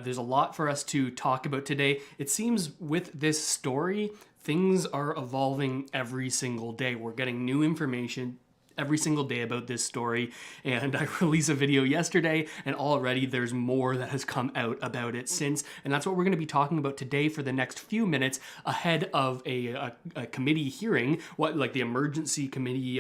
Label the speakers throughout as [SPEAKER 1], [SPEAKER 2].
[SPEAKER 1] There's a lot for us to talk about today. It seems with this story, things are evolving every single day. We're getting new information every single day about this story, and I released a video yesterday, and already there's more that has come out about it since, and that's what we're going to be talking about today for the next few minutes ahead of a committee hearing, like the emergency committee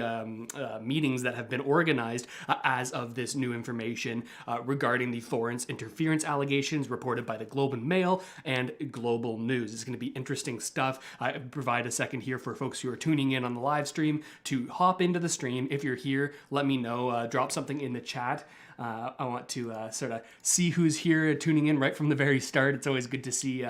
[SPEAKER 1] meetings that have been organized as of this new information regarding the foreign interference allegations reported by the Globe and Mail and Global News. It's going to be interesting stuff. I provide a second here for folks who are tuning in on the live stream to hop into the stream. If you're here, let me know. Drop something in the chat. I want to sort of see who's here tuning in right from the very start. It's always good to see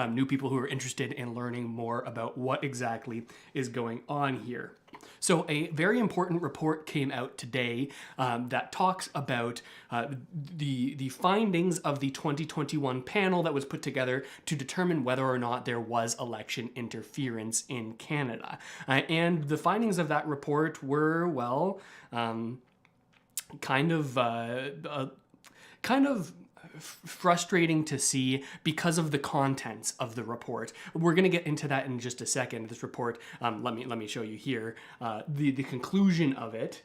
[SPEAKER 1] new people who are interested in learning more about what exactly is going on here. So a very important report came out today that talks about the findings of the 2021 panel that was put together to determine whether or not there was election interference in Canada. And the findings of that report were, well, kind of frustrating to see because of the contents of the report. We're going to get into that in just a second. This report, let me show you here. The conclusion of it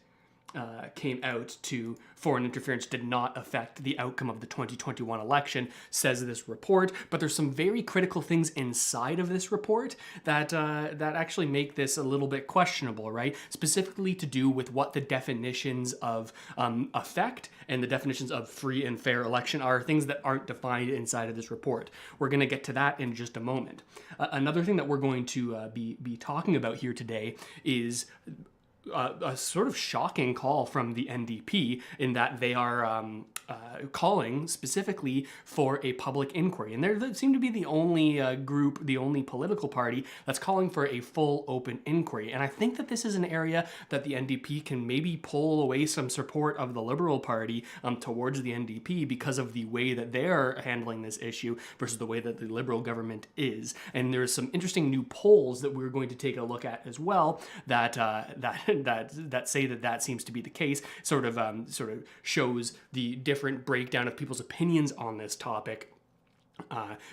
[SPEAKER 1] came out to foreign interference did not affect the outcome of the 2021 election, says this report. But there's some very critical things inside of this report that that actually make this a little bit questionable, right? Specifically to do with what the definitions of effect and the definitions of free and fair election are, things that aren't defined inside of this report. We're going to get to that in just a moment. Another thing that we're going to be talking about here today is a sort of shocking call from the NDP in that they are calling specifically for a public inquiry. And they seem to be the only group, the only political party that's calling for a full open inquiry. And I think that this is an area that the NDP can maybe pull away some support of the Liberal Party towards the NDP because of the way that they're handling this issue versus the way that the Liberal government is. And there's some interesting new polls that we're going to take a look at as well that that say that seems to be the case, sort of shows the different breakdown of people's opinions on this topic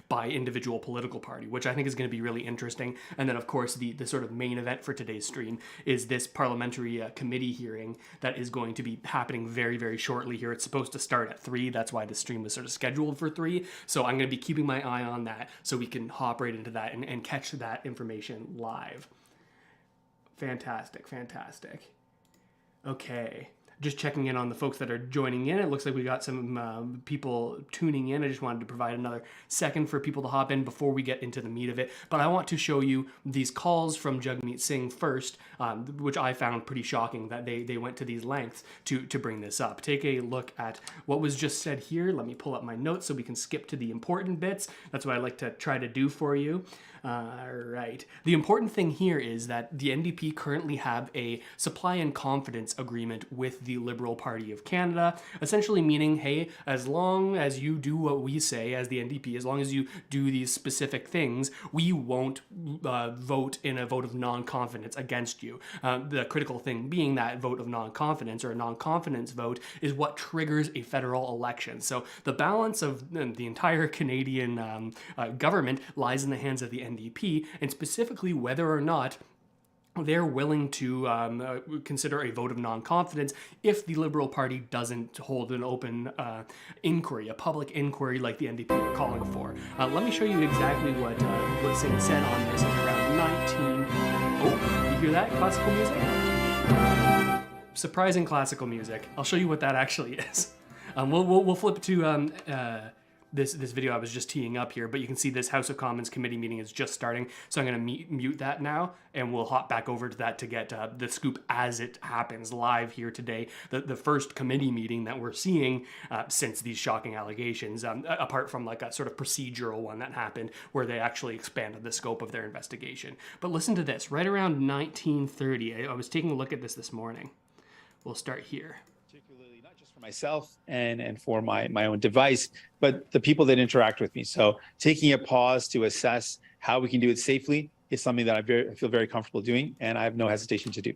[SPEAKER 1] by individual political party, which I think is going to be really interesting. And then, of course, the sort of main event for today's stream is this parliamentary committee hearing that is going to be happening very, very shortly here. It's supposed to start at 3. That's why the stream was sort of scheduled for 3. So I'm going to be keeping my eye on that so we can hop right into that and catch that information live. Fantastic, fantastic. Okay, just checking in on the folks that are joining in. It looks like we got some people tuning in. I just wanted to provide another second for people to hop in before we get into the meat of it. But I want to show you these calls from Jagmeet Singh first, which I found pretty shocking that they went to these lengths to bring this up. Take a look at what was just said here. Let me pull up my notes so we can skip to the important bits. That's what I like to try to do for you. All right. The important thing here is that the NDP currently have a supply and confidence agreement with the Liberal Party of Canada, essentially meaning, hey, as long as you do what we say as the NDP, as long as you do these specific things, we won't vote in a vote of non-confidence against you. The critical thing being that vote of non-confidence or a non-confidence vote is what triggers a federal election. So the balance of the entire Canadian government lies in the hands of the NDP, and specifically whether or not they're willing to consider a vote of non-confidence if the Liberal Party doesn't hold an open inquiry, a public inquiry like the NDP are calling for. Let me show you exactly what Singh said on this at around 19... Oh, you hear that? Classical music? Surprising classical music. I'll show you what that actually is. We'll flip to this video I was just teeing up here, but you can see this House of Commons committee meeting is just starting, so I'm going to mute that now, and we'll hop back over to that to get the scoop as it happens live here today. The first committee meeting that we're seeing since these shocking allegations, apart from like a sort of procedural one that happened where they actually expanded the scope of their investigation. But listen to this, right around 1930, I was taking a look at this morning. We'll start here.
[SPEAKER 2] For myself and for my own device, but the people that interact with me. So taking a pause to assess how we can do it safely is something that I feel very comfortable doing, and I have no hesitation to do.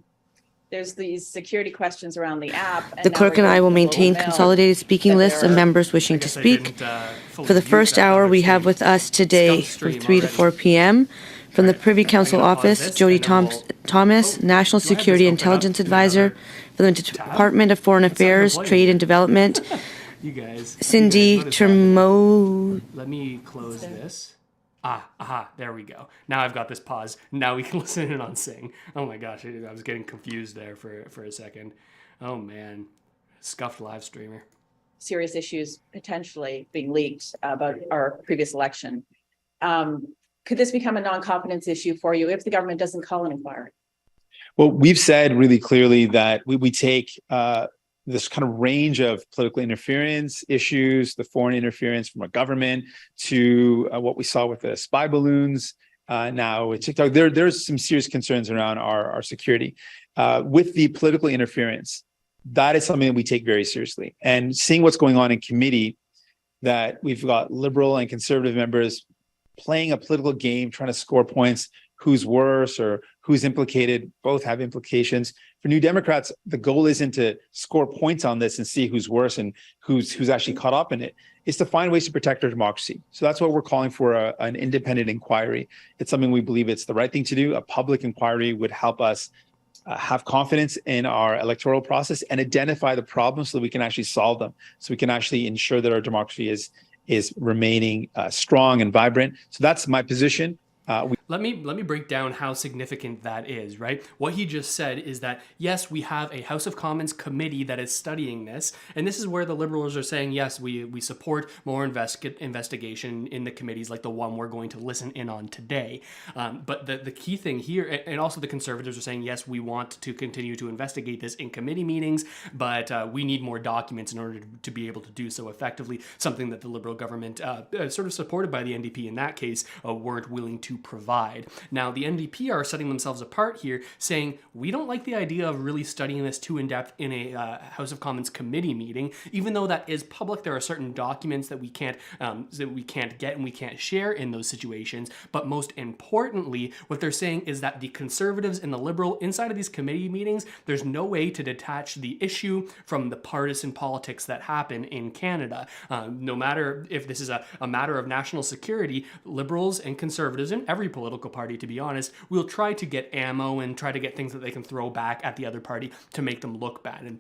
[SPEAKER 3] there's these security questions around the app.
[SPEAKER 4] The clerk and I will maintain consolidated speaking lists of members wishing to speak. For the first hour, we have with us today from 3 to 4 p.m. from the Privy Council Office, Jody Thomas, National Security Intelligence Advisor for the Department of Foreign Affairs, Trade and Development,
[SPEAKER 1] You guys.
[SPEAKER 4] Cindy Termo.
[SPEAKER 1] Let me close this. There we go. Now I've got this pause. Now we can listen in on Sing. Oh my gosh, I was getting confused there for a second. Oh man, scuffed live streamer.
[SPEAKER 3] Serious issues potentially being leaked about our previous election. Could this become a non-competence issue for you if the government doesn't call an inquiry?
[SPEAKER 2] Well, we've said really clearly that we take this kind of range of political interference issues, the foreign interference from our government, to what we saw with the spy balloons. Now with TikTok, there's some serious concerns around our security. With the political interference, that is something that we take very seriously. And seeing what's going on in committee, that we've got Liberal and Conservative members playing a political game, trying to score points, who's worse or who's implicated, both have implications. For New Democrats, the goal isn't to score points on this and see who's worse and who's actually caught up in it. It's to find ways to protect our democracy. So that's what we're calling for, an independent inquiry. It's something we believe it's the right thing to do. A public inquiry would help us have confidence in our electoral process and identify the problems so that we can actually solve them. So we can actually ensure that our democracy is remaining strong and vibrant. So that's my position.
[SPEAKER 1] Let me break down how significant that is, right? What he just said is that, yes, we have a House of Commons committee that is studying this, and this is where the Liberals are saying, yes, we support more investigation in the committees like the one we're going to listen in on today. But the key thing here, and also the Conservatives are saying, yes, we want to continue to investigate this in committee meetings, but we need more documents in order to be able to do so effectively, something that the Liberal government, sort of supported by the NDP in that case, weren't willing to provide. Now, the NDP are setting themselves apart here, saying we don't like the idea of really studying this too in depth in a House of Commons committee meeting, even though that is public. There are certain documents that we can't get and we can't share in those situations. But most importantly, what they're saying is that the Conservatives and the Liberal inside of these committee meetings, there's no way to detach the issue from the partisan politics that happen in Canada. No matter if this is a matter of national security, Liberals and Conservatives and every political party, to be honest, will try to get ammo and try to get things that they can throw back at the other party to make them look bad. And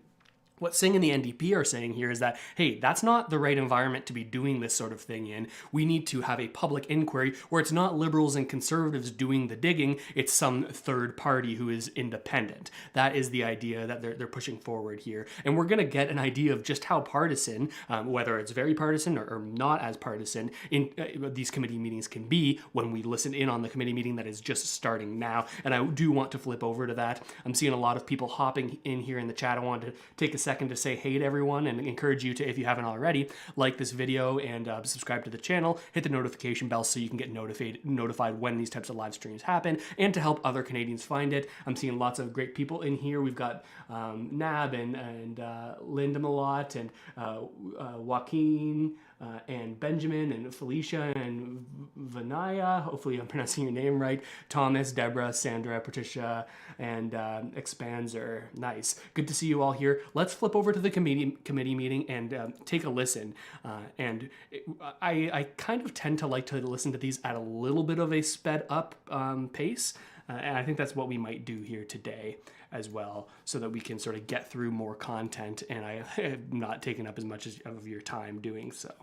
[SPEAKER 1] what Singh and the NDP are saying here is that, hey, that's not the right environment to be doing this sort of thing in. We need to have a public inquiry where it's not Liberals and Conservatives doing the digging, it's some third party who is independent. That is the idea that they're pushing forward here. And we're going to get an idea of just how partisan, whether it's very partisan or not as partisan, in these committee meetings can be when we listen in on the committee meeting that is just starting now. And I do want to flip over to that. I'm seeing a lot of people hopping in here in the chat. I wanted to take a second to say hey to everyone and encourage you to, if you haven't already, like this video and subscribe to the channel, hit the notification bell so you can get notified when these types of live streams happen, and to help other Canadians find it. I'm seeing lots of great people in here. We've got Nab and Linda Malott and Joaquin and Benjamin and Felicia and Vanaya, hopefully I'm pronouncing your name right, Thomas, Deborah, Sandra, Patricia, and Expanser. Nice. Good to see you all here. Let's flip over to the committee meeting and take a listen. I kind of tend to like to listen to these at a little bit of a sped up pace. And I think that's what we might do here today as well, so that we can sort of get through more content and I have not taken up as much of your time doing so.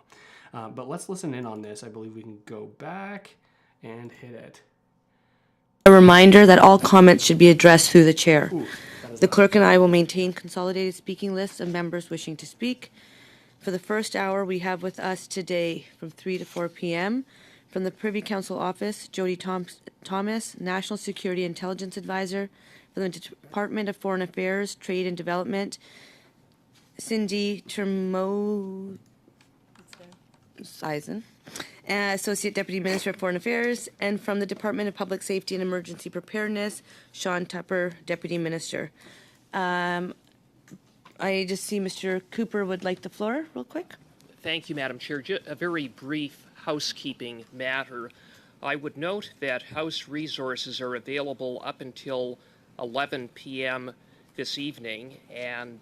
[SPEAKER 1] But let's listen in on this. I believe we can go back and hit it.
[SPEAKER 4] A reminder that all comments should be addressed through the chair. The clerk and I will maintain consolidated speaking lists of members wishing to speak. For the first hour, we have with us today from 3 to 4 p.m. from the Privy Council Office, Jody Thomas, National Security Intelligence Advisor for the Department of Foreign Affairs, Trade and Development, Cindy Termo, Associate Deputy Minister of Foreign Affairs, and from the Department of Public Safety and Emergency Preparedness, Sean Tupper, Deputy Minister. I just see Mr. Cooper would like the floor real quick.
[SPEAKER 5] Thank you, Madam Chair. Just a very brief housekeeping matter. I would note that House resources are available up until 11 p.m. this evening, and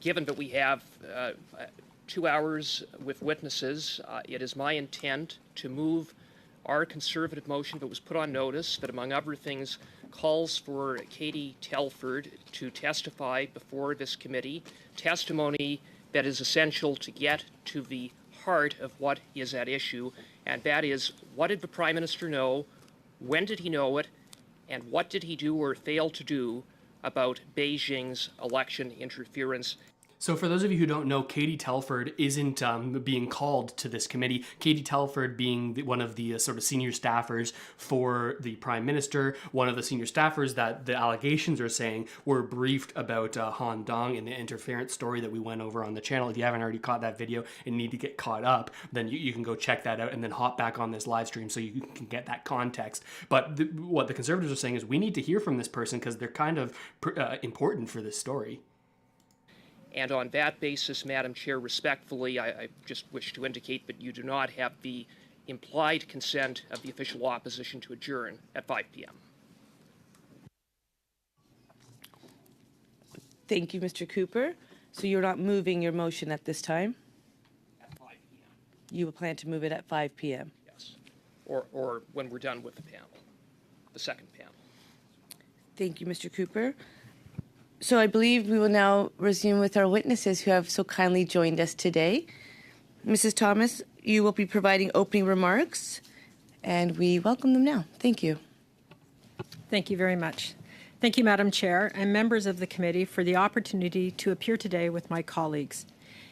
[SPEAKER 5] given that we have 2 hours with witnesses, it is my intent to move our Conservative motion that was put on notice that, among other things, calls for Katie Telford to testify before this committee, testimony that is essential to get to the heart of what is at issue, and that is, what did the Prime Minister know, when did he know it, and what did he do or fail to do about Beijing's election interference?
[SPEAKER 1] So for those of you who don't know, Katie Telford isn't being called to this committee. Katie Telford being one of the sort of senior staffers for the Prime Minister, one of the senior staffers that the allegations are saying were briefed about Han Dong in the interference story that we went over on the channel. If you haven't already caught that video and need to get caught up, then you can go check that out and then hop back on this live stream so you can get that context. But what the Conservatives are saying is we need to hear from this person because they're kind of important for this story.
[SPEAKER 5] And on that basis, Madam Chair, respectfully, I just wish to indicate that you do not have the implied consent of the official opposition to adjourn at 5 p.m.
[SPEAKER 4] Thank you, Mr. Cooper. So you're not moving your motion at this time?
[SPEAKER 5] At 5 p.m.
[SPEAKER 4] You will plan to move it at 5 p.m.?
[SPEAKER 5] Yes. Or when we're done with the panel, the second panel.
[SPEAKER 4] Thank you, Mr. Cooper. So I believe we will now resume with our witnesses who have so kindly joined us today. Mrs. Thomas, you will be providing opening remarks, and we welcome them now. Thank you.
[SPEAKER 6] Thank you very much. Thank you, Madam Chair, and members of the committee for the opportunity to appear today with my colleagues.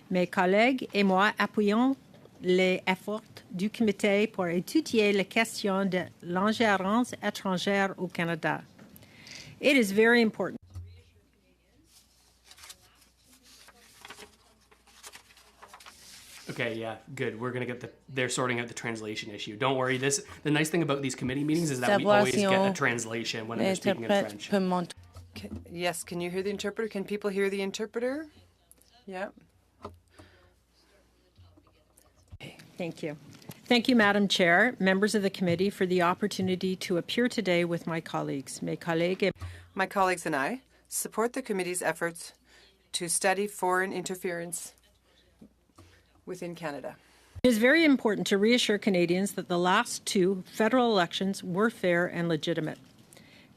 [SPEAKER 6] Mes collègues et moi appuyons les efforts du comité pour étudier la question de l'ingérence étrangère au Canada. It is very important.
[SPEAKER 1] Okay, yeah, good. We're gonna get they're sorting out the translation issue. Don't worry. The nice thing about these committee meetings is that we always get a translation when they're speaking in French.
[SPEAKER 7] Yes, can you hear the interpreter? Can people hear the interpreter? Yeah.
[SPEAKER 6] Thank you. Thank you, Madam Chair, members of the committee, for the opportunity to appear today with my colleagues.
[SPEAKER 7] My colleagues and I support the committee's efforts to study foreign interference within Canada.
[SPEAKER 6] It is very important to reassure Canadians that the last two federal elections were fair and legitimate.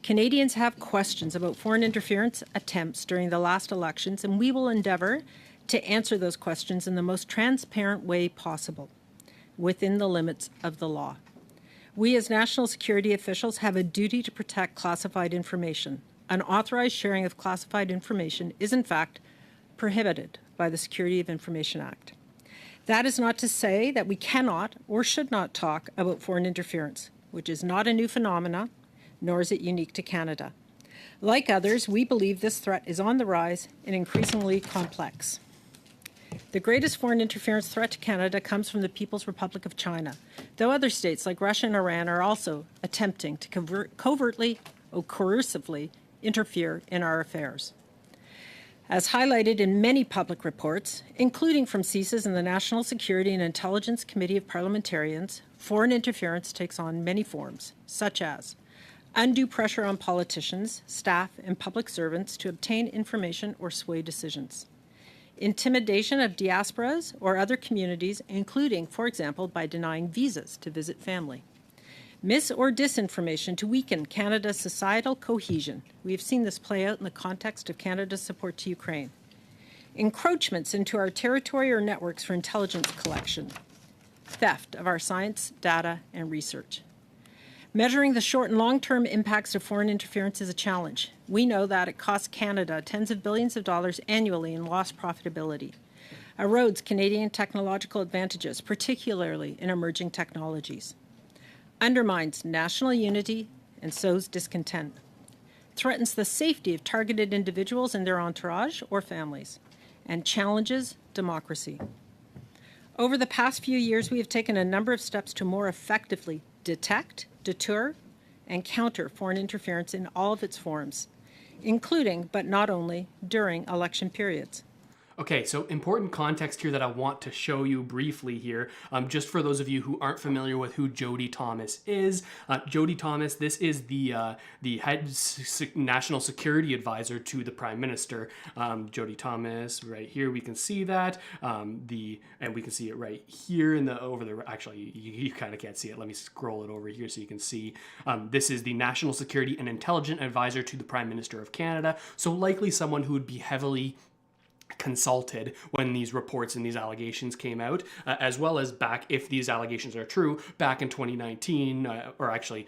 [SPEAKER 6] Canadians have questions about foreign interference attempts during the last elections, and we will endeavour to answer those questions in the most transparent way possible, within the limits of the law. We as national security officials have a duty to protect classified information. Unauthorized sharing of classified information is, in fact, prohibited by the Security of Information Act. That is not to say that we cannot or should not talk about foreign interference, which is not a new phenomena, nor is it unique to Canada. Like others, we believe this threat is on the rise and increasingly complex. The greatest foreign interference threat to Canada comes from the People's Republic of China, though other states like Russia and Iran are also attempting to covertly or coercively interfere in our affairs. As highlighted in many public reports, including from CSIS and the National Security and Intelligence Committee of Parliamentarians, foreign interference takes on many forms, such as undue pressure on politicians, staff, and public servants to obtain information or sway decisions, intimidation of diasporas or other communities, including, for example, by denying visas to visit family, mis- or disinformation to weaken Canada's societal cohesion. We have seen this play out in the context of Canada's support to Ukraine. Encroachments into our territory or networks for intelligence collection. Theft of our science, data, and research. Measuring the short and long-term impacts of foreign interference is a challenge. We know that it costs Canada tens of billions of dollars annually in lost profitability, erodes Canadian technological advantages, particularly in emerging technologies, undermines national unity and sows discontent, threatens the safety of targeted individuals and their entourage or families, and challenges democracy. Over the past few years, we have taken a number of steps to more effectively detect, deter, and counter foreign interference in all of its forms, including, but not only, during election periods.
[SPEAKER 1] Okay, so important context here that I want to show you briefly here, just for those of you who aren't familiar with who Jody Thomas is. Jody Thomas, this is the head national security advisor to the Prime Minister. Jody Thomas, right here, we can see that. And we can see it right here in the over the. Actually, you kind of can't see it. Let me scroll it over here so you can see. This is the national security and intelligence advisor to the Prime Minister of Canada. So likely someone who would be heavily consulted when these reports and these allegations came out, as well as back, if these allegations are true, back in 2019, or actually,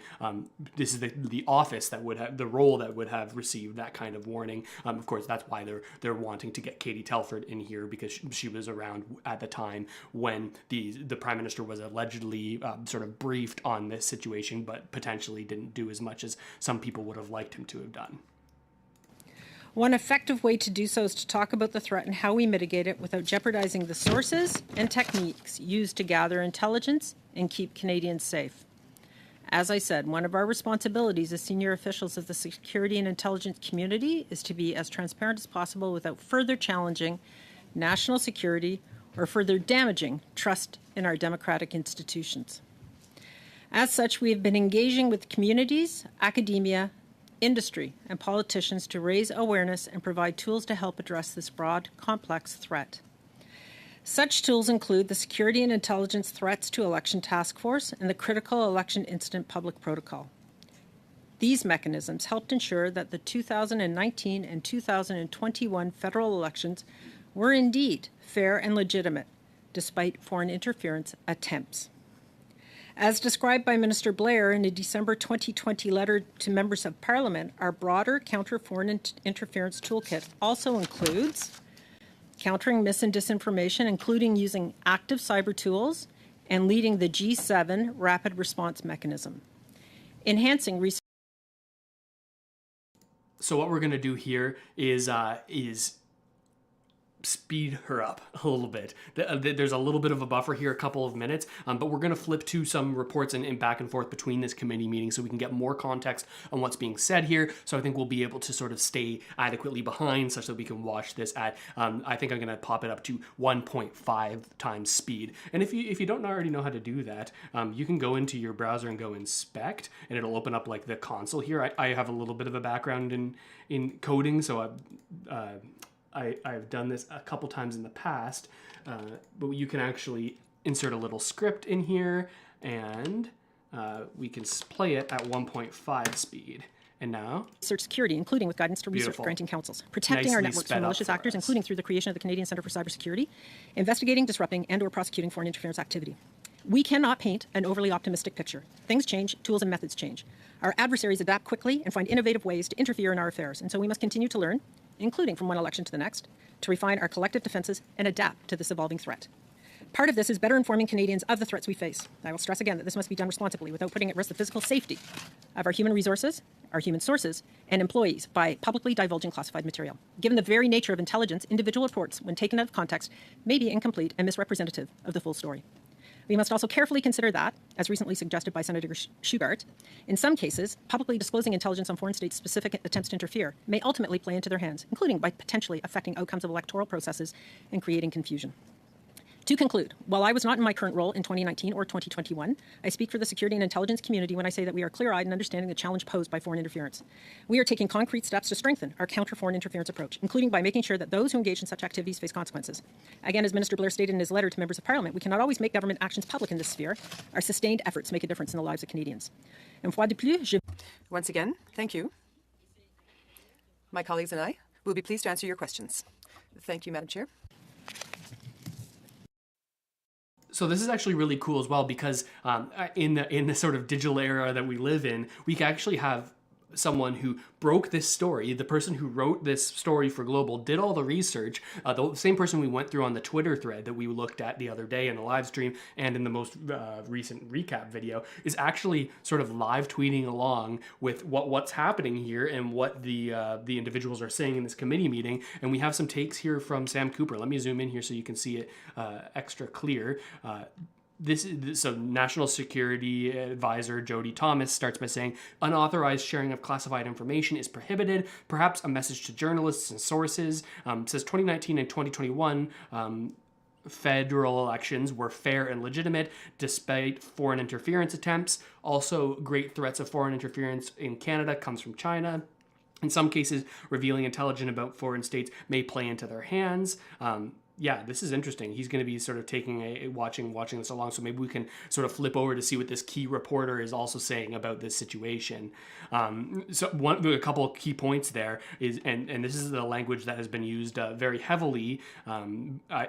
[SPEAKER 1] this is the office that would have, the role that would have received that kind of warning. Of course, that's why they're wanting to get Katie Telford in here, because she was around at the time when the Prime Minister was allegedly sort of briefed on this situation, but potentially didn't do as much as some people would have liked him to have done.
[SPEAKER 6] One effective way to do so is to talk about the threat and how we mitigate it without jeopardizing the sources and techniques used to gather intelligence and keep Canadians safe. As I said, one of our responsibilities as senior officials of the security and intelligence community is to be as transparent as possible without further challenging national security or further damaging trust in our democratic institutions. As such, we have been engaging with communities, academia, industry, and politicians to raise awareness and provide tools to help address this broad, complex threat. Such tools include the Security and Intelligence Threats to Election Task Force and the Critical Election Incident Public Protocol. These mechanisms helped ensure that the 2019 and 2021 federal elections were indeed fair and legitimate, despite foreign interference attempts. As described by Minister Blair in a December 2020 letter to members of Parliament, our broader counter foreign interference toolkit also includes countering mis and disinformation, including using active cyber tools and leading the G7 rapid response mechanism, enhancing research.
[SPEAKER 1] So what we're going to do here is speed her up a little bit. There's a little bit of a buffer here, a couple of minutes, but we're going to flip to some reports and back and forth between this committee meeting so we can get more context on what's being said here. So I think we'll be able to sort of stay adequately behind such that we can watch this at, I think I'm going to pop it up to 1.5 times speed. And if you don't already know how to do that, you can go into your browser and go inspect, and it'll open up like the console here. I have a little bit of a background in coding, so I've done this a couple times in the past, but you can actually insert a little script in here, and we can play it at 1.5 speed. And now,
[SPEAKER 6] research security, including with guidance to research
[SPEAKER 1] Beautiful.
[SPEAKER 6] granting councils, protecting our
[SPEAKER 1] Nicely
[SPEAKER 6] networks
[SPEAKER 1] sped
[SPEAKER 6] from
[SPEAKER 1] up
[SPEAKER 6] malicious
[SPEAKER 1] for
[SPEAKER 6] actors,
[SPEAKER 1] us.
[SPEAKER 6] including through the creation of the Canadian Centre for Cybersecurity, investigating, disrupting, and/or prosecuting foreign interference activity. We cannot paint an overly optimistic picture. Things change, tools and methods change. Our adversaries adapt quickly and find innovative ways to interfere in our affairs, and so we must continue to learn, including from one election to the next, to refine our collective defenses and adapt to this evolving threat. Part of this is better informing Canadians of the threats we face. I will stress again that this must be done responsibly without putting at risk the physical safety of our human resources, our human sources, and employees by publicly divulging classified material. Given the very nature of intelligence, individual reports, when taken out of context, may be incomplete and misrepresentative of the full story. We must also carefully consider that, as recently suggested by Senator Shugart, in some cases, publicly disclosing intelligence on foreign states' specific attempts to interfere may ultimately play into their hands, including by potentially affecting outcomes of electoral processes and creating confusion. To conclude, while I was not in my current role in 2019 or 2021, I speak for the security and intelligence community when I say that we are clear-eyed in understanding the challenge posed by foreign interference. We are taking concrete steps to strengthen our counter-foreign interference approach, including by making sure that those who engage in such activities face consequences. Again, as Minister Blair stated in his letter to members of Parliament, we cannot always make government actions public in this sphere. Our sustained efforts make a difference in the lives of Canadians. Une fois de plus,
[SPEAKER 7] Once again, thank you. My colleagues and I will be pleased to answer your questions. Thank you, Madam Chair.
[SPEAKER 1] So this is actually really cool as well, because in the sort of digital era that we live in, we can actually have someone who broke this story. The person who wrote this story for Global did all the research. The same person we went through on the Twitter thread that we looked at the other day in the live stream and in the most recent recap video is actually sort of live tweeting along with what's happening here and what the individuals are saying in this committee meeting. And we have some takes here from Sam Cooper. Let me zoom in here so you can see it extra clear. So National Security Advisor Jody Thomas starts by saying unauthorized sharing of classified information is prohibited. Perhaps a message to journalists and sources. Says 2019 and 2021 federal elections were fair and legitimate despite foreign interference attempts. Also, great threats of foreign interference in Canada comes from China. In some cases, revealing intelligence about foreign states may play into their hands. Yeah, this is interesting. He's going to be sort of taking watching this along. So maybe we can sort of flip over to see what this key reporter is also saying about this situation. A couple of key points there is, and this is the language that has been used very heavily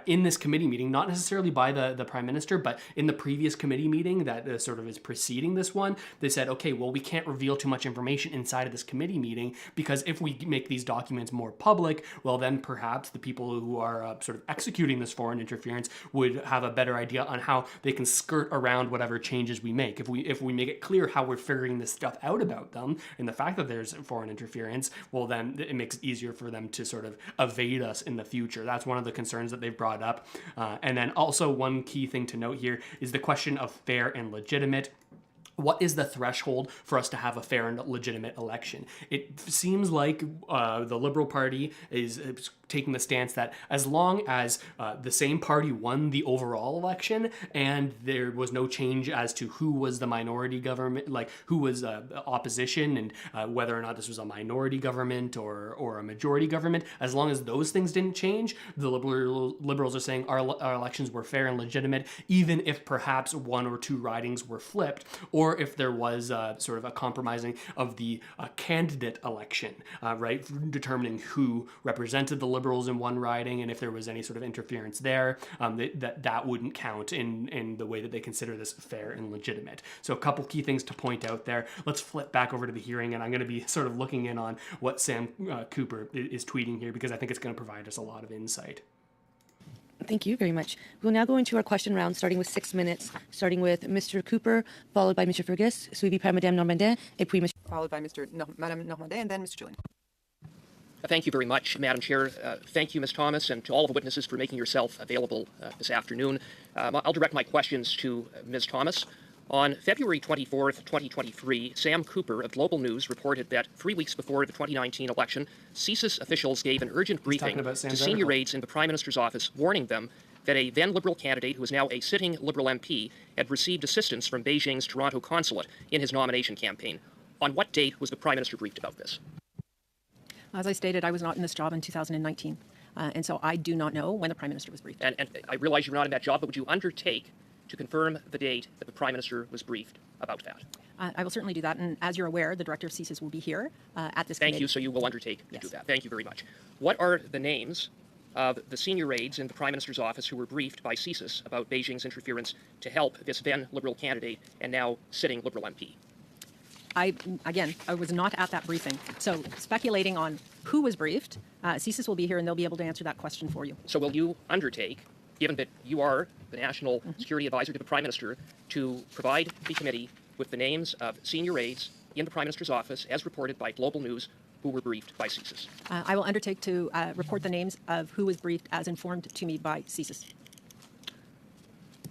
[SPEAKER 1] in this committee meeting, not necessarily by the Prime Minister, but in the previous committee meeting that sort of is preceding this one. They said, okay, well, we can't reveal too much information inside of this committee meeting because if we make these documents more public, well, then perhaps the people who are sort of executing this foreign interference would have a better idea on how they can skirt around whatever changes we make. If we make it clear how we're figuring this stuff out about them and the fact that there's foreign interference, well, then it makes it easier for them to sort of evade us in the future. That's one of the concerns that they've brought up. And then also one key thing to note here is the question of fair and legitimate. What is the threshold for us to have a fair and legitimate election? It seems like the Liberal Party is taking the stance that as long as the same party won the overall election and there was no change as to who was the minority government, like who was opposition and whether or not this was a minority government or a majority government, as long as those things didn't change, the Liberals are saying our elections were fair and legitimate, even if perhaps one or two ridings were flipped, or if there was sort of a compromising of the candidate election, right, determining who represented the Liberals in one riding, and if there was any sort of interference there, that wouldn't count in the way that they consider this fair and legitimate. So a couple key things to point out there. Let's flip back over to the hearing, and I'm going to be sort of looking in on what Sam Cooper is tweeting here because I think it's going to provide us a lot of insight.
[SPEAKER 4] Thank you very much. We'll now go into our question round, starting with 6 minutes, starting with Mr. Cooper, followed by Mr. Fergus, suivi par Madame Normandin, et puis Mr.
[SPEAKER 7] Followed by Madame Normandin and then Mr. Julian.
[SPEAKER 5] Thank you very much, Madam Chair. Thank you, Ms. Thomas, and to all of the witnesses for making yourself available this afternoon. I'll direct my questions to Ms. Thomas. On February 24th, 2023, Sam Cooper of Global News reported that 3 weeks before the 2019 election, CSIS officials gave an urgent briefing to senior aides in the Prime Minister's office, warning them that a then Liberal candidate who is now a sitting Liberal MP had received assistance from Beijing's Toronto consulate in his nomination campaign. On what date was the Prime Minister briefed about this?
[SPEAKER 6] As I stated, I was not in this job in 2019, and so I do not know when the Prime Minister was briefed.
[SPEAKER 5] And I realize you were not in that job, but would you undertake to confirm the date that the Prime Minister was briefed about that?
[SPEAKER 6] I will certainly do that, and as you're aware, the Director of CSIS will be here at this committee.
[SPEAKER 5] Thank you, so you will undertake to
[SPEAKER 6] Yes.
[SPEAKER 5] do that. Thank you very much. What are the names of the senior aides in the Prime Minister's office who were briefed by CSIS about Beijing's interference to help this then Liberal candidate and now sitting Liberal MP?
[SPEAKER 6] I was not at that briefing. So speculating on who was briefed, CSIS will be here and they'll be able to answer that question for you.
[SPEAKER 5] So will you undertake, given that you are the National Security Advisor to the Prime Minister, to provide the committee with the names of senior aides in the Prime Minister's office, as reported by Global News, who were briefed by CSIS?
[SPEAKER 6] I will undertake to report the names of who was briefed as informed to me by CSIS.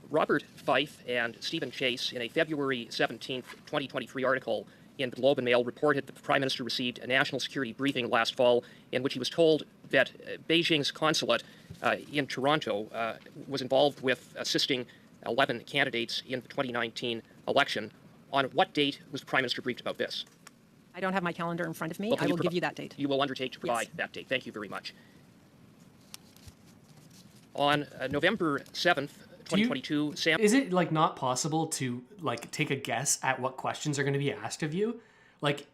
[SPEAKER 5] Robert Fife and Stephen Chase, in a February 17th, 2023 article in the Globe and Mail, reported that the Prime Minister received a national security briefing last fall in which he was told that Beijing's consulate in Toronto was involved with assisting 11 candidates in the 2019 election. On what date was the Prime Minister briefed about this?
[SPEAKER 6] I don't have my calendar in front of me.
[SPEAKER 5] Well,
[SPEAKER 6] I will give you that date.
[SPEAKER 5] You will undertake to provide that date. Thank you very much. On November 7th, 2022, Sam...
[SPEAKER 1] Is it like not possible to like take a guess at what questions are going to be asked of you? Like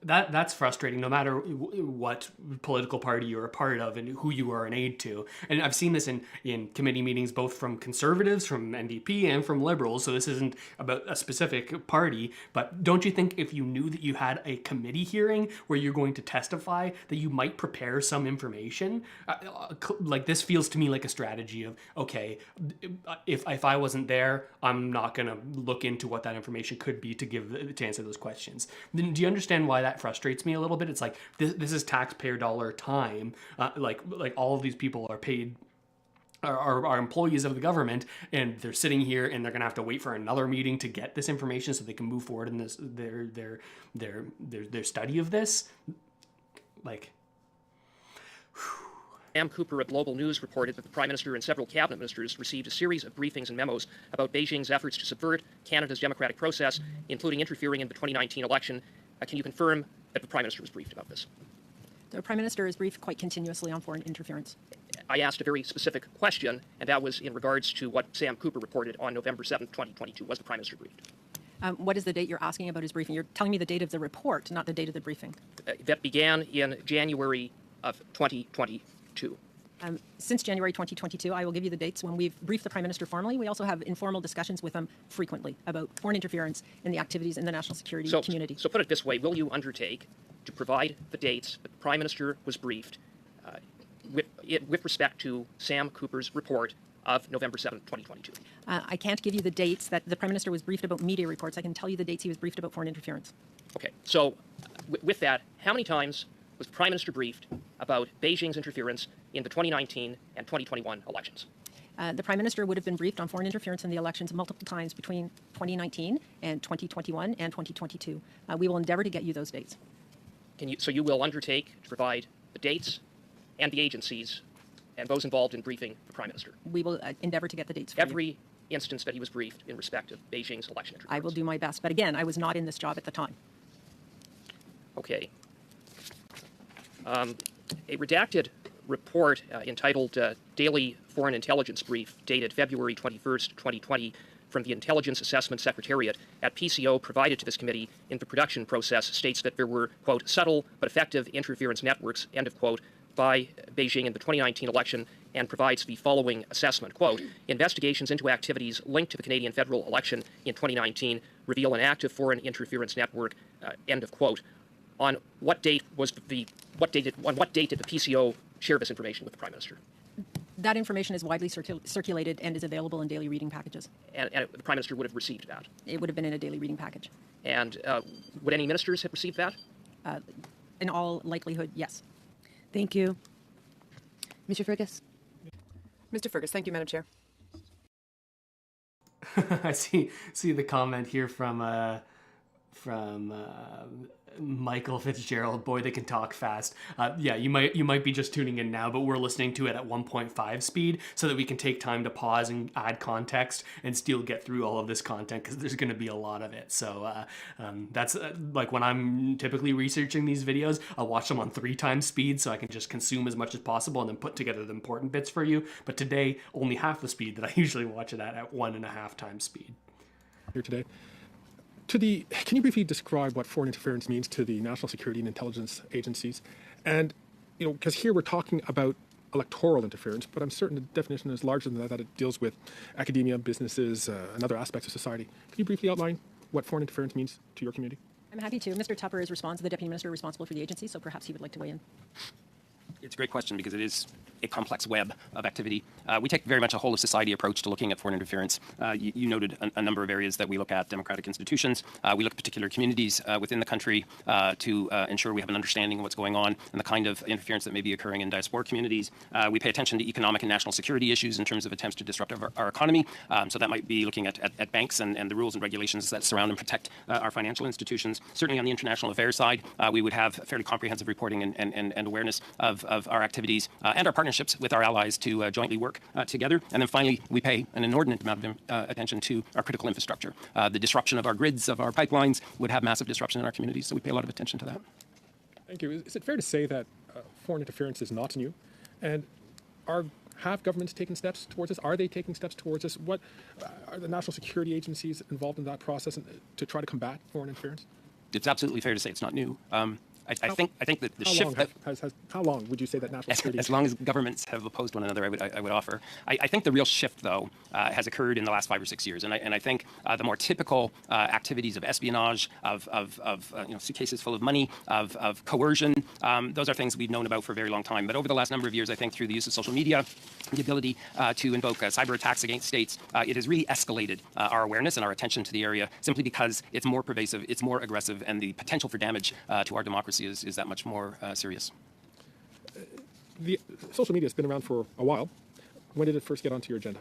[SPEAKER 1] that's frustrating no matter what political party you're a part of and who you are an aide to. And I've seen this in committee meetings, both from Conservatives, from NDP, and from Liberals. So this isn't about a specific party. But don't you think if you knew that you had a committee hearing where you're going to testify, that you might prepare some information? Like this feels to me like a strategy of, okay, if I wasn't there, I'm not going to look into what that information could be to answer those questions. Then do you understand why that frustrates me a little bit? It's like this is taxpayer dollar time. Like all of these people are paid are employees of the government, and they're sitting here and they're going to have to wait for another meeting to get this information so they can move forward in this their study of this. Like,
[SPEAKER 5] Sam Cooper of Global News reported that the Prime Minister and several cabinet ministers received a series of briefings and memos about Beijing's efforts to subvert Canada's democratic process, including interfering in the 2019 election. Can you confirm that the Prime Minister was briefed about this?
[SPEAKER 6] The Prime Minister is briefed quite continuously on foreign interference.
[SPEAKER 5] I asked a very specific question, and that was in regards to what Sam Cooper reported on November 7th, 2022. Was the Prime Minister briefed?
[SPEAKER 6] What is the date you're asking about his briefing? You're telling me the date of the report, not the date of the briefing.
[SPEAKER 5] That began in January of 2022.
[SPEAKER 6] Since January 2022, I will give you the dates when we've briefed the Prime Minister formally. We also have informal discussions with him frequently about foreign interference in the activities in the national security community.
[SPEAKER 5] So put it this way, will you undertake to provide the dates that the Prime Minister was briefed with respect to Sam Cooper's report of November 7th, 2022?
[SPEAKER 6] I can't give you the dates that the Prime Minister was briefed about media reports. I can tell you the dates he was briefed about foreign interference.
[SPEAKER 5] Okay, so with that, how many times was the Prime Minister briefed about Beijing's interference in the 2019 and 2021 elections?
[SPEAKER 6] The Prime Minister would have been briefed on foreign interference in the elections multiple times between 2019 and 2021 and 2022. We will endeavor to get you those dates.
[SPEAKER 5] So you will undertake to provide the dates and the agencies and those involved in briefing the Prime Minister?
[SPEAKER 6] We will endeavor to get the dates for you.
[SPEAKER 5] Every instance that he was briefed in respect of Beijing's election interference?
[SPEAKER 6] I will do my best. But again, I was not in this job at the time.
[SPEAKER 5] Okay. A redacted report entitled Daily Foreign Intelligence Brief, dated February 21st, 2020, from the Intelligence Assessment Secretariat at PCO provided to this committee in the production process states that there were, quote, subtle but effective interference networks, end of quote, by Beijing in the 2019 election, and provides the following assessment, quote, investigations into activities linked to the Canadian federal election in 2019 reveal an active foreign interference network, end of quote. On what date did the PCO share this information with the Prime Minister?
[SPEAKER 6] That information is widely circulated and is available in daily reading packages.
[SPEAKER 5] And the Prime Minister would have received that?
[SPEAKER 6] It would have been in a daily reading package.
[SPEAKER 5] And would any ministers have received that?
[SPEAKER 6] In all likelihood, yes.
[SPEAKER 4] Thank you. Mr. Fergus.
[SPEAKER 7] Mr. Fergus, thank you, Madam Chair.
[SPEAKER 1] I see the comment here from Michael Fitzgerald. Boy, they can talk fast. Yeah, you might be just tuning in now, but we're listening to it at 1.5 speed so that we can take time to pause and add context and still get through all of this content, because there's going to be a lot of it. So that's like when I'm typically researching these videos, I'll watch them on 3 times speed so I can just consume as much as possible and then put together the important bits for you. But today, only half the speed that I usually watch it at 1.5 times speed.
[SPEAKER 8] Here today. Can you briefly describe what foreign interference means to the national security and intelligence agencies? And, because here we're talking about electoral interference, but I'm certain the definition is larger than that it deals with academia, businesses, and other aspects of society. Can you briefly outline what foreign interference means to your community?
[SPEAKER 6] I'm happy to. Mr. Tupper is the Deputy Minister responsible for the agency, so perhaps he would like to weigh in.
[SPEAKER 9] It's a great question because it is a complex web of activity. We take very much a whole of society approach to looking at foreign interference. You noted a number of areas that we look at: democratic institutions. We look at particular communities within the country to ensure we have an understanding of what's going on and the kind of interference that may be occurring in diaspora communities. We pay attention to economic and national security issues in terms of attempts to disrupt our economy. So that might be looking at banks and the rules and regulations that surround and protect our financial institutions. Certainly on the international affairs side, we would have fairly comprehensive reporting and awareness of our activities and our partnerships with our allies to jointly work together. And then finally, we pay an inordinate amount of attention to our critical infrastructure. The disruption of our grids, of our pipelines, would have massive disruption in our communities, so we pay a lot of attention to that.
[SPEAKER 8] Thank you. Is it fair to say that foreign interference is not new? And have governments taken steps towards this? Are they taking steps towards this? What are the national security agencies involved in that process to try to combat foreign interference?
[SPEAKER 9] It's absolutely fair to say it's not new. I think that the shift
[SPEAKER 8] how long would you say that national security?
[SPEAKER 9] As long as governments have opposed one another, I would offer. I think the real shift, though, has occurred in the last 5 or 6 years, and I think the more typical activities of espionage, of suitcases full of money, of coercion, those are things we've known about for a very long time. But over the last number of years, I think through the use of social media, the ability to invoke cyber attacks against states, it has really escalated our awareness and our attention to the area, simply because it's more pervasive, it's more aggressive, and the potential for damage to our democracy is that much more serious.
[SPEAKER 8] The social media has been around for a while. When did it first get onto your agenda?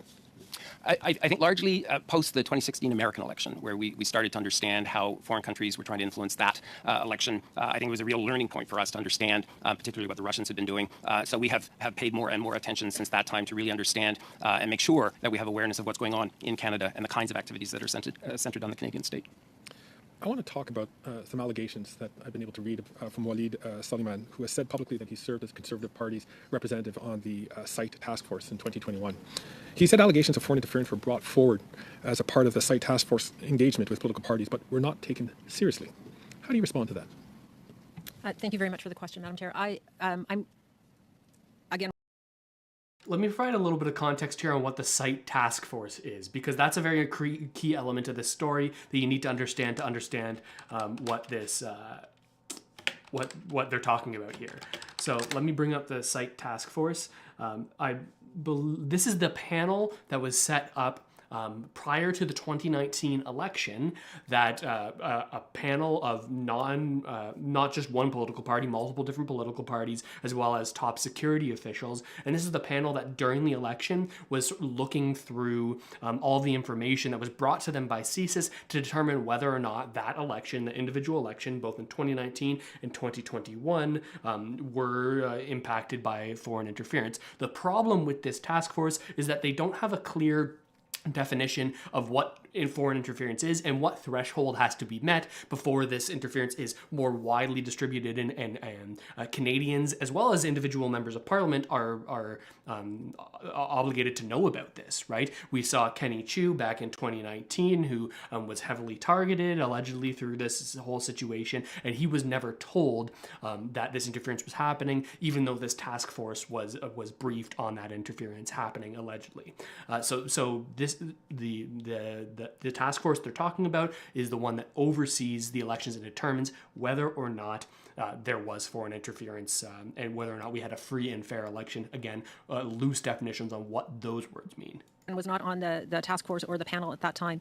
[SPEAKER 9] I think largely post the 2016 American election, where we started to understand how foreign countries were trying to influence that election. I think it was a real learning point for us to understand, particularly what the Russians had been doing. So we have paid more and more attention since that time to really understand and make sure that we have awareness of what's going on in Canada and the kinds of activities that are centered on the Canadian state.
[SPEAKER 8] I want to talk about some allegations that I've been able to read from Walid Suleiman, who has said publicly that he served as Conservative Party's representative on the SITE task force in 2021. He said allegations of foreign interference were brought forward as a part of the SITE task force engagement with political parties, but were not taken seriously. How do you respond to that?
[SPEAKER 6] Thank you very much for the question, Madam Chair. I'm again.
[SPEAKER 1] Let me provide a little bit of context here on what the SITE task force is, because that's a very key element of this story that you need to understand what this what they're talking about here. So let me bring up the SITE task force. This is the panel that was set up prior to the 2019 election, that a panel of not just one political party, multiple different political parties, as well as top security officials. And this is the panel that during the election was looking through all the information that was brought to them by CSIS to determine whether or not that election, the individual election, both in 2019 and 2021, were impacted by foreign interference. The problem with this task force is that they don't have a clear definition of what foreign interference is and what threshold has to be met before this interference is more widely distributed, and Canadians as well as individual members of Parliament are obligated to know about this, right? We saw Kenny Chiu back in 2019, who was heavily targeted allegedly through this whole situation, and he was never told that this interference was happening, even though this task force was briefed on that interference happening allegedly. So the task force they're talking about is the one that oversees the elections and determines whether or not there was foreign interference and whether or not we had a free and fair election. Again, loose definitions on what those words mean.
[SPEAKER 6] And was not on the task force or the panel at that time.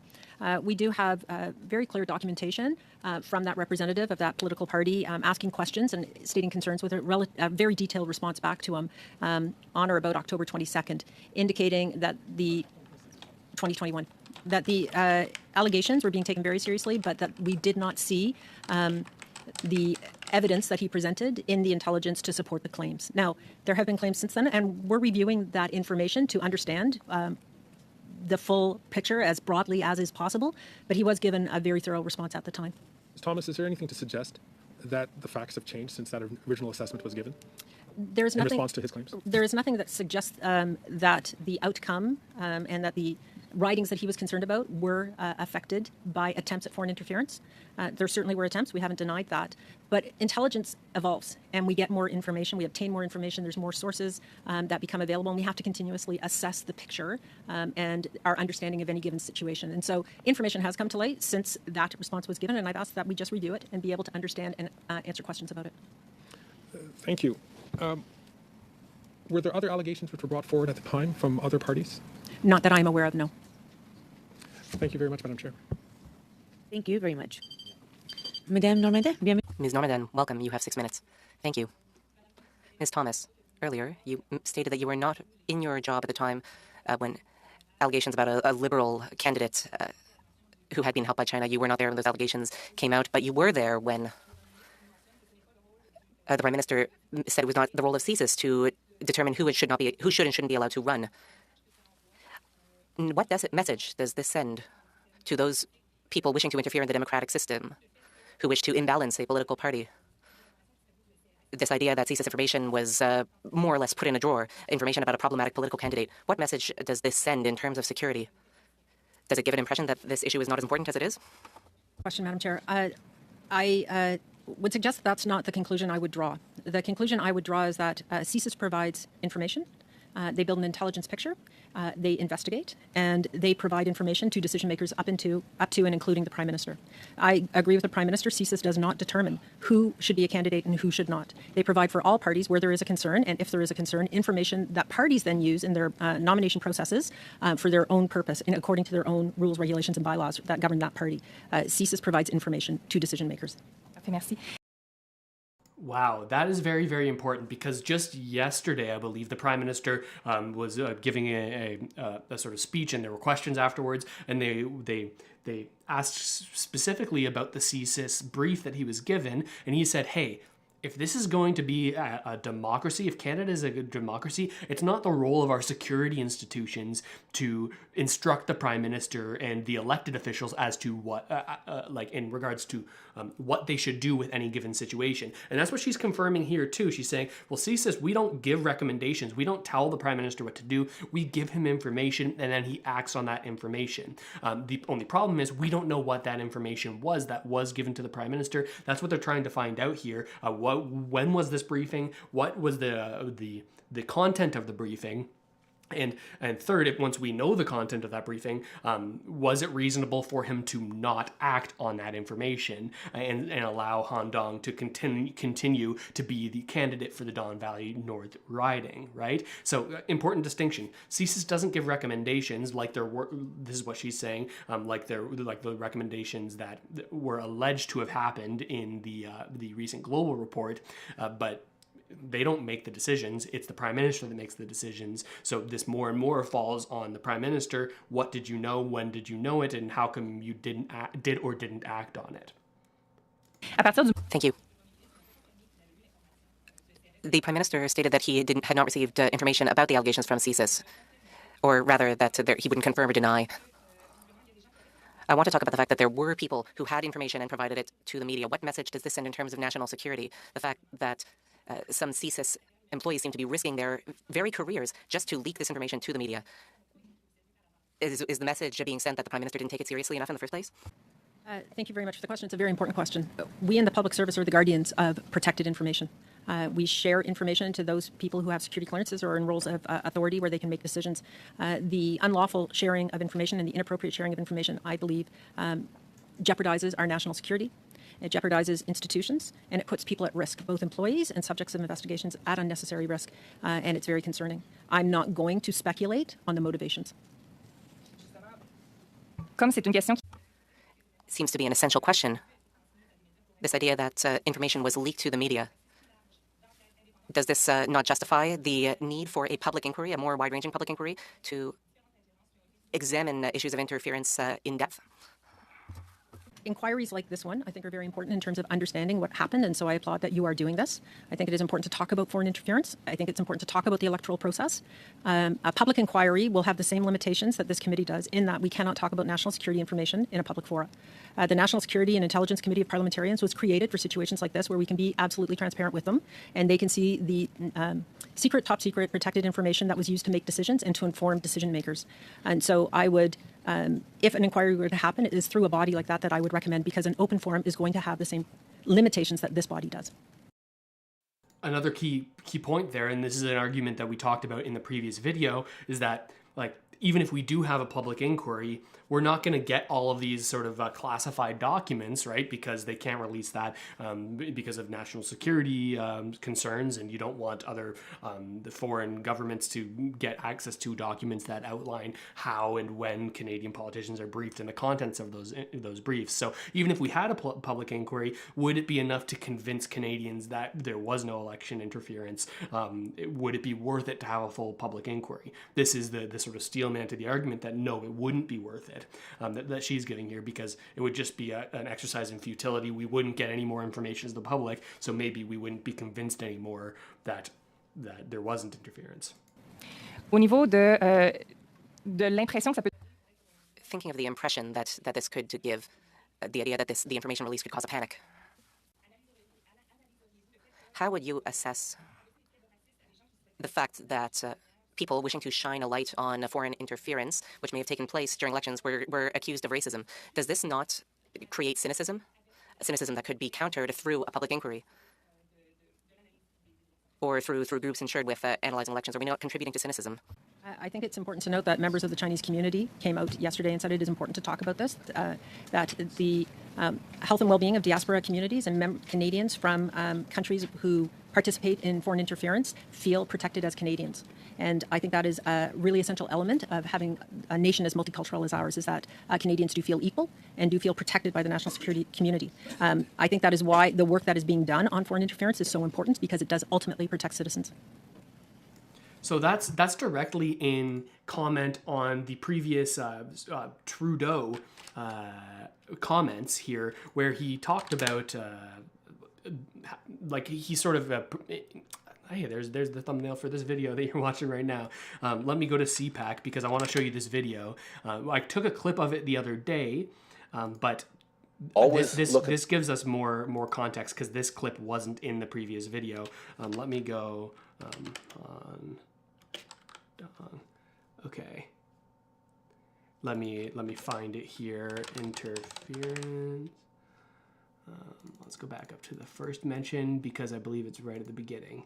[SPEAKER 6] We do have very clear documentation from that representative of that political party asking questions and stating concerns with a very detailed response back to him on or about October 22nd, indicating that the 2021, that the allegations were being taken very seriously, but that we did not see the evidence that he presented in the intelligence to support the claims. Now, there have been claims since then, and we're reviewing that information to understand the full picture as broadly as is possible, but he was given a very thorough response at the time.
[SPEAKER 8] Ms. Thomas, is there anything to suggest that the facts have changed since that original assessment was given
[SPEAKER 6] There's
[SPEAKER 8] in
[SPEAKER 6] nothing,
[SPEAKER 8] response to his claims?
[SPEAKER 6] There is nothing that suggests that the outcome and that the writings that he was concerned about were affected by attempts at foreign interference. There certainly were attempts. We haven't denied that. But intelligence evolves, and we get more information. We obtain more information. There's more sources that become available, and we have to continuously assess the picture and our understanding of any given situation. And so information has come to light since that response was given, and I've asked that we just review it and be able to understand and answer questions about it.
[SPEAKER 8] Thank you. Were there other allegations which were brought forward at the time from other parties?
[SPEAKER 6] Not that I'm aware of, no.
[SPEAKER 8] Thank you very much, Madam Chair.
[SPEAKER 4] Thank you very much. Madame Normandin, bienvenue.
[SPEAKER 10] Ms. Normandin, welcome. You have 6 minutes. Thank you. Ms. Thomas, earlier you stated that you were not in your job at the time when allegations about a Liberal candidate who had been helped by China, you were not there when those allegations came out, but you were there when the Prime Minister said it was not the role of CSIS to determine who should and shouldn't be allowed to run. What message does this send to those people wishing to interfere in the democratic system, who wish to imbalance a political party? This idea that CSIS information was more or less put in a drawer, information about a problematic political candidate, what message does this send in terms of security? Does it give an impression that this issue is not as important as it is?
[SPEAKER 6] Question, Madam Chair. I would suggest that's not the conclusion I would draw. The conclusion I would draw is that CSIS provides information. They build an intelligence picture, they investigate, and they provide information to decision makers up to and including the Prime Minister. I agree with the Prime Minister. CSIS does not determine who should be a candidate and who should not. They provide for all parties where there is a concern, and if there is a concern, information that parties then use in their nomination processes for their own purpose and according to their own rules, regulations, and bylaws that govern that party. CSIS provides information to decision makers.
[SPEAKER 11] Merci.
[SPEAKER 1] Wow, that is very, very important because just yesterday, I believe, the Prime Minister was giving a sort of speech, and there were questions afterwards, and they asked specifically about the CSIS brief that he was given, and he said, "Hey, if this is going to be a democracy, if Canada is a good democracy, it's not the role of our security institutions to instruct the Prime Minister and the elected officials as to what, like in regards to what they should do with any given situation." And that's what she's confirming here too. She's saying, well, CSIS, we don't give recommendations. We don't tell the Prime Minister what to do. We give him information and then he acts on that information. The only problem is we don't know what that information was that was given to the Prime Minister. That's what they're trying to find out here. When was this briefing? What was the content of the briefing? And third, if once we know the content of that briefing, was it reasonable for him to not act on that information and allow Han Dong to continue to be the candidate for the Don Valley North riding, right? So important distinction. CSIS doesn't give recommendations like there were. This is what she's saying. Like the recommendations that were alleged to have happened in the recent global report, but they don't make the decisions. It's the Prime Minister that makes the decisions. So this more and more falls on the Prime Minister. What did you know? When did you know it? And how come you did or didn't act on it?
[SPEAKER 10] Thank you. The Prime Minister stated that he had not received information about the allegations from CSIS, or rather that he wouldn't confirm or deny. I want to talk about the fact that there were people who had information and provided it to the media. What message does this send in terms of national security? The fact that some CSIS employees seem to be risking their very careers just to leak this information to the media. Is the message being sent that the Prime Minister didn't take it seriously enough in the first place?
[SPEAKER 6] Thank you very much for the question. It's a very important question. We in the public service are the guardians of protected information. We share information to those people who have security clearances or in roles of authority where they can make decisions. The unlawful sharing of information and the inappropriate sharing of information, I believe, jeopardizes our national security. It jeopardizes institutions, and it puts people at risk, both employees and subjects of investigations at unnecessary risk, and it's very concerning. I'm not going to speculate on the motivations.
[SPEAKER 10] Seems to be an essential question. This idea that information was leaked to the media. Does this not justify the need for a public inquiry, a more wide-ranging public inquiry, to examine issues of interference in depth?
[SPEAKER 6] Inquiries like this one, I think, are very important in terms of understanding what happened, and so I applaud that you are doing this. I think it is important to talk about foreign interference. I think it's important to talk about the electoral process. A public inquiry will have the same limitations that this committee does in that we cannot talk about national security information in a public forum. The National Security and Intelligence Committee of Parliamentarians was created for situations like this where we can be absolutely transparent with them, and they can see the secret, top secret, protected information that was used to make decisions and to inform decision makers. And so I would, if an inquiry were to happen, it is through a body like that I would recommend, because an open forum is going to have the same limitations that this body does.
[SPEAKER 1] Another key point there, and this is an argument that we talked about in the previous video, is that even if we do have a public inquiry, we're not going to get all of these sort of classified documents, right? Because they can't release that because of national security concerns, and you don't want other the foreign governments to get access to documents that outline how and when Canadian politicians are briefed and the contents of those briefs. So even if we had a public inquiry, would it be enough to convince Canadians that there was no election interference? Would it be worth it to have a full public inquiry? This is the sort of steelman to the argument that no, it wouldn't be worth it. That she's giving here, because it would just be an exercise in futility. We wouldn't get any more information as the public, so maybe we wouldn't be convinced anymore that there wasn't interference.
[SPEAKER 11] Au niveau de l'impression que ça peut...
[SPEAKER 10] Thinking of the impression that this could give, the idea that the information release could cause a panic. How would you assess the fact that people wishing to shine a light on foreign interference, which may have taken place during elections, were accused of racism? Does this not create cynicism? A cynicism that could be countered through a public inquiry? Or through groups insured with analyzing elections? Are we not contributing to cynicism?
[SPEAKER 6] I think it's important to note that members of the Chinese community came out yesterday and said it is important to talk about this, that the health and well-being of diaspora communities and Canadians from countries who participate in foreign interference feel protected as Canadians. And I think that is a really essential element of having a nation as multicultural as ours, is that Canadians do feel equal and do feel protected by the national security community. I think that is why the work that is being done on foreign interference is so important, because it does ultimately protect citizens.
[SPEAKER 1] So that's directly in comment on the previous Trudeau comments here, where he talked about like he sort of hey, there's the thumbnail for this video that you're watching right now. Let me go to CPAC because I want to show you this video. I took a clip of it the other day, but this gives us more context because this clip wasn't in the previous video. Let me go on. Okay. Let me find it here. Interference. Let's go back up to the first mention because I believe it's right at the beginning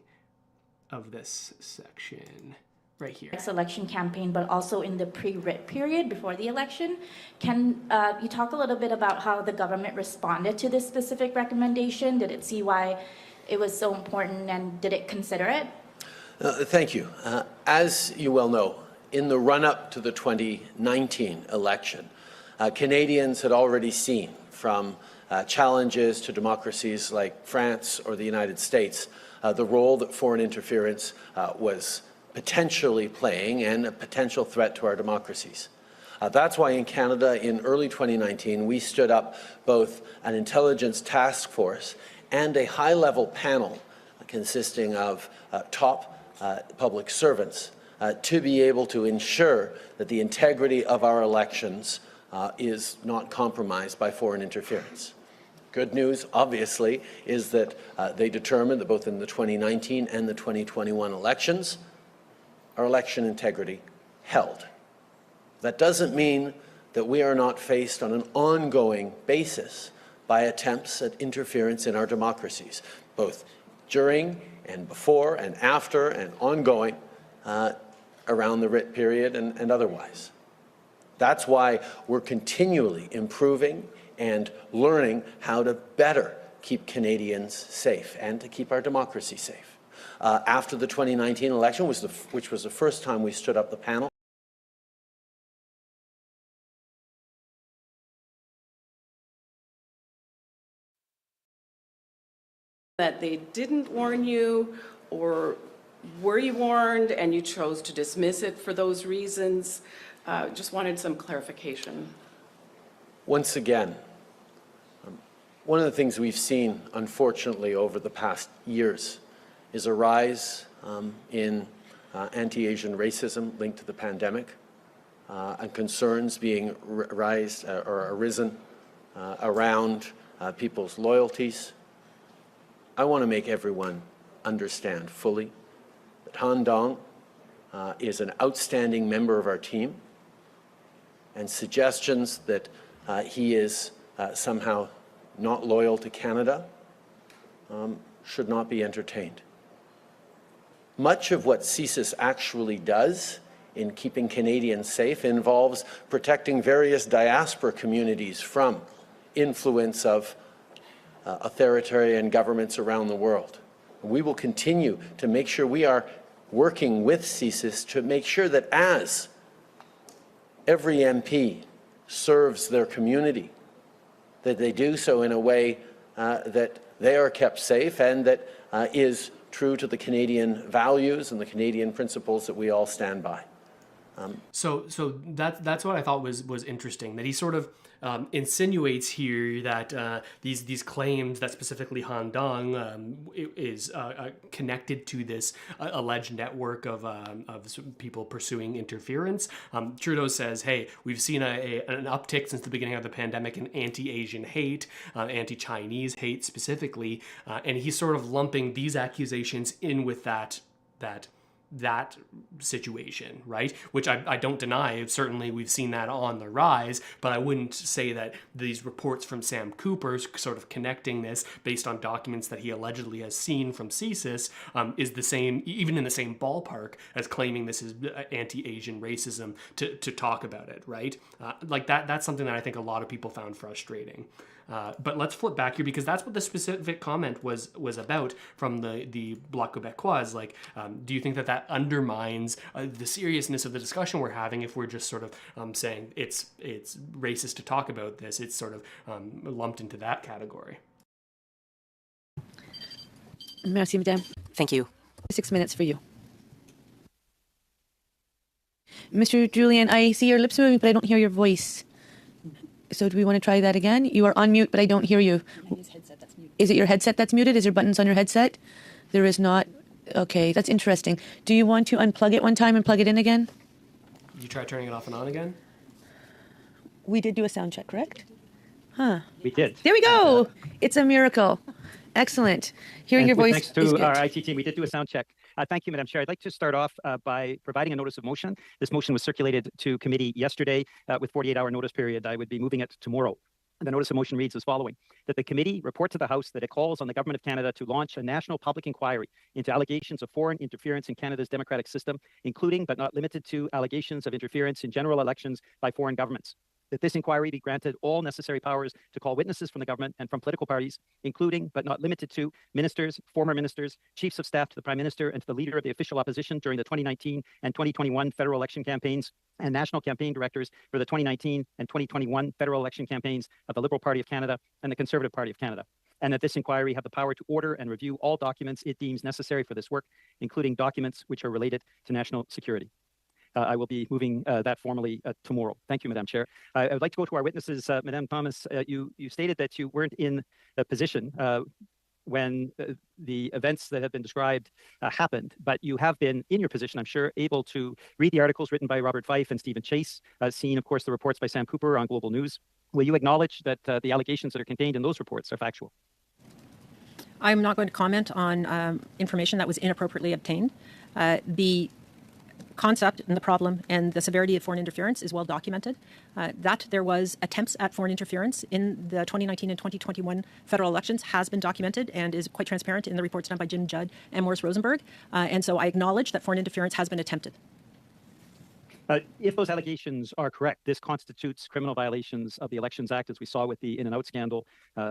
[SPEAKER 1] of this section. Right here.
[SPEAKER 12] Election campaign, but also in the pre-writ period before the election. Can you talk a little bit about how the government responded to this specific recommendation? Did it see why it was so important, and did it consider it?
[SPEAKER 13] Thank you. As you well know, in the run-up to the 2019 election, Canadians had already seen, from challenges to democracies like France or the United States, the role that foreign interference was potentially playing and a potential threat to our democracies. That's why in Canada in early 2019 we stood up both an intelligence task force and a high-level panel consisting of top public servants to be able to ensure that the integrity of our elections is not compromised by foreign interference. Good news, obviously, is that they determined that both in the 2019 and the 2021 elections, our election integrity held. That doesn't mean that we are not faced on an ongoing basis by attempts at interference in our democracies, both during and before and after and ongoing around the writ period and otherwise. That's why we're continually improving and learning how to better keep Canadians safe and to keep our democracy safe. After the 2019 election, which was the first time we stood up the panel,
[SPEAKER 14] that they didn't warn you, or were you warned and you chose to dismiss it for those reasons? Just wanted some clarification.
[SPEAKER 13] Once again, one of the things we've seen, unfortunately, over the past years is a rise in anti-Asian racism linked to the pandemic, and concerns being arisen around people's loyalties. I want to make everyone understand fully that Han Dong is an outstanding member of our team, and suggestions that he is somehow not loyal to Canada should not be entertained. Much of what CSIS actually does in keeping Canadians safe involves protecting various diaspora communities from influence of authoritarian governments around the world. We will continue to make sure we are working with CSIS to make sure that as every MP serves their community, that they do so in a way that they are kept safe and that is true to the Canadian values and the Canadian principles that we all stand by.
[SPEAKER 1] So that's what I thought was interesting, that he sort of insinuates here that these claims that specifically Han Dong is connected to this alleged network of people pursuing interference. Trudeau says, hey, we've seen an uptick since the beginning of the pandemic in anti-Asian hate, anti-Chinese hate specifically, and he's sort of lumping these accusations in with that that situation, right? Which I don't deny. Certainly, we've seen that on the rise, but I wouldn't say that these reports from Sam Cooper's sort of connecting this based on documents that he allegedly has seen from CSIS is the same, even in the same ballpark as claiming this is anti-Asian racism to talk about it, right? Like that's something that I think a lot of people found frustrating. But let's flip back here because that's what the specific comment was about from the Bloc Québécois. Like, do you think that undermines the seriousness of the discussion we're having if we're just sort of saying it's racist to talk about this? It's sort of lumped into that category.
[SPEAKER 4] Merci, madame.
[SPEAKER 10] Thank you.
[SPEAKER 4] 6 minutes for you. Mr. Julian, I see your lips moving, but I don't hear your voice. So do we want to try that again? You are on mute, but I don't hear you. Is it your headset that's muted? Is there buttons on your headset? There is not. Okay, that's interesting. Do you want to unplug it one time and plug it in again?
[SPEAKER 1] You try turning it off and on again?
[SPEAKER 4] We did do a sound check, correct? Huh.
[SPEAKER 15] We did.
[SPEAKER 4] There we go. It's a miracle. Excellent. Hearing your voice
[SPEAKER 15] thanks
[SPEAKER 4] is
[SPEAKER 15] to
[SPEAKER 4] good.
[SPEAKER 15] our IT team, we did do a sound check. Thank you, Madam Chair. I'd like to start off by providing a notice of motion. This motion was circulated to committee yesterday with 48-hour notice period. I would be moving it tomorrow. The notice of motion reads as following: that the committee report to the House that it calls on the Government of Canada to launch a national public inquiry into allegations of foreign interference in Canada's democratic system, including but not limited to allegations of interference in general elections by foreign governments. That this inquiry be granted all necessary powers to call witnesses from the government and from political parties, including but not limited to ministers, former ministers, chiefs of staff to the Prime Minister and to the Leader of the Official Opposition during the 2019 and 2021 federal election campaigns, and national campaign directors for the 2019 and 2021 federal election campaigns of the Liberal Party of Canada and the Conservative Party of Canada. And that this inquiry have the power to order and review all documents it deems necessary for this work, including documents which are related to national security. I will be moving that formally tomorrow. Thank you, Madam Chair. I would like to go to our witnesses. Madame Thomas, you stated that you weren't in a position when the events that have been described happened, but you have been in your position, I'm sure, able to read the articles written by Robert Fife and Stephen Chase, seen, of course, the reports by Sam Cooper on Global News. Will you acknowledge that the allegations that are contained in those reports are factual?
[SPEAKER 6] I'm not going to comment on information that was inappropriately obtained. The concept and the problem and the severity of foreign interference is well documented. That there was attempts at foreign interference in the 2019 and 2021 federal elections has been documented and is quite transparent in the reports done by Jim Judd and Maurice Rosenberg. And so I acknowledge that foreign interference has been attempted.
[SPEAKER 15] If those allegations are correct, this constitutes criminal violations of the Elections Act, as we saw with the in-and-out scandal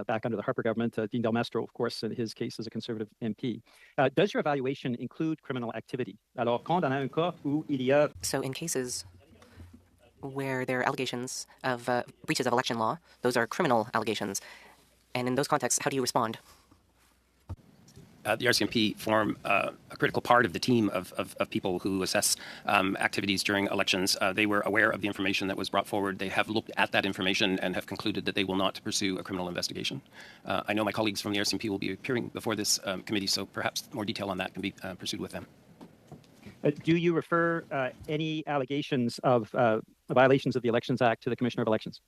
[SPEAKER 15] back under the Harper government. Dean Del Mastro, of course, in his case, is a Conservative MP. Does your evaluation include criminal activity? Alors, quand on a un cas où il y a...
[SPEAKER 10] So in cases where there are allegations of breaches of election law, those are criminal allegations. And in those contexts, how do you respond?
[SPEAKER 9] The RCMP form a critical part of the team of people who assess activities during elections. They were aware of the information that was brought forward. They have looked at that information and have concluded that they will not pursue a criminal investigation. I know my colleagues from the RCMP will be appearing before this committee, so perhaps more detail on that can be pursued with them.
[SPEAKER 15] Do you refer any allegations of violations of the Elections Act to the Commissioner of Elections?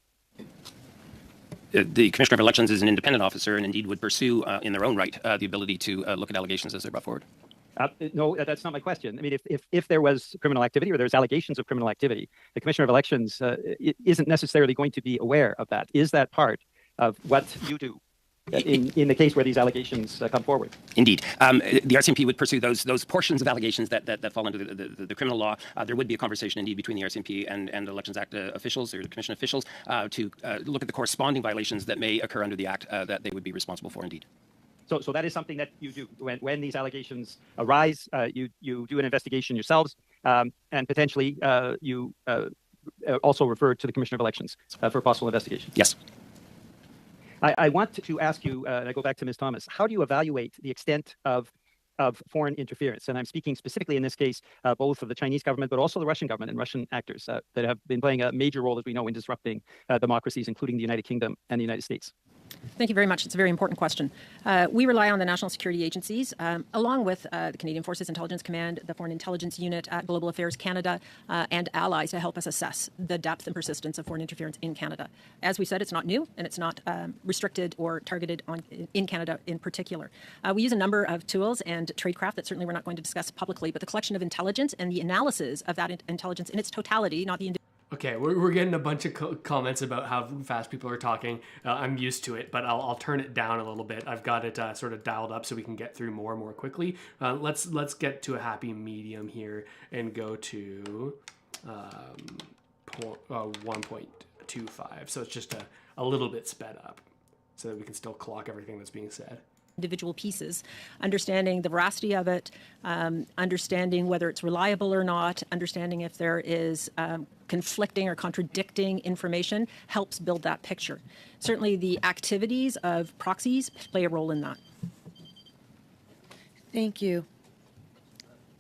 [SPEAKER 9] The Commissioner of Elections is an independent officer and indeed would pursue in their own right the ability to look at allegations as they're brought forward.
[SPEAKER 15] No, that's not my question. I mean, if there was criminal activity or there's allegations of criminal activity, the Commissioner of Elections isn't necessarily going to be aware of that. Is that part of what you do in the case where these allegations come forward?
[SPEAKER 9] Indeed. The RCMP would pursue those portions of allegations that fall into the criminal law. There would be a conversation indeed between the RCMP and the Elections Act officials or the Commission officials to look at the corresponding violations that may occur under the Act that they would be responsible for indeed.
[SPEAKER 15] So that is something that you do. When these allegations arise, you do an investigation yourselves, and potentially you also refer to the Commissioner of Elections for possible investigation.
[SPEAKER 9] Yes.
[SPEAKER 15] I want to ask you, and I go back to Ms. Thomas, how do you evaluate the extent of foreign interference? And I'm speaking specifically in this case, both of the Chinese government, but also the Russian government and Russian actors that have been playing a major role, as we know, in disrupting democracies, including the United Kingdom and the United States.
[SPEAKER 6] Thank you very much. It's a very important question. We rely on the national security agencies, along with the Canadian Forces Intelligence Command, the Foreign Intelligence Unit at Global Affairs Canada, and allies to help us assess the depth and persistence of foreign interference in Canada. As we said, it's not new, and it's not restricted or targeted in Canada in particular. We use a number of tools and tradecraft that certainly we're not going to discuss publicly, but the collection of intelligence and the analysis of that intelligence in its totality, not the
[SPEAKER 1] Okay, we're getting a bunch of comments about how fast people are talking. I'm used to it, but I'll turn it down a little bit. I've got it sort of dialed up so we can get through more quickly. Let's get to a happy medium here and go to 1.25. So it's just a little bit sped up so that we can still clock everything that's being said.
[SPEAKER 6] Individual pieces, understanding the veracity of it, understanding whether it's reliable or not, understanding if there is conflicting or contradicting information helps build that picture. Certainly the activities of proxies play a role in that.
[SPEAKER 4] Thank you.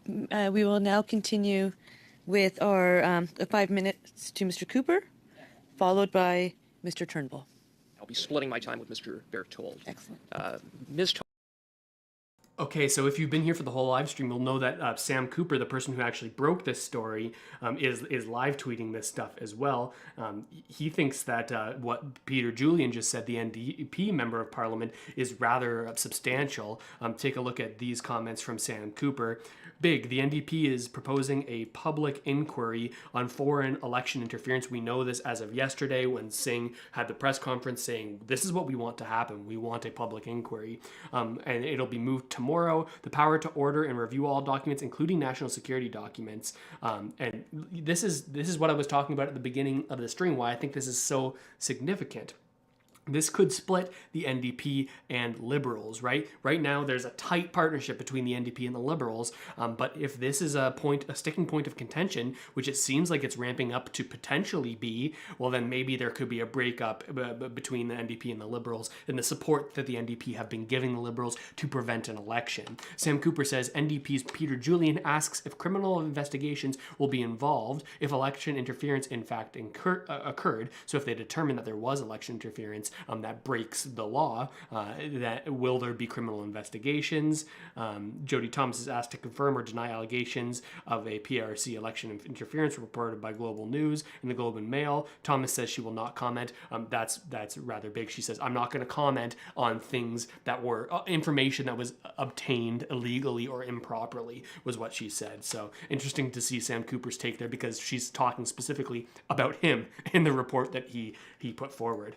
[SPEAKER 4] We will now continue with our 5 minutes to Mr. Cooper, followed by Mr. Turnbull.
[SPEAKER 5] I'll be splitting my time with Mr. Berthold.
[SPEAKER 4] Excellent.
[SPEAKER 5] Ms.
[SPEAKER 1] Okay, so if you've been here for the whole live stream, you'll know that Sam Cooper, the person who actually broke this story, is live tweeting this stuff as well. He thinks that what Peter Julian just said, the NDP member of Parliament, is rather substantial. Take a look at these comments from Sam Cooper. Big, the NDP is proposing a public inquiry on foreign election interference. We know this as of yesterday when Singh had the press conference saying, this is what we want to happen. We want a public inquiry. And it'll be moved tomorrow. The power to order and review all documents, including national security documents. And this is what I was talking about at the beginning of the stream, why I think this is so significant. This could split the NDP and Liberals, right? Right now, there's a tight partnership between the NDP and the Liberals. But if this is a sticking point of contention, which it seems like it's ramping up to potentially be, well, then maybe there could be a breakup between the NDP and the Liberals and the support that the NDP have been giving the Liberals to prevent an election. Sam Cooper says NDP's Peter Julian asks if criminal investigations will be involved if election interference in fact occurred. So if they determine that there was election interference, that breaks the law, that will there be criminal investigations? Jody Thomas is asked to confirm or deny allegations of a PRC election interference reported by Global News and the Globe and Mail. Thomas says she will not comment. That's rather big. She says, I'm not going to comment on things that were information that was obtained illegally or improperly, was what she said. So interesting to see Sam Cooper's take there, because she's talking specifically about him in the report that he put forward.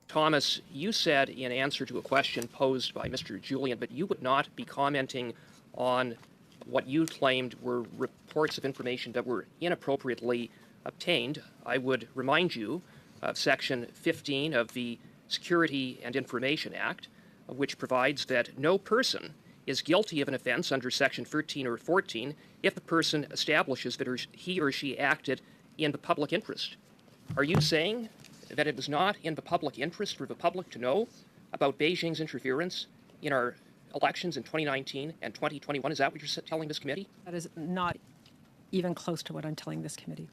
[SPEAKER 5] Thomas, you said in answer to a question posed by Mr. Julian, but you would not be commenting on what you claimed were reports of information that were inappropriately obtained. I would remind you of Section 15 of the Security and Information Act, which provides that no person is guilty of an offense under Section 13 or 14 if the person establishes that he or she acted in the public interest. Are you saying that it was not in the public interest for the public to know about Beijing's interference in our elections in 2019 and 2021? Is that what you're telling this committee?
[SPEAKER 6] That is not even close to what I'm telling this committee.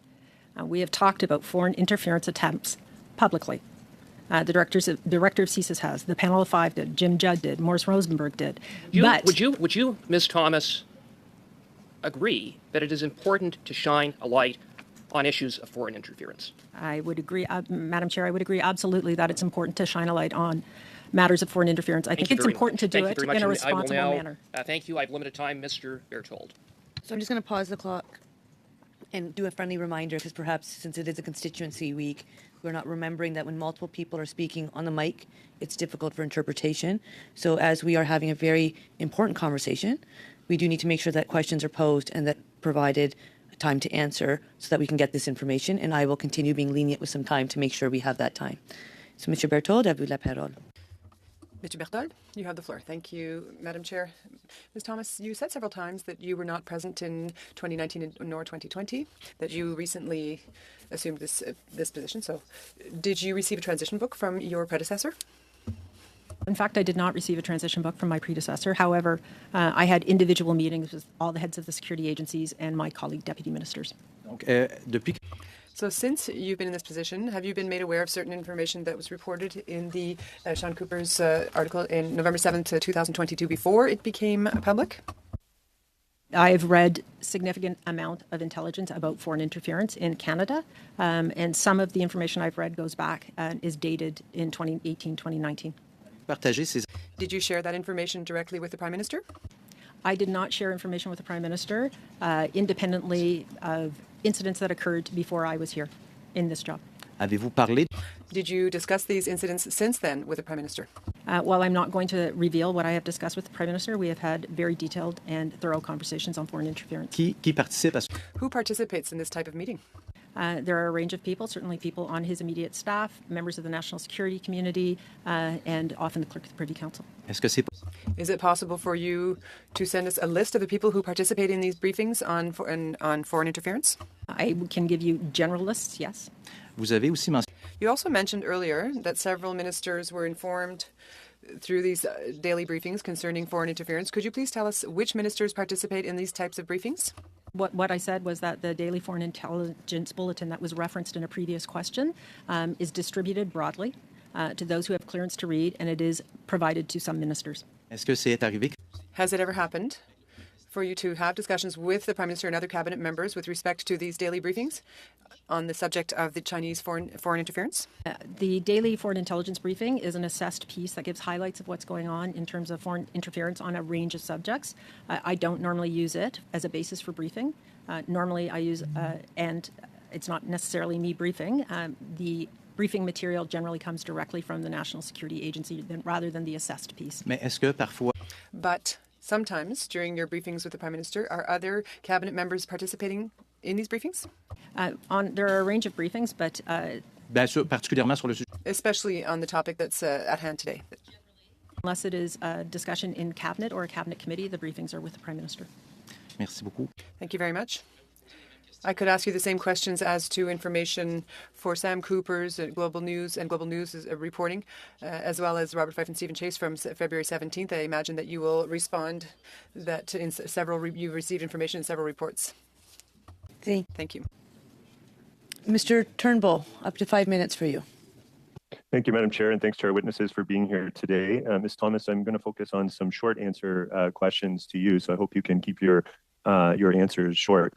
[SPEAKER 6] We have talked about foreign interference attempts publicly. The director of CSIS has. The panel of 5 did. Jim Judd did. Morris Rosenberg did.
[SPEAKER 5] Would you, Ms. Thomas, agree that it is important to shine a light on issues of foreign interference?
[SPEAKER 6] I would agree, Madam Chair, I would agree absolutely that it's important to shine a light on matters of foreign interference. I think it's important to do it in a responsible manner.
[SPEAKER 5] Thank you. I have limited time. Mr. Berthold.
[SPEAKER 4] So I'm just going to pause the clock and do a friendly reminder, because perhaps since it is a constituency week, we're not remembering that when multiple people are speaking on the mic, it's difficult for interpretation. So as we are having a very important conversation, we do need to make sure that questions are posed and that provided time to answer so that we can get this information, and I will continue being lenient with some time to make sure we have that time. So, Mr. Berthold, à vous la parole.
[SPEAKER 7] Mr. Berthold, you have the floor. Thank you, Madam Chair. Ms. Thomas, you said several times that you were not present in 2019 nor 2020, that you recently assumed this position. So did you receive a transition book from your predecessor?
[SPEAKER 6] In fact, I did not receive a transition book from my predecessor. However, I had individual meetings with all the heads of the security agencies and my colleague deputy ministers.
[SPEAKER 7] So since you've been in this position, have you been made aware of certain information that was reported in the Sean Cooper's article in November 7th, 2022 before it became public?
[SPEAKER 6] I've read significant amount of intelligence about foreign interference in Canada, and some of the information I've read goes back and is dated in 2018, 2019.
[SPEAKER 7] Did you share that information directly with the Prime Minister?
[SPEAKER 6] I did not share information with the Prime Minister independently of incidents that occurred before I was here in this job.
[SPEAKER 7] Did you discuss these incidents since then with the Prime Minister?
[SPEAKER 6] While I'm not going to reveal what I have discussed with the Prime Minister, we have had very detailed and thorough conversations on foreign interference.
[SPEAKER 7] Who participates in this type of meeting?
[SPEAKER 6] There are a range of people, certainly people on his immediate staff, members of the national security community, and often the Clerk of the Privy Council.
[SPEAKER 7] Is it possible for you to send us a list of the people who participate in these briefings on foreign interference?
[SPEAKER 6] I can give you general lists, yes.
[SPEAKER 7] You also mentioned earlier that several ministers were informed through these daily briefings concerning foreign interference. Could you please tell us which ministers participate in these types of briefings?
[SPEAKER 6] What I said was that the daily foreign intelligence bulletin that was referenced in a previous question is distributed broadly to those who have clearance to read, and it is provided to some ministers.
[SPEAKER 7] Has it ever happened for you to have discussions with the Prime Minister and other cabinet members with respect to these daily briefings on the subject of the Chinese foreign interference?
[SPEAKER 6] The daily foreign intelligence briefing is an assessed piece that gives highlights of what's going on in terms of foreign interference on a range of subjects. I don't normally use it as a basis for briefing. Normally I use, and it's not necessarily me briefing, the briefing material generally comes directly from the National Security Agency rather than the assessed piece.
[SPEAKER 7] But sometimes during your briefings with the Prime Minister, are other cabinet members participating in these briefings?
[SPEAKER 6] There are a range of briefings, but
[SPEAKER 7] especially on the topic that's at hand today.
[SPEAKER 6] Unless it is a discussion in cabinet or a cabinet committee, the briefings are with the Prime Minister.
[SPEAKER 7] Thank you very much. I could ask you the same questions as to information for Sam Cooper's Global News and Global News reporting, as well as Robert Fife and Stephen Chase from February 17th. I imagine that you will respond that in you received information in several reports. Thank you.
[SPEAKER 4] Mr. Turnbull, up to 5 minutes for you.
[SPEAKER 16] Thank you, Madam Chair, and thanks to our witnesses for being here today. Ms. Thomas, I'm going to focus on some short answer questions to you, so I hope you can keep your answers short,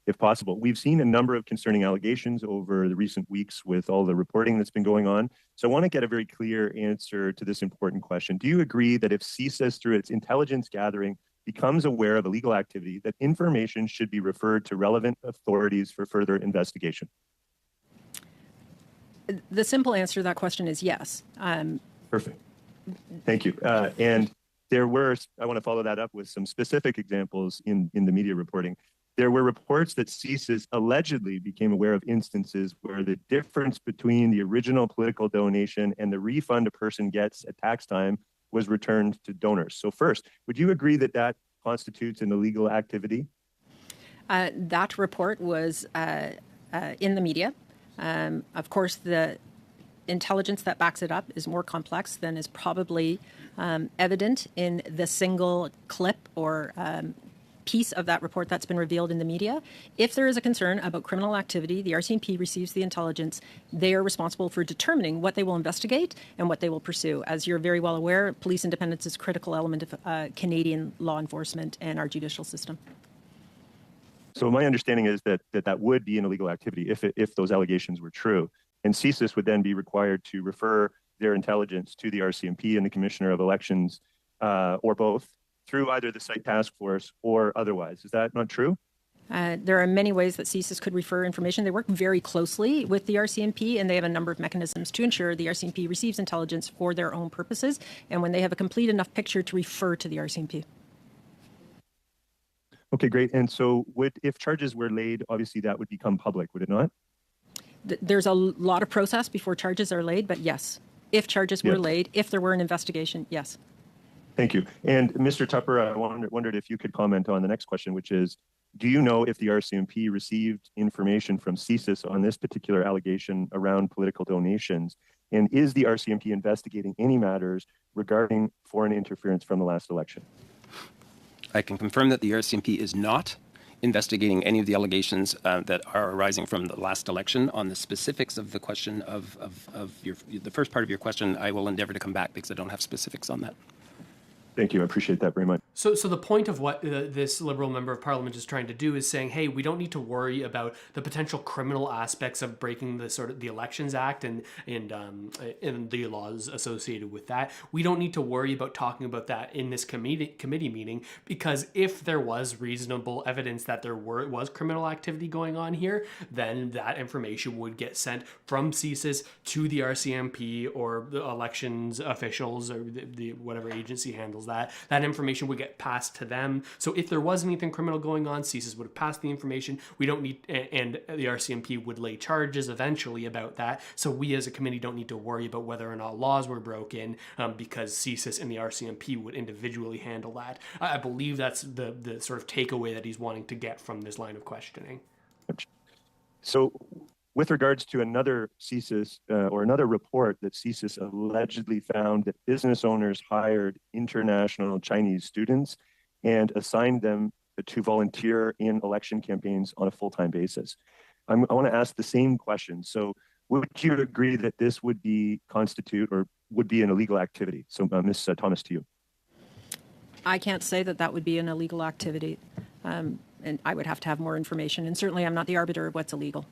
[SPEAKER 16] if possible. We've seen a number of concerning allegations over the recent weeks with all the reporting that's been going on. So I want to get a very clear answer to this important question. Do you agree that if CSIS, through its intelligence gathering, becomes aware of illegal activity, that information should be referred to relevant authorities for further investigation?
[SPEAKER 6] The simple answer to that question is yes.
[SPEAKER 16] Perfect. Thank you. And there were, I want to follow that up with some specific examples in the media reporting. There were reports that CSIS allegedly became aware of instances where the difference between the original political donation and the refund a person gets at tax time was returned to donors. So first, would you agree that that constitutes an illegal activity?
[SPEAKER 6] That report was in the media. Of course, the intelligence that backs it up is more complex than is probably evident in the single clip or piece of that report that's been revealed in the media. If there is a concern about criminal activity, the RCMP receives the intelligence. They are responsible for determining what they will investigate and what they will pursue. As you're very well aware, police independence is a critical element of Canadian law enforcement and our judicial system.
[SPEAKER 16] So my understanding is that would be an illegal activity if those allegations were true. And CSIS would then be required to refer their intelligence to the RCMP and the Commissioner of Elections, or both, through either the site task force or otherwise. Is that not true?
[SPEAKER 6] There are many ways that CSIS could refer information. They work very closely with the RCMP, and they have a number of mechanisms to ensure the RCMP receives intelligence for their own purposes, and when they have a complete enough picture to refer to the RCMP.
[SPEAKER 16] Okay, great. And so if charges were laid, obviously that would become public, would it not?
[SPEAKER 6] There's a lot of process before charges are laid, but yes, if charges were laid, if there were an investigation, yes.
[SPEAKER 16] Thank you. And Mr. Tupper, I wondered if you could comment on the next question, which is, do you know if the RCMP received information from CSIS on this particular allegation around political donations? And is the RCMP investigating any matters regarding foreign interference from the last election?
[SPEAKER 9] I can confirm that the RCMP is not investigating any of the allegations that are arising from the last election. On the specifics of the question of the first part of your question, I will endeavor to come back because I don't have specifics on that.
[SPEAKER 16] Thank you. I appreciate that very much.
[SPEAKER 1] So the point of what this Liberal member of Parliament is trying to do is saying, hey, we don't need to worry about the potential criminal aspects of breaking the Elections Act and the laws associated with that. We don't need to worry about talking about that in this committee meeting, because if there was reasonable evidence that there was criminal activity going on here, then that information would get sent from CSIS to the RCMP or the elections officials or the whatever agency handles that. That information would get passed to them. So if there was anything criminal going on, CSIS would have passed the information. We don't need, and the RCMP would lay charges eventually about that. So we as a committee don't need to worry about whether or not laws were broken because CSIS and the RCMP would individually handle that. I believe that's the sort of takeaway that he's wanting to get from this line of questioning.
[SPEAKER 16] So with regards to another CSIS or another report that CSIS allegedly found that business owners hired international Chinese students and assigned them to volunteer in election campaigns on a full-time basis. I want to ask the same question. So would you agree that this would constitute or would be an illegal activity? So Ms. Thomas, to you.
[SPEAKER 6] I can't say that that would be an illegal activity. And I would have to have more information. And certainly I'm not the arbiter of what's illegal.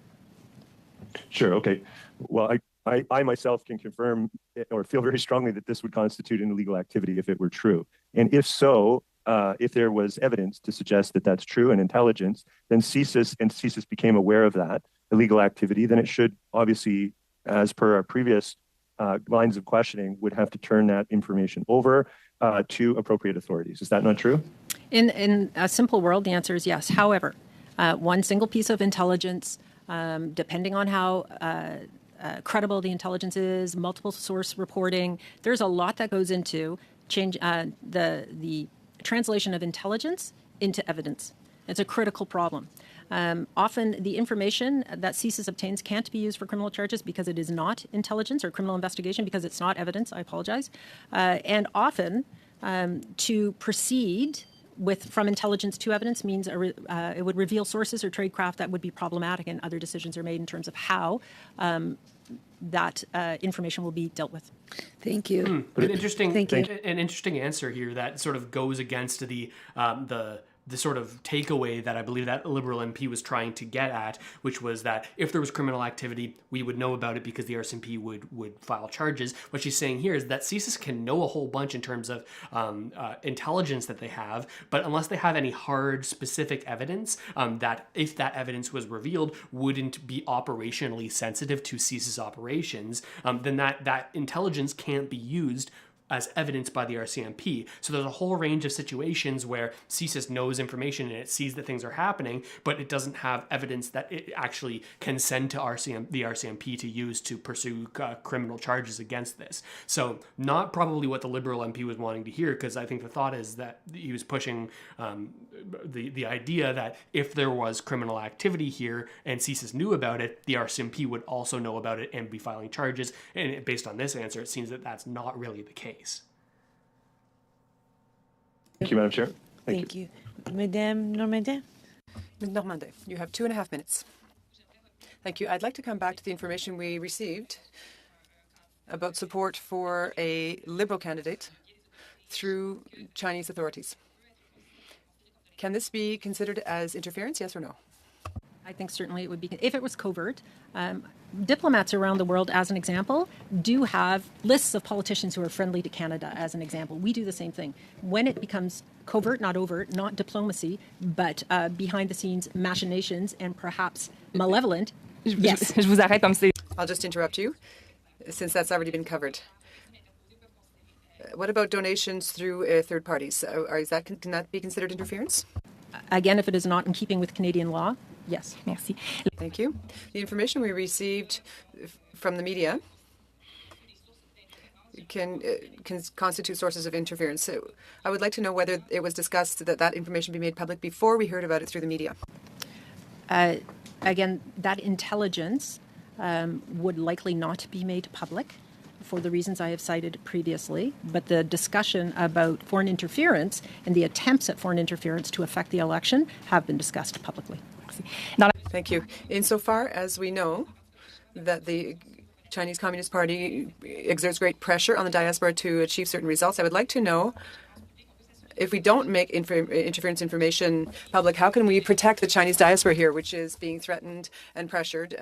[SPEAKER 16] Sure. Okay. Well, I myself can confirm or feel very strongly that this would constitute an illegal activity if it were true. And if so, if there was evidence to suggest that that's true and intelligence, then CSIS became aware of that illegal activity, then it should obviously, as per our previous lines of questioning, would have to turn that information over to appropriate authorities. Is that not true?
[SPEAKER 6] In a simple world, the answer is yes. However, one single piece of intelligence, depending on how credible the intelligence is, multiple source reporting, there's a lot that goes into change the translation of intelligence into evidence. It's a critical problem. Often the information that CSIS obtains can't be used for criminal charges because it is not intelligence, or criminal investigation because it's not evidence. I apologize. And often to proceed from intelligence to evidence means it would reveal sources or tradecraft that would be problematic, and other decisions are made in terms of how that information will be dealt with.
[SPEAKER 4] Thank you.
[SPEAKER 1] An interesting,
[SPEAKER 4] Thank you.
[SPEAKER 1] An interesting answer here that sort of goes against the sort of takeaway that I believe that Liberal MP was trying to get at, which was that if there was criminal activity, we would know about it because the RCMP would file charges. What she's saying here is that CSIS can know a whole bunch in terms of intelligence that they have, but unless they have any hard, specific evidence that if that evidence was revealed wouldn't be operationally sensitive to CSIS operations, then that intelligence can't be used as evidenced by the RCMP. So there's a whole range of situations where CSIS knows information and it sees that things are happening, but it doesn't have evidence that it actually can send to the RCMP to use to pursue criminal charges against this. So not probably what the Liberal MP was wanting to hear, because I think the thought is that he was pushing the idea that if there was criminal activity here and CSIS knew about it, the RCMP would also know about it and be filing charges. And based on this answer, it seems that that's not really the case.
[SPEAKER 16] Thank you, Madam Chair.
[SPEAKER 4] Thank you. Madame Normandin.
[SPEAKER 7] Ms. Normandin, you have 2.5 minutes. Thank you. I'd like to come back to the information we received about support for a Liberal candidate through Chinese authorities. Can this be considered as interference, yes or no?
[SPEAKER 6] I think certainly it would be, if it was covert. Diplomats around the world, as an example, do have lists of politicians who are friendly to Canada, as an example. We do the same thing. When it becomes covert, not overt, not diplomacy, but behind the scenes machinations and perhaps malevolent, yes.
[SPEAKER 7] I'll just interrupt you, since that's already been covered. What about donations through third parties? Can that be considered interference?
[SPEAKER 6] Again, if it is not in keeping with Canadian law, yes.
[SPEAKER 7] Merci. Thank you. The information we received from the media can constitute sources of interference. So I would like to know whether it was discussed that information be made public before we heard about it through the media.
[SPEAKER 6] Again, that intelligence would likely not be made public. for the reasons I have cited previously, but the discussion about foreign interference and the attempts at foreign interference to affect the election have been discussed publicly.
[SPEAKER 7] Thank you. Insofar as we know that the Chinese Communist Party exerts great pressure on the diaspora to achieve certain results, I would like to know, if we don't make interference information public, how can we protect the Chinese diaspora here, which is being threatened and pressured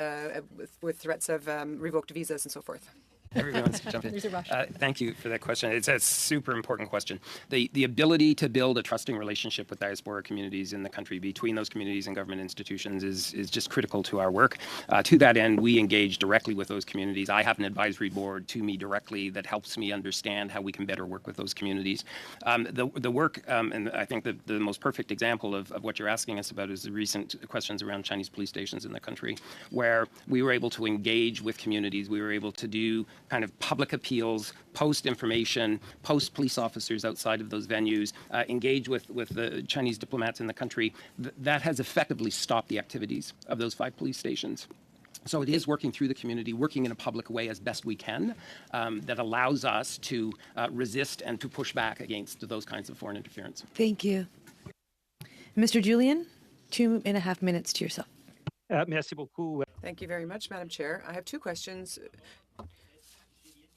[SPEAKER 7] with threats of revoked visas and so forth?
[SPEAKER 9] Everyone wants to jump in.
[SPEAKER 6] There's a rush.
[SPEAKER 9] Thank you for that question. It's a super important question. The ability to build a trusting relationship with diaspora communities in the country, between those communities and government institutions, is just critical to our work. To that end, we engage directly with those communities. I have an advisory board to me directly that helps me understand how we can better work with those communities. The work, and I think the most perfect example of what you're asking us about is the recent questions around Chinese police stations in the country, where we were able to engage with communities. We were able to do kind of public appeals, post information, post police officers outside of those venues, engage with the Chinese diplomats in the country. That has effectively stopped the activities of those 5 police stations. So it is working through the community, working in a public way as best we can, that allows us to resist and to push back against those kinds of foreign interference.
[SPEAKER 4] Thank you. Mr. Julian, 2.5 minutes to yourself.
[SPEAKER 15] Merci beaucoup.
[SPEAKER 7] Thank you very much, Madam Chair. I have 2 questions.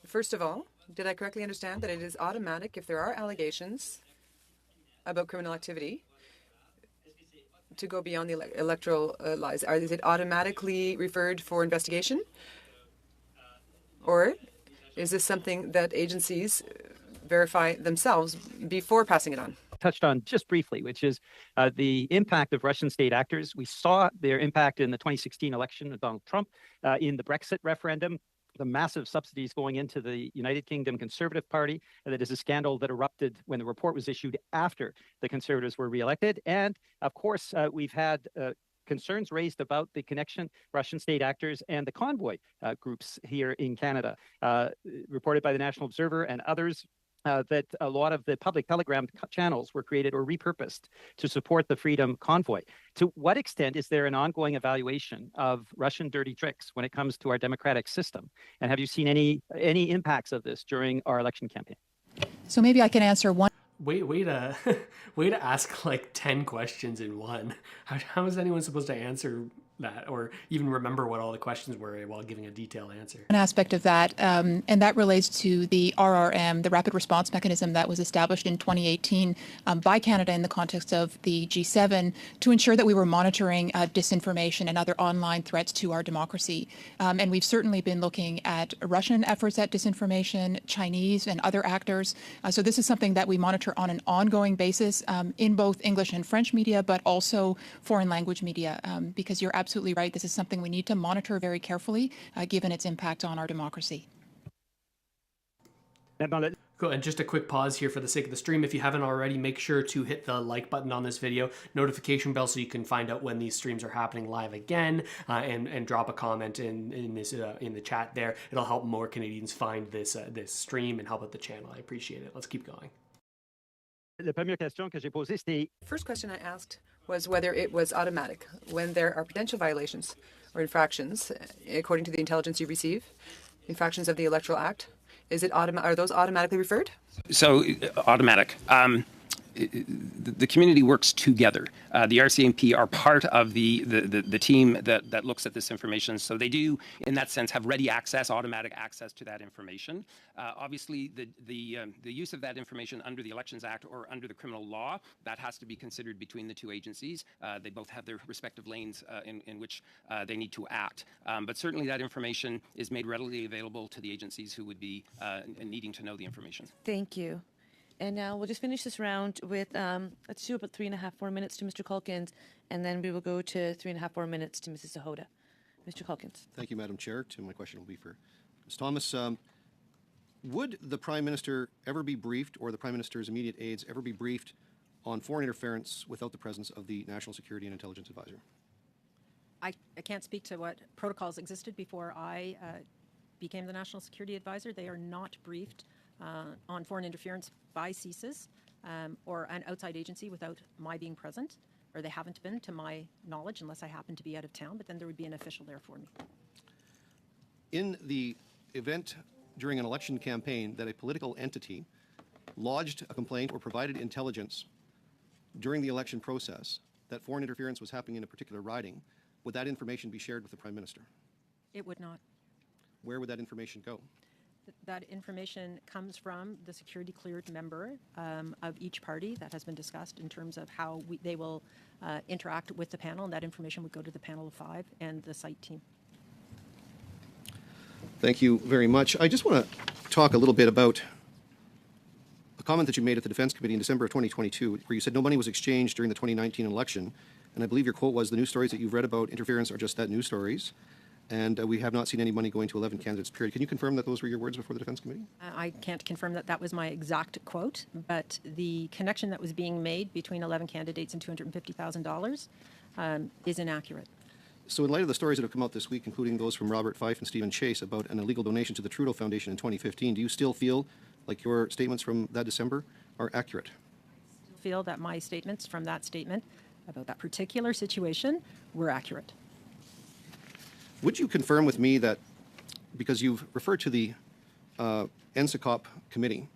[SPEAKER 7] First of all, did I correctly understand that it is automatic if there are allegations about criminal activity to go beyond the electoral lies? Is it automatically referred for investigation? Or is this something that agencies verify themselves before passing it on?
[SPEAKER 15] Touched on just briefly, which is the impact of Russian state actors. We saw their impact in the 2016 election of Donald Trump, in the Brexit referendum, the massive subsidies going into the United Kingdom Conservative Party. That is a scandal that erupted when the report was issued after the Conservatives were reelected. And of course, we've had concerns raised about the connection, Russian state actors and the convoy groups here in Canada, reported by the National Observer and others. That a lot of the public telegram channels were created or repurposed to support the Freedom Convoy. To what extent is there an ongoing evaluation of Russian dirty tricks when it comes to our democratic system? And have you seen any impacts of this during our election campaign?
[SPEAKER 17] So maybe I can answer one.
[SPEAKER 1] Way to ask like 10 questions in one. How is anyone supposed to answer that or even remember what all the questions were while giving a detailed answer?
[SPEAKER 17] An aspect of that, and that relates to the RRM, the rapid response mechanism that was established in 2018 by Canada in the context of the G7 to ensure that we were monitoring disinformation and other online threats to our democracy. And we've certainly been looking at Russian efforts at disinformation, Chinese and other actors. So this is something that we monitor on an ongoing basis in both English and French media, but also foreign language media, because you're absolutely right. This is something we need to monitor very carefully, given its impact on our democracy.
[SPEAKER 1] Cool. And just a quick pause here for the sake of the stream. If you haven't already, make sure to hit the like button on this video, notification bell so you can find out when these streams are happening live again, and drop a comment in the chat there. It'll help more Canadians find this stream and help out the channel. I appreciate it. Let's keep going.
[SPEAKER 7] First question I asked was whether it was automatic when there are potential violations or infractions, according to the intelligence you receive, infractions of the Electoral Act. Are those automatically referred?
[SPEAKER 9] So automatic. The community works together. The RCMP are part of the team that looks at this information. So they do, in that sense, have ready access, automatic access to that information. Obviously, the use of that information under the Elections Act or under the criminal law, that has to be considered between the two agencies. They both have their respective lanes in which they need to act. But certainly that information is made readily available to the agencies who would be needing to know the information.
[SPEAKER 4] Thank you. And now we'll just finish this round with, let's do about 3.5-4 minutes to Mr. Culkins, and then we will go to 3.5-4 minutes to Mrs. Sahota. Mr. Culkins.
[SPEAKER 18] Thank you, Madam Chair. My question will be for Ms. Thomas. Would the Prime Minister ever be briefed, or the Prime Minister's immediate aides ever be briefed on foreign interference without the presence of the National Security and Intelligence Advisor?
[SPEAKER 6] I can't speak to what protocols existed before I became the National Security Advisor. They are not briefed on foreign interference by CSIS or an outside agency without my being present, or they haven't been to my knowledge unless I happen to be out of town, but then there would be an official there for me.
[SPEAKER 18] In the event during an election campaign that a political entity lodged a complaint or provided intelligence during the election process that foreign interference was happening in a particular riding, would that information be shared with the Prime Minister?
[SPEAKER 6] It would not.
[SPEAKER 18] Where would that information go?
[SPEAKER 6] That information comes from the security cleared member of each party that has been discussed in terms of how they will interact with the panel, and that information would go to the panel of 5 and the site team.
[SPEAKER 18] Thank you very much. I just want to talk a little bit about a comment that you made at the Defense Committee in December of 2022, where you said no money was exchanged during the 2019 election. And I believe your quote was, "The news stories that you've read about interference are just that, news stories. And we have not seen any money going to 11 candidates, period." Can you confirm that those were your words before the Defense Committee?
[SPEAKER 6] I can't confirm that that was my exact quote, but the connection that was being made between 11 candidates and $250,000 is inaccurate.
[SPEAKER 18] So in light of the stories that have come out this week, including those from Robert Fife and Stephen Chase about an illegal donation to the Trudeau Foundation in 2015, do you still feel like your statements from that December are accurate?
[SPEAKER 6] I feel that my statements from that statement about that particular situation were accurate.
[SPEAKER 18] Would you confirm with me that, because you've referred to the NSICOP committee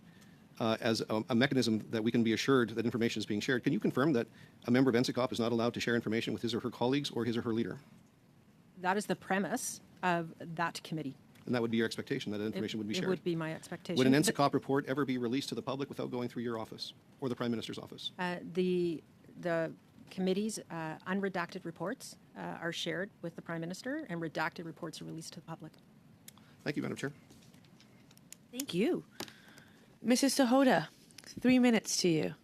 [SPEAKER 18] as a mechanism that we can be assured that information is being shared, can you confirm that a member of NSICOP is not allowed to share information with his or her colleagues or his or her leader?
[SPEAKER 6] That is the premise of that committee.
[SPEAKER 18] And that would be your expectation, that information would be shared?
[SPEAKER 6] It would be my expectation.
[SPEAKER 18] Would an NSICOP report ever be released to the public without going through your office or the Prime Minister's office?
[SPEAKER 6] The committee's unredacted reports are shared with the Prime Minister, and redacted reports are released to the public.
[SPEAKER 18] Thank you, Madam Chair.
[SPEAKER 4] Thank you. Mrs. Sahota, 3 minutes to you.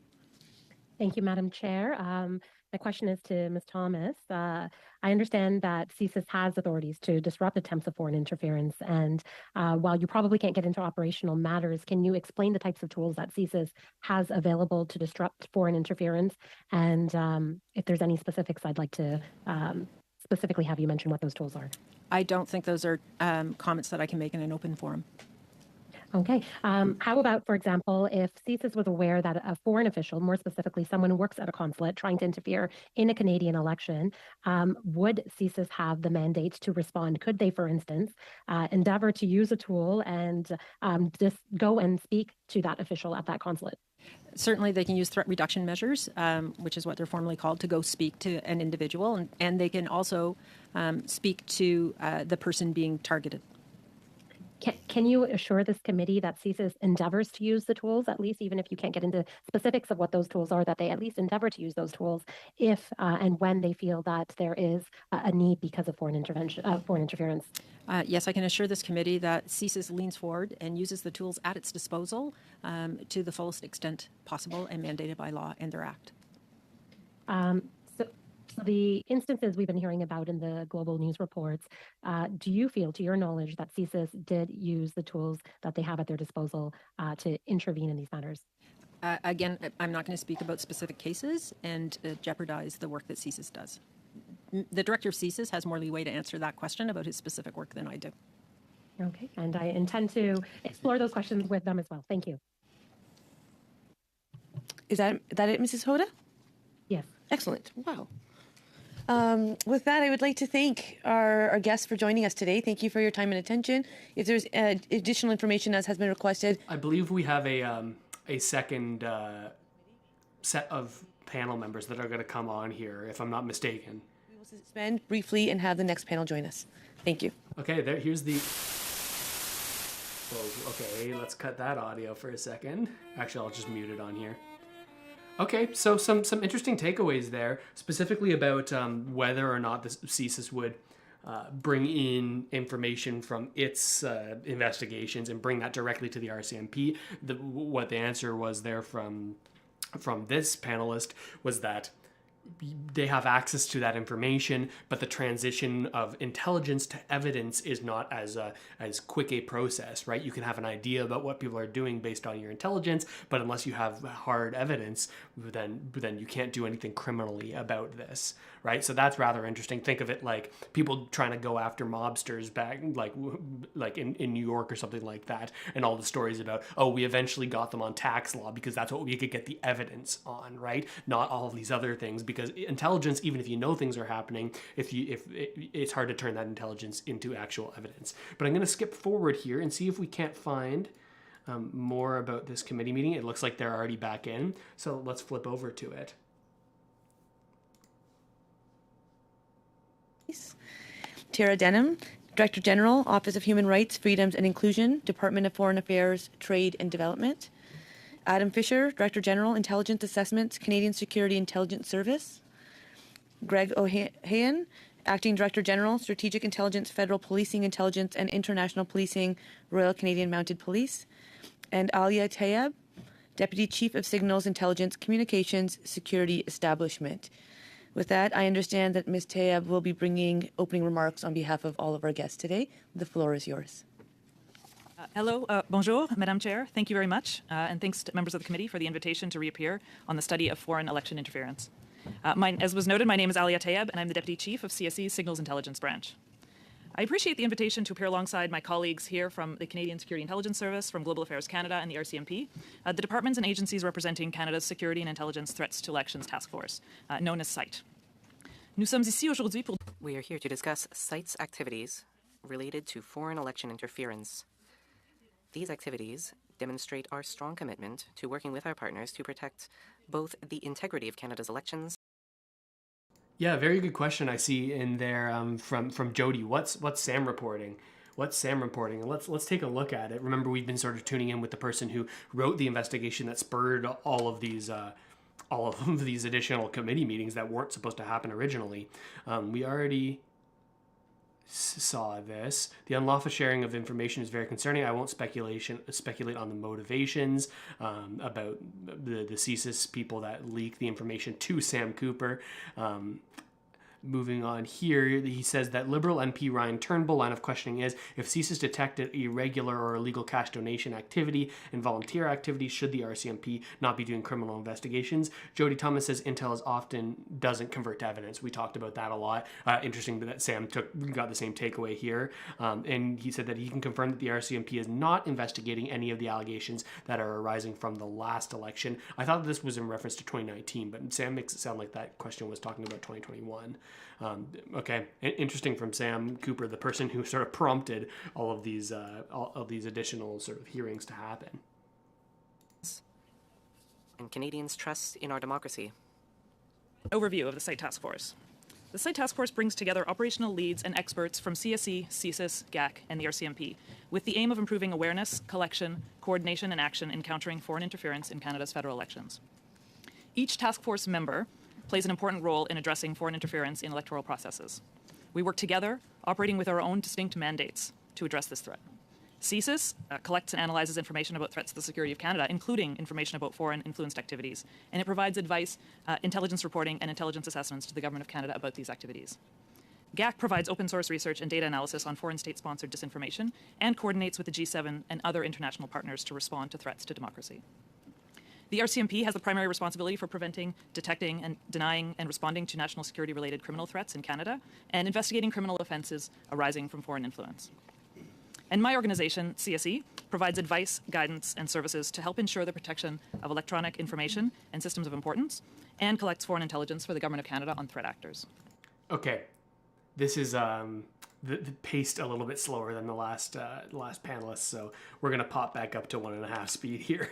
[SPEAKER 19] Thank you, Madam Chair. My question is to Ms. Thomas. I understand that CSIS has authorities to disrupt attempts of foreign interference. And while you probably can't get into operational matters, can you explain the types of tools that CSIS has available to disrupt foreign interference? And if there's any specifics, I'd like to specifically have you mention what those tools are.
[SPEAKER 6] I don't think those are comments that I can make in an open forum.
[SPEAKER 19] Okay. How about, for example, if CSIS was aware that a foreign official, more specifically someone who works at a consulate trying to interfere in a Canadian election, would CSIS have the mandate to respond? Could they, for instance, endeavor to use a tool and just go and speak to that official at that consulate?
[SPEAKER 6] Certainly, they can use threat reduction measures, which is what they're formally called, to go speak to an individual, and they can also speak to the person being targeted.
[SPEAKER 19] Can you assure this committee that CSIS endeavors to use the tools, at least, even if you can't get into specifics of what those tools are, that they at least endeavor to use those tools if and when they feel that there is a need because of foreign interference?
[SPEAKER 6] Yes, I can assure this committee that CSIS leans forward and uses the tools at its disposal to the fullest extent possible and mandated by law and their act.
[SPEAKER 19] So the instances we've been hearing about in the global news reports, do you feel, to your knowledge, that CSIS did use the tools that they have at their disposal to intervene in these matters?
[SPEAKER 6] Again, I'm not going to speak about specific cases and jeopardize the work that CSIS does. The director of CSIS has more leeway to answer that question about his specific work than I do.
[SPEAKER 19] Okay, and I intend to explore those questions with them as well. Thank you.
[SPEAKER 4] Is that it, Mrs. Hoda?
[SPEAKER 19] Yes.
[SPEAKER 4] Excellent. Wow. With that, I would like to thank our guests for joining us today. Thank you for your time and attention. If there's additional information as has been requested.
[SPEAKER 1] I believe we have a second set of panel members that are going to come on here, if I'm not mistaken.
[SPEAKER 4] We will suspend briefly and have the next panel join us. Thank you.
[SPEAKER 1] Okay, here's the... Oh, okay, let's cut that audio for a second. Actually, I'll just mute it on here. Okay, so some interesting takeaways there, specifically about whether or not the CSIS would bring in information from its investigations and bring that directly to the RCMP. What the answer was there from this panelist was that they have access to that information, but the transition of intelligence to evidence is not as quick a process, right? You can have an idea about what people are doing based on your intelligence, but unless you have hard evidence, then you can't do anything criminally about this, right? So that's rather interesting. Think of it like people trying to go after mobsters back, like in New York or something like that, and all the stories about, oh, we eventually got them on tax law because that's what we could get the evidence on, right? Not all of these other things, because intelligence, even if you know things are happening, it's hard to turn that intelligence into actual evidence. But I'm going to skip forward here and see if we can't find more about this committee meeting. It looks like they're already back in, so let's flip over to it.
[SPEAKER 4] Tara Denham, Director General, Office of Human Rights, Freedoms and Inclusion, Department of Foreign Affairs, Trade and Development. Adam Fisher, Director General, Intelligence Assessments, Canadian Security Intelligence Service. Greg O'Hayan, Acting Director General, Strategic Intelligence, Federal Policing Intelligence and International Policing, Royal Canadian Mounted Police. And Alia Tayeb, Deputy Chief of Signals Intelligence Communications Security Establishment. With that, I understand that Ms. Tayeb will be bringing opening remarks on behalf of all of our guests today. The floor is yours.
[SPEAKER 20] Hello, bonjour, Madam Chair. Thank you very much, and thanks to members of the committee for the invitation to reappear on the study of foreign election interference. As was noted, my name is Alia Tayeb, and I'm the Deputy Chief of CSE's Signals Intelligence Branch. I appreciate the invitation to appear alongside my colleagues here from the Canadian Security Intelligence Service, from Global Affairs Canada and the RCMP, the departments and agencies representing Canada's Security and Intelligence Threats to Elections Task Force, known as SITE.
[SPEAKER 10] We are here to discuss SITE's activities related to foreign election interference. These activities demonstrate our strong commitment to working with our partners to protect both the integrity of Canada's elections.
[SPEAKER 1] Yeah, very good question I see in there from Jody. What's Sam reporting? What's Sam reporting? And let's take a look at it. Remember, we've been sort of tuning in with the person who wrote the investigation that spurred all of these additional committee meetings that weren't supposed to happen originally. We already saw this. The unlawful sharing of information is very concerning. I won't speculate on the motivations about the CSIS people that leaked the information to Sam Cooper. Moving on here, he says that Liberal MP Ryan Turnbull line of questioning is, if CSIS detected irregular or illegal cash donation activity and volunteer activity, should the RCMP not be doing criminal investigations? Jody Thomas says Intel often doesn't convert to evidence. We talked about that a lot. Interesting that Sam got the same takeaway here. And he said that he can confirm that the RCMP is not investigating any of the allegations that are arising from the last election. I thought this was in reference to 2019, but Sam makes it sound like that question was talking about 2021. Okay, interesting from Sam Cooper, the person who sort of prompted all of these additional sort of hearings to happen.
[SPEAKER 10] And Canadians' trust in our democracy.
[SPEAKER 20] Overview of the SITE Task Force. The SITE Task Force brings together operational leads and experts from CSE, CSIS, GAC, and the RCMP, with the aim of improving awareness, collection, coordination, and action in countering foreign interference in Canada's federal elections. Each task force member plays an important role in addressing foreign interference in electoral processes. We work together, operating with our own distinct mandates to address this threat. CSIS collects and analyzes information about threats to the security of Canada, including information about foreign influenced activities, and it provides advice, intelligence reporting, and intelligence assessments to the Government of Canada about these activities. GAC provides open source research and data analysis on foreign state-sponsored disinformation and coordinates with the G7 and other international partners to respond to threats to democracy. The RCMP has the primary responsibility for preventing, detecting, and denying and responding to national security-related criminal threats in Canada and investigating criminal offences arising from foreign influence. And my organization, CSE, provides advice, guidance, and services to help ensure the protection of electronic information and systems of importance and collects foreign intelligence for the Government of Canada on threat actors.
[SPEAKER 1] Okay, this is the paced a little bit slower than the last panelists, so we're going to pop back up to 1.5 speed here.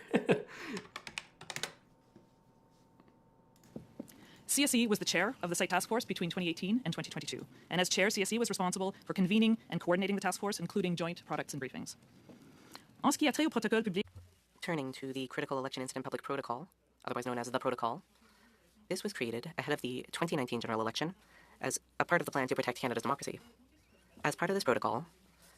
[SPEAKER 20] CSE was the chair of the SITE Task Force between 2018 and 2022. And as chair, CSE was responsible for convening and coordinating the task force, including joint products and briefings.
[SPEAKER 10] Turning to the Critical Election Incident Public Protocol, otherwise known as the Protocol, this was created ahead of the 2019 general election as a part of the plan to protect Canada's democracy. As part of this protocol,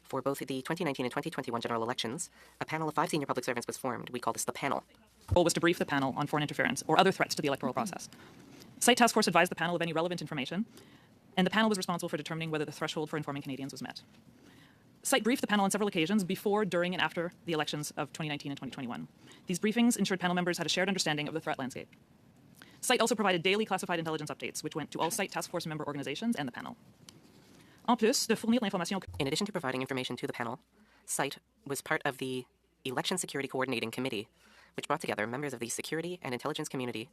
[SPEAKER 10] for both the 2019 and 2021 general elections, a panel of 5 senior public servants was formed. We call this the panel.
[SPEAKER 20] The goal was to brief the panel on foreign interference or other threats to the electoral process. SITE Task Force advised the panel of any relevant information, and the panel was responsible for determining whether the threshold for informing Canadians was met. SITE briefed the panel on several occasions before, during, and after the elections of 2019 and 2021. These briefings ensured panel members had a shared understanding of the threat landscape. SITE also provided daily classified intelligence updates, which went to all SITE Task Force member organizations and the panel.
[SPEAKER 10] In addition to providing information to the panel, SITE was part of the Election Security Coordinating Committee, which brought together members of the security and intelligence community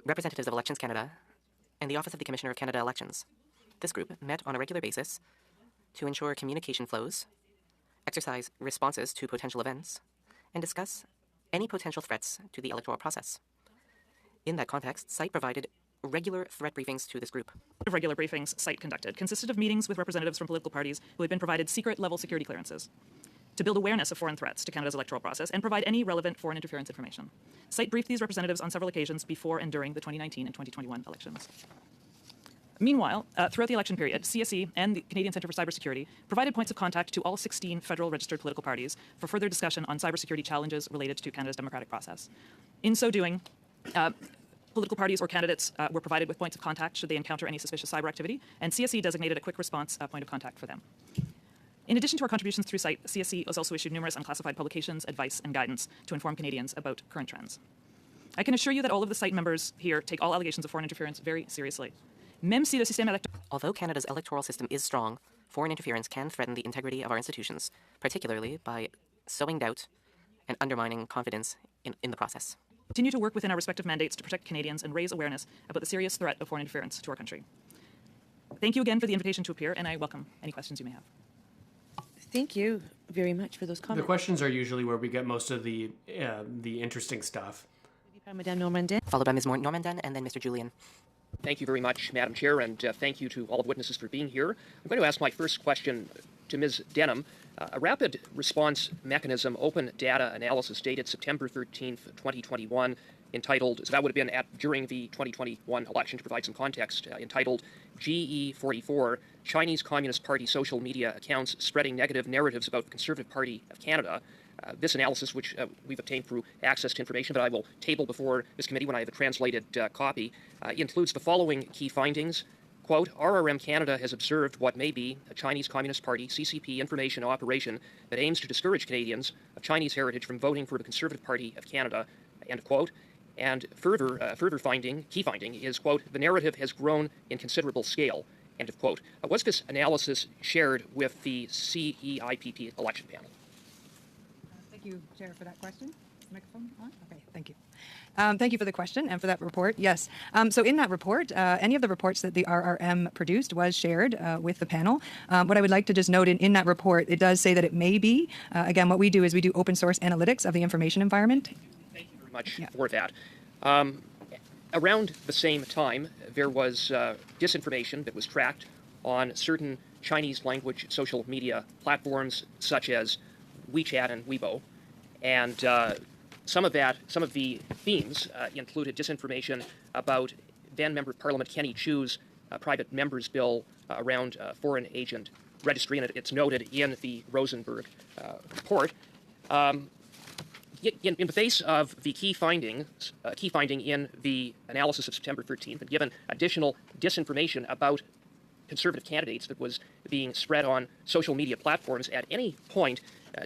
[SPEAKER 10] representatives of Elections Canada and the Office of the Commissioner of Canada Elections. This group met on a regular basis to ensure communication flows, exercise responses to potential events, and discuss any potential threats to the electoral process. In that context, SITE provided regular threat briefings to this group.
[SPEAKER 20] Regular briefings SITE conducted consisted of meetings with representatives from political parties who had been provided secret-level security clearances to build awareness of foreign threats to Canada's electoral process and provide any relevant foreign interference information. SITE briefed these representatives on several occasions before and during the 2019 and 2021 elections. Meanwhile, throughout the election period, CSE and the Canadian Centre for Cybersecurity provided points of contact to all 16 federal registered political parties for further discussion on cybersecurity challenges related to Canada's democratic process. In so doing, political parties or candidates were provided with points of contact should they encounter any suspicious cyber activity, and CSE designated a quick response point of contact for them. In addition to our contributions through SITE, CSE has also issued numerous unclassified publications, advice, and guidance to inform Canadians about current trends. I can assure you that all of the SITE members here take all allegations of foreign interference very seriously.
[SPEAKER 10] Although Canada's electoral system is strong, foreign interference can threaten the integrity of our institutions, particularly by sowing doubt and undermining confidence in the process.
[SPEAKER 20] Continue to work within our respective mandates to protect Canadians and raise awareness about the serious threat of foreign interference to our country. Thank you again for the invitation to appear, and I welcome any questions you may have.
[SPEAKER 4] Thank you very much for those comments.
[SPEAKER 1] The questions are usually where we get most of the interesting stuff.
[SPEAKER 10] Madame Normandin. Followed by Ms. Normandin and then Mr. Julian.
[SPEAKER 5] Thank you very much, Madam Chair, and thank you to all the witnesses for being here. I'm going to ask my first question to Ms. Denham. A rapid response mechanism open data analysis dated September 13th, 2021, entitled, so that would have been during the 2021 election, to provide some context, entitled GE44, Chinese Communist Party social media accounts spreading negative narratives about the Conservative Party of Canada. This analysis, which we've obtained through access to information that I will table before this committee when I have a translated copy, includes the following key findings. Quote, RRM Canada has observed what may be a Chinese Communist Party CCP information operation that aims to discourage Canadians of Chinese heritage from voting for the Conservative Party of Canada, end quote. And further finding, key finding, is, quote, the narrative has grown in considerable scale, end of quote. Was this analysis shared with the CEIPP election panel?
[SPEAKER 21] Thank you, Chair, for that question. Microphone on? Okay, thank you. Thank you for the question and for that report. Yes. So in that report, any of the reports that the RRM produced was shared with the panel. What I would like to just note in that report, it does say that it may be. Again, what we do is we do open source analytics of the information environment.
[SPEAKER 5] Thank you very much for that. Around the same time, there was disinformation that was tracked on certain Chinese language social media platforms such as WeChat and Weibo. And some of the themes included disinformation about then Member of Parliament Kenny Chu's private members bill around foreign agent registry, and it's noted in the Rosenberg report. In the face of the key finding in the analysis of September 13th, and given additional disinformation about Conservative candidates that was being spread on social media platforms, at any point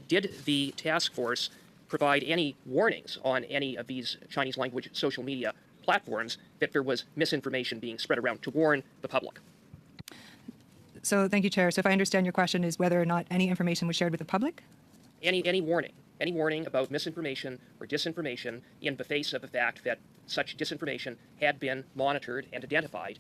[SPEAKER 5] did the task force provide any warnings on any of these Chinese language social media platforms that there was misinformation being spread around to warn the public?
[SPEAKER 21] So thank you, Chair. So if I understand your question is whether or not any information was shared with the public?
[SPEAKER 5] Any warning about misinformation or disinformation in the face of the fact that such disinformation had been monitored and identified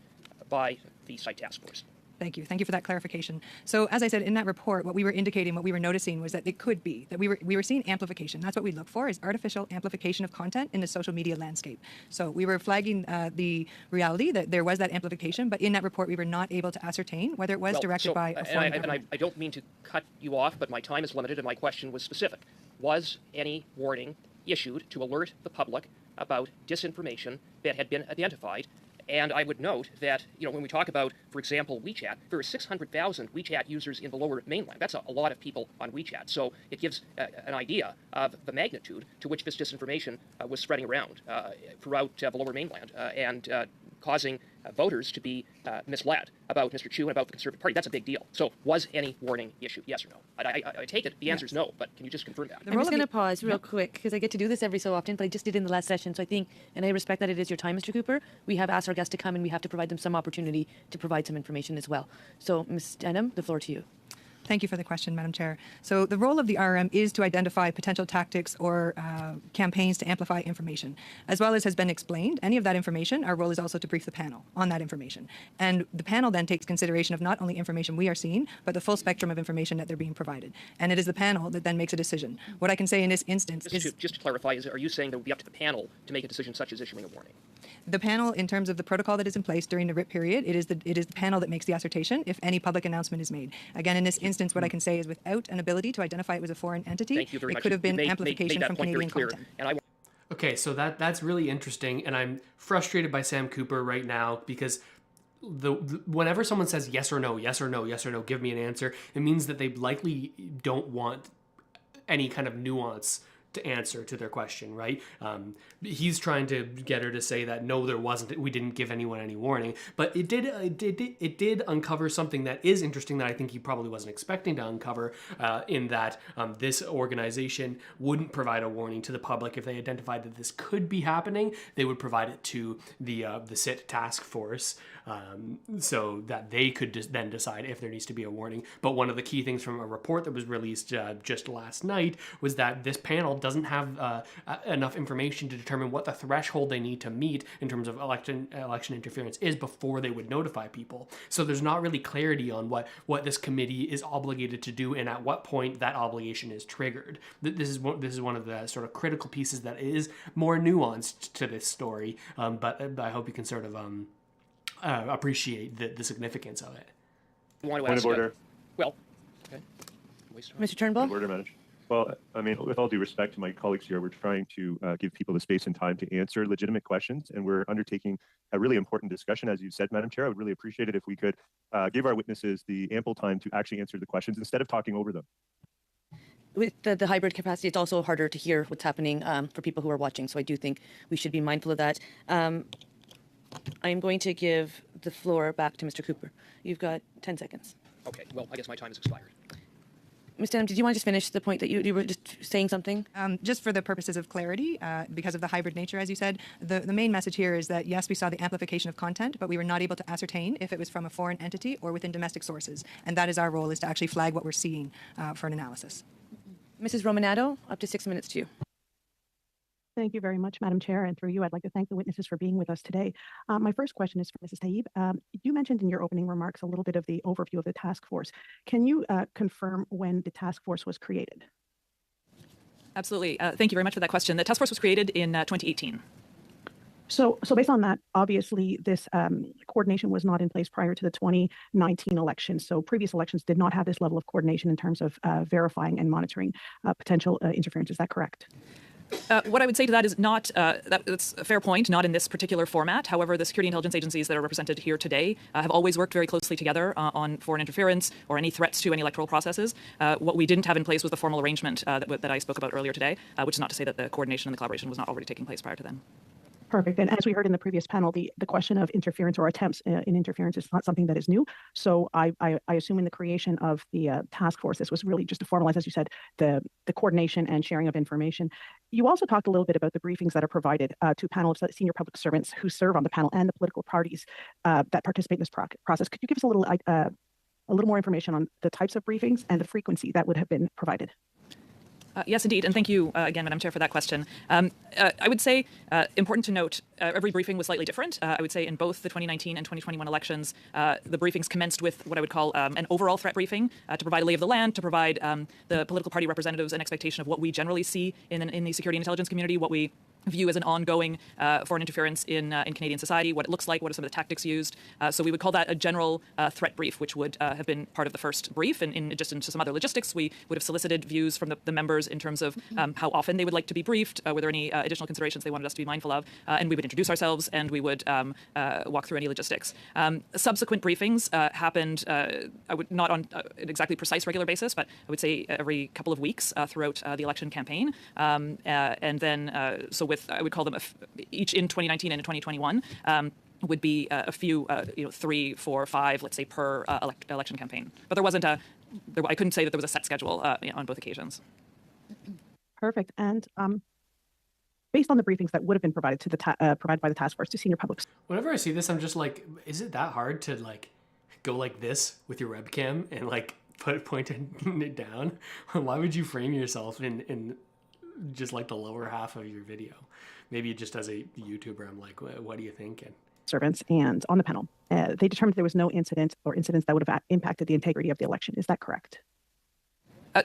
[SPEAKER 5] by the SITE task force.
[SPEAKER 21] Thank you. Thank you for that clarification. So as I said, in that report, what we were indicating, what we were noticing was that it could be, that we were seeing amplification. That's what we look for, is artificial amplification of content in the social media landscape. So we were flagging the reality that there was that amplification, but in that report, we were not able to ascertain whether it was directed by a foreign government.
[SPEAKER 5] I don't mean to cut you off, but my time is limited and my question was specific. Was any warning issued to alert the public about disinformation that had been identified? And I would note that, when we talk about, for example, WeChat, there are 600,000 WeChat users in the Lower Mainland. That's a lot of people on WeChat. So it gives an idea of the magnitude to which this disinformation was spreading around throughout the Lower Mainland and causing voters to be misled about Mr. Chu and about the Conservative Party. That's a big deal. So was any warning issued, yes or no? I take it the answer is no, but can you just confirm that?
[SPEAKER 4] I'm just going to pause real quick because I get to do this every so often, but I just did in the last session. So I think, and I respect that it is your time, Mr. Cooper, we have asked our guests to come and we have to provide them some opportunity to provide some information as well. So, Ms. Denham, the floor to you.
[SPEAKER 21] Thank you for the question, Madam Chair. So the role of the RRM is to identify potential tactics or campaigns to amplify information. As well as has been explained, any of that information, our role is also to brief the panel on that information. And the panel then takes consideration of not only information we are seeing, but the full spectrum of information that they're being provided. And it is the panel that then makes a decision. What I can say in this instance is...
[SPEAKER 5] Just to clarify, are you saying that it would be up to the panel to make a decision such as issuing a warning?
[SPEAKER 21] The panel, in terms of the protocol that is in place during the writ period, it is the panel that makes the assertion if any public announcement is made. Again, in this instance, what I can say is without an ability to identify it was a foreign entity,
[SPEAKER 5] Thank you very
[SPEAKER 21] it
[SPEAKER 5] much.
[SPEAKER 21] could have been
[SPEAKER 5] Made
[SPEAKER 21] amplification
[SPEAKER 5] that
[SPEAKER 21] from
[SPEAKER 5] point very
[SPEAKER 21] Canadian
[SPEAKER 5] clear.
[SPEAKER 21] content.
[SPEAKER 5] And
[SPEAKER 1] Okay, so that's really interesting, and I'm frustrated by Sam Cooper right now because whenever someone says yes or no, yes or no, yes or no, give me an answer, it means that they likely don't want any kind of nuance to answer to their question, right? He's trying to get her to say that no, there wasn't. We didn't give anyone any warning, but it did uncover something that is interesting that I think he probably wasn't expecting to uncover. In that this organization wouldn't provide a warning to the public if they identified that this could be happening. They would provide it to the SIT task force so that they could then decide if there needs to be a warning. But one of the key things from a report that was released just last night was that this panel doesn't have enough information to determine what the threshold they need to meet in terms of election interference is before they would notify people. So there's not really clarity on what this committee is obligated to do and at what point that obligation is triggered. This is one of the sort of critical pieces that is more nuanced to this story, but I hope you can sort of appreciate the significance of it.
[SPEAKER 16] Point of order.
[SPEAKER 5] Well, okay.
[SPEAKER 4] Mr. Turnbull?
[SPEAKER 16] Point of order, Madam. Well, I mean, with all due respect to my colleagues here, we're trying to give people the space and time to answer legitimate questions, and we're undertaking a really important discussion, as you said, Madam Chair. I would really appreciate it if we could give our witnesses the ample time to actually answer the questions instead of talking over them.
[SPEAKER 4] With the hybrid capacity, it's also harder to hear what's happening for people who are watching, so I do think we should be mindful of that. I am going to give the floor back to Mr. Cooper. You've got 10 seconds.
[SPEAKER 5] Okay, well, I guess my time has expired.
[SPEAKER 4] Ms. Denham, did you want to just finish the point that you were just saying something?
[SPEAKER 21] Just for the purposes of clarity, because of the hybrid nature, as you said, the main message here is that, yes, we saw the amplification of content, but we were not able to ascertain if it was from a foreign entity or within domestic sources. And that is our role, is to actually flag what we're seeing for an analysis.
[SPEAKER 4] Mrs. Romanato, up to 6 minutes to you.
[SPEAKER 3] Thank you very much, Madam Chair, and through you, I'd like to thank the witnesses for being with us today. My first question is for Mrs. Taib. You mentioned in your opening remarks a little bit of the overview of the task force. Can you confirm when the task force was created?
[SPEAKER 20] Absolutely. Thank you very much for that question. The task force was created in 2018.
[SPEAKER 3] So based on that, obviously this coordination was not in place prior to the 2019 election. So previous elections did not have this level of coordination in terms of verifying and monitoring potential interference. Is that correct?
[SPEAKER 20] What I would say to that is not, that's a fair point, not in this particular format. However, the security intelligence agencies that are represented here today have always worked very closely together on foreign interference or any threats to any electoral processes. What we didn't have in place was the formal arrangement that I spoke about earlier today, which is not to say that the coordination and the collaboration was not already taking place prior to then.
[SPEAKER 3] Perfect. And as we heard in the previous panel, the question of interference or attempts in interference is not something that is new. So I assume in the creation of the task force, this was really just to formalize, as you said, the coordination and sharing of information. You also talked a little bit about the briefings that are provided to panel of senior public servants who serve on the panel and the political parties that participate in this process. Could you give us a little more information on the types of briefings and the frequency that would have been provided?
[SPEAKER 20] Yes, indeed. And thank you again, Madam Chair, for that question. I would say, important to note, every briefing was slightly different. I would say in both the 2019 and 2021 elections, the briefings commenced with what I would call an overall threat briefing to provide a lay of the land, to provide the political party representatives an expectation of what we generally see in the security and intelligence community, what we view as an ongoing foreign interference in Canadian society, what it looks like, what are some of the tactics used. So we would call that a general threat brief, which would have been part of the first brief. And just into some other logistics, we would have solicited views from the members in terms of how often they would like to be briefed, were there any additional considerations they wanted us to be mindful of, and we would introduce ourselves and we would walk through any logistics. Subsequent briefings happened, I would not on an exactly precise regular basis, but I would say every couple of weeks throughout the election campaign. And then, so with, I would call them each in 2019 and in 2021, would be a few, 3, 4, 5, let's say, per election campaign. But there wasn't I couldn't say that there was a set schedule on both occasions.
[SPEAKER 3] Perfect. And based on the briefings that would have been provided to provided by the task force to senior public.
[SPEAKER 1] Whenever I see this, I'm just like, is it that hard to go like this with your webcam and pointing it down? Why would you frame yourself in just like the lower half of your video? Maybe just as a YouTuber, I'm like, what are you thinking?
[SPEAKER 3] Servants and on the panel, they determined there was no incident or incidents that would have impacted the integrity of the election. Is that correct?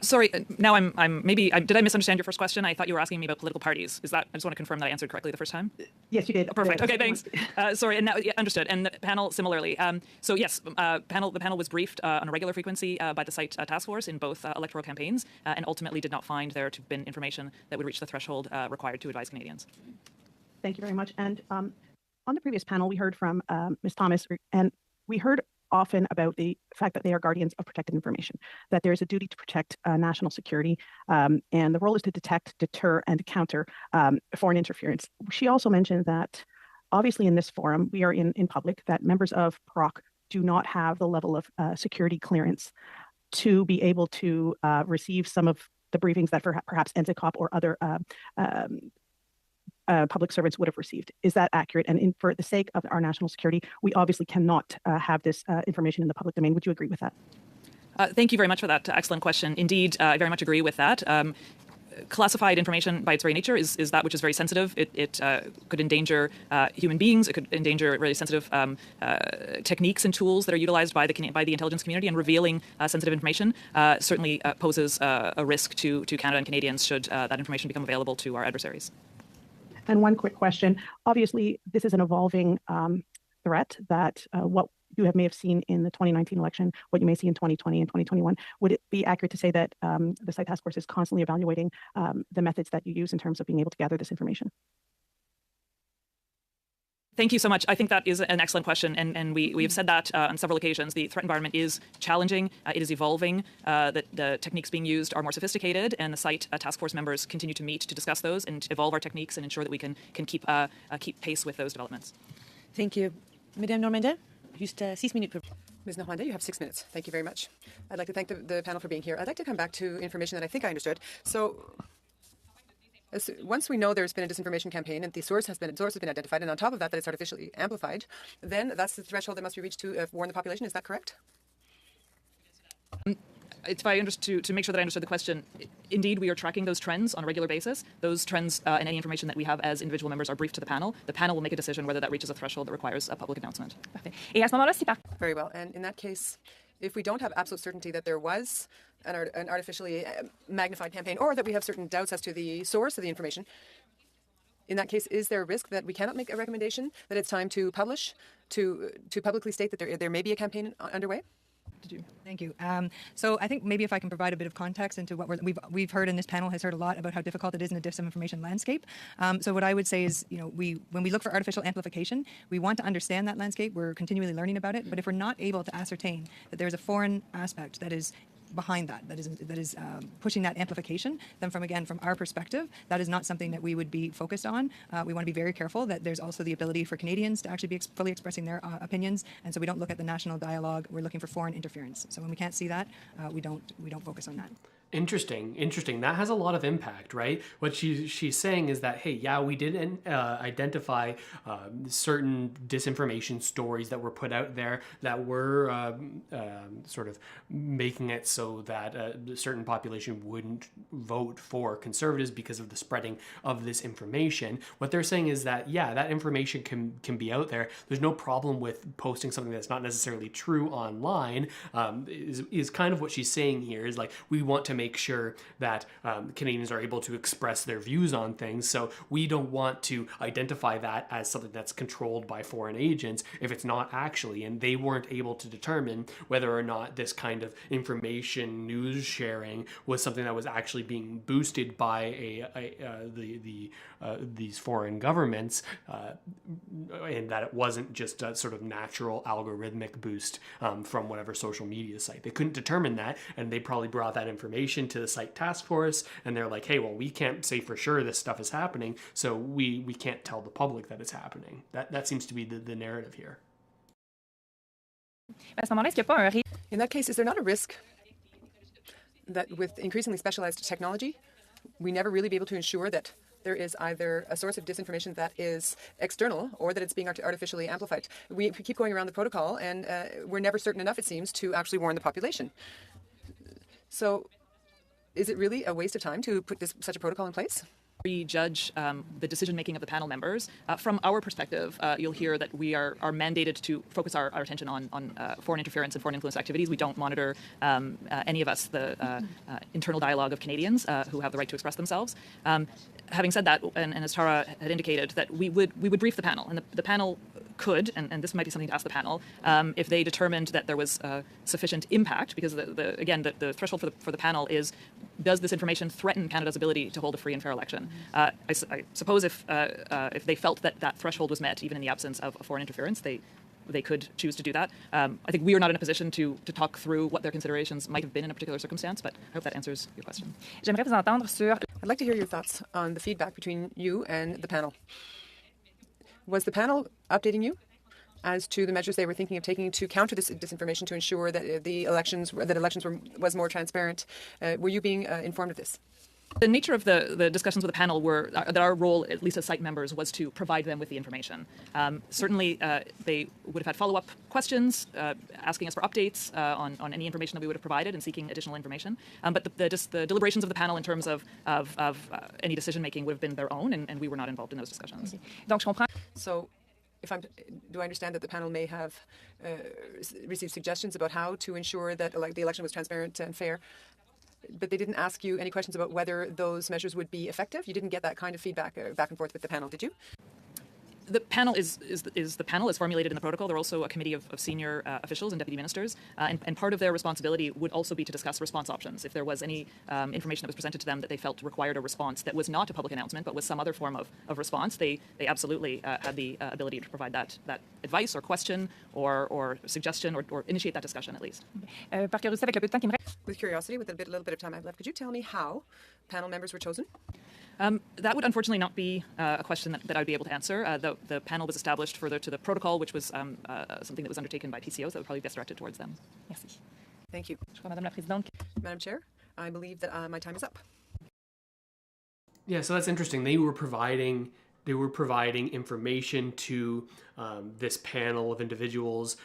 [SPEAKER 20] Sorry, now did I misunderstand your first question? I thought you were asking me about political parties. Is that, I just want to confirm that I answered correctly the first time?
[SPEAKER 3] Yes, you did.
[SPEAKER 20] Perfect. Okay, thanks. Sorry, and now, yeah, understood. And the panel similarly. So yes, the panel was briefed on a regular frequency by the site task force in both electoral campaigns, and ultimately did not find there to have been information that would reach the threshold required to advise Canadians.
[SPEAKER 3] Thank you very much. And on the previous panel, we heard from Ms. Thomas, and we heard often about the fact that they are guardians of protected information, that there is a duty to protect national security, and the role is to detect, deter, and counter foreign interference. She also mentioned that obviously in this forum, we are in public, that members of PROC do not have the level of security clearance to be able to receive some of the briefings that perhaps NZCOP or other public servants would have received. Is that accurate? And for the sake of our national security, we obviously cannot have this information in the public domain. Would you agree with that?
[SPEAKER 20] Thank you very much for that excellent question. Indeed, I very much agree with that. Classified information by its very nature is that which is very sensitive. It could endanger human beings. It could endanger really sensitive techniques and tools that are utilized by the intelligence community, and revealing sensitive information certainly poses a risk to Canada and Canadians should that information become available to our adversaries.
[SPEAKER 3] And one quick question. Obviously, this is an evolving threat that what you may have seen in the 2019 election, what you may see in 2020 and 2021. Would it be accurate to say that the site task force is constantly evaluating the methods that you use in terms of being able to gather this information?
[SPEAKER 20] Thank you so much. I think that is an excellent question, and we have said that on several occasions. The threat environment is challenging. It is evolving. The techniques being used are more sophisticated, and the site task force members continue to meet to discuss those and evolve our techniques and ensure that we can keep pace with those developments.
[SPEAKER 4] Thank you. Madame Normandin, just 6 minutes.
[SPEAKER 7] Ms. Normandin, you have 6 minutes. Thank you very much. I'd like to thank the panel for being here. I'd like to come back to information that I think I understood. So once we know there's been a disinformation campaign and the source has been identified, and on top of that it's artificially amplified, then that's the threshold that must be reached to warn the population. Is that correct?
[SPEAKER 20] If I understood, to make sure that I understood the question, indeed, we are tracking those trends on a regular basis. Those trends and any information that we have as individual members are briefed to the panel. The panel will make a decision whether that reaches a threshold that requires a public announcement.
[SPEAKER 7] Very well. And in that case, if we don't have absolute certainty that there was an artificially magnified campaign, or that we have certain doubts as to the source of the information, in that case, is there a risk that we cannot make a recommendation, that it's time to publish, to publicly state that there may be a campaign underway?
[SPEAKER 21] Thank you. So I think maybe if I can provide a bit of context into what we've heard, in this panel has heard a lot about how difficult it is in a disinformation landscape. So what I would say is, when we look for artificial amplification, we want to understand that landscape. We're continually learning about it. But if we're not able to ascertain that there's a foreign aspect that is behind that is pushing that amplification, then from our perspective, that is not something that we would be focused on. We want to be very careful that there's also the ability for Canadians to actually be fully expressing their opinions, and so we don't look at the national dialogue. We're looking for foreign interference. So when we can't see that, we don't focus on that.
[SPEAKER 1] Interesting. That has a lot of impact, right? What she's saying is that, hey, yeah, we did identify certain disinformation stories that were put out there that were sort of making it so that a certain population wouldn't vote for Conservatives because of the spreading of this information. What they're saying is that, yeah, that information can be out there. There's no problem with posting something that's not necessarily true online, is kind of what she's saying here, is like, we want to make sure that Canadians are able to express their views on things. So we don't want to identify that as something that's controlled by foreign agents if it's not actually. And they weren't able to determine whether or not this kind of information news sharing was something that was actually being boosted by these foreign governments, and that it wasn't just a sort of natural algorithmic boost from whatever social media site. They couldn't determine that, and they probably brought that information to the site task force, and they're like, hey, well, we can't say for sure this stuff is happening, so we can't tell the public that it's happening. That seems to be the narrative here.
[SPEAKER 7] In that case, is there not a risk that with increasingly specialized technology, we never really be able to ensure that there is either a source of disinformation that is external or that it's being artificially amplified? We keep going around the protocol, and we're never certain enough, it seems, to actually warn the population. So is it really a waste of time to put such a protocol in place?
[SPEAKER 20] We judge the decision-making of the panel members. From our perspective, you'll hear that we are mandated to focus our attention on foreign interference and foreign influence activities. We don't monitor, any of us, the internal dialogue of Canadians who have the right to express themselves. Having said that, and as Tara had indicated, that we would brief the panel, and the panel could, and this might be something to ask the panel, if they determined that there was sufficient impact, because the threshold for the panel is, does this information threaten Canada's ability to hold a free and fair election? I suppose if they felt that threshold was met, even in the absence of foreign interference, they could choose to do that. I think we are not in a position to talk through what their considerations might have been in a particular circumstance, but I hope that answers your question.
[SPEAKER 7] I'd like to hear your thoughts on the feedback between you and the panel. Was the panel updating you as to the measures they were thinking of taking to counter this disinformation, to ensure that elections was more transparent? Were you being informed of this?
[SPEAKER 20] The nature of the discussions with the panel were that our role, at least as site members, was to provide them with the information. Certainly, they would have had follow-up questions, asking us for updates on any information that we would have provided and seeking additional information. But the deliberations of the panel in terms of any decision-making would have been their own, and we were not involved in those discussions.
[SPEAKER 7] So, do I understand that the panel may have received suggestions about how to ensure that the election was transparent and fair, but they didn't ask you any questions about whether those measures would be effective? You didn't get that kind of feedback back and forth with the panel, did you?
[SPEAKER 20] The panel is the panel is formulated in the protocol. There are also a committee of senior officials and deputy ministers, and part of their responsibility would also be to discuss response options. If there was any information that was presented to them that they felt required a response that was not a public announcement but was some other form of response, they absolutely had the ability to provide that advice or question or suggestion or initiate that discussion at least.
[SPEAKER 7] With curiosity, with a little bit of time I've left, could you tell me how panel members were chosen?
[SPEAKER 20] That would unfortunately not be a question that I'd be able to answer. The panel was established further to the protocol, which was something that was undertaken by PCOs that would probably be best directed towards them. Merci.
[SPEAKER 7] Thank you. Madam Chair, I believe that my time is up.
[SPEAKER 1] Yeah, so that's interesting. They were providing information to this panel of individuals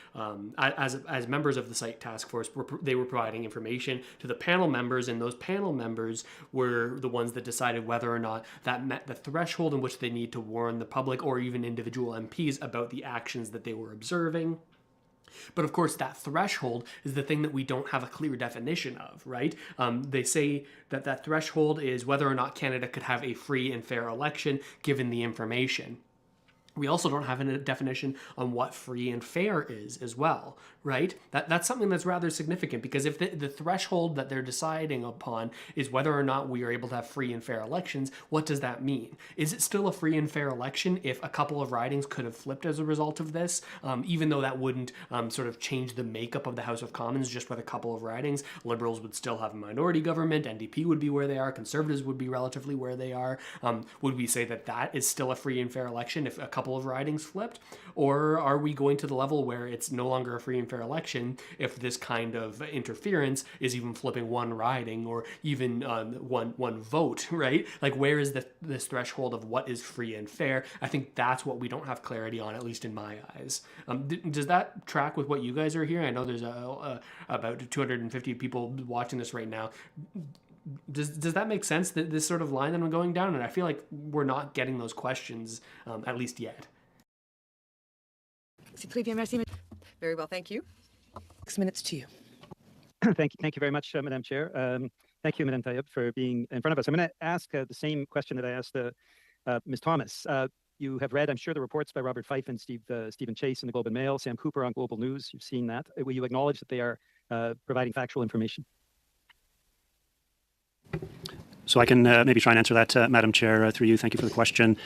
[SPEAKER 1] as members of the site task force. They were providing information to the panel members, and those panel members were the ones that decided whether or not that met the threshold in which they need to warn the public or even individual MPs about the actions that they were observing. But of course, that threshold is the thing that we don't have a clear definition of, right? They say that threshold is whether or not Canada could have a free and fair election given the information. We also don't have a definition on what free and fair is as well, right? That's something that's rather significant, because if the threshold that they're deciding upon is whether or not we are able to have free and fair elections, what does that mean? Is it still a free and fair election if a couple of ridings could have flipped as a result of this, even though that wouldn't sort of change the makeup of the House of Commons just with a couple of ridings? Liberals would still have a minority government, NDP would be where they are, Conservatives would be relatively where they are. Would we say that is still a free and fair election if a couple of ridings flipped? Or are we going to the level where it's no longer a free and fair election if this kind of interference is even flipping one riding or even one vote, right? Like, where is this threshold of what is free and fair? I think that's what we don't have clarity on, at least in my eyes. Does that track with what you guys are hearing? I know there's about 250 people watching this right now. Does that make sense, that this sort of line that I'm going down? And I feel like we're not getting those questions, at least yet.
[SPEAKER 7] Very well, thank you.
[SPEAKER 21] 6 minutes to you.
[SPEAKER 15] Thank you very much, Madam Chair. Thank you, Madam Tayeb, for being in front of us. I'm going to ask the same question that I asked Ms. Thomas. You have read, I'm sure, the reports by Robert Fife and Stephen Chase in the Globe and Mail, Sam Cooper on Global News. You've seen that. Will you acknowledge that they are providing factual information?
[SPEAKER 2] So I can maybe try and answer that, Madam Chair, through you. Thank you for the question.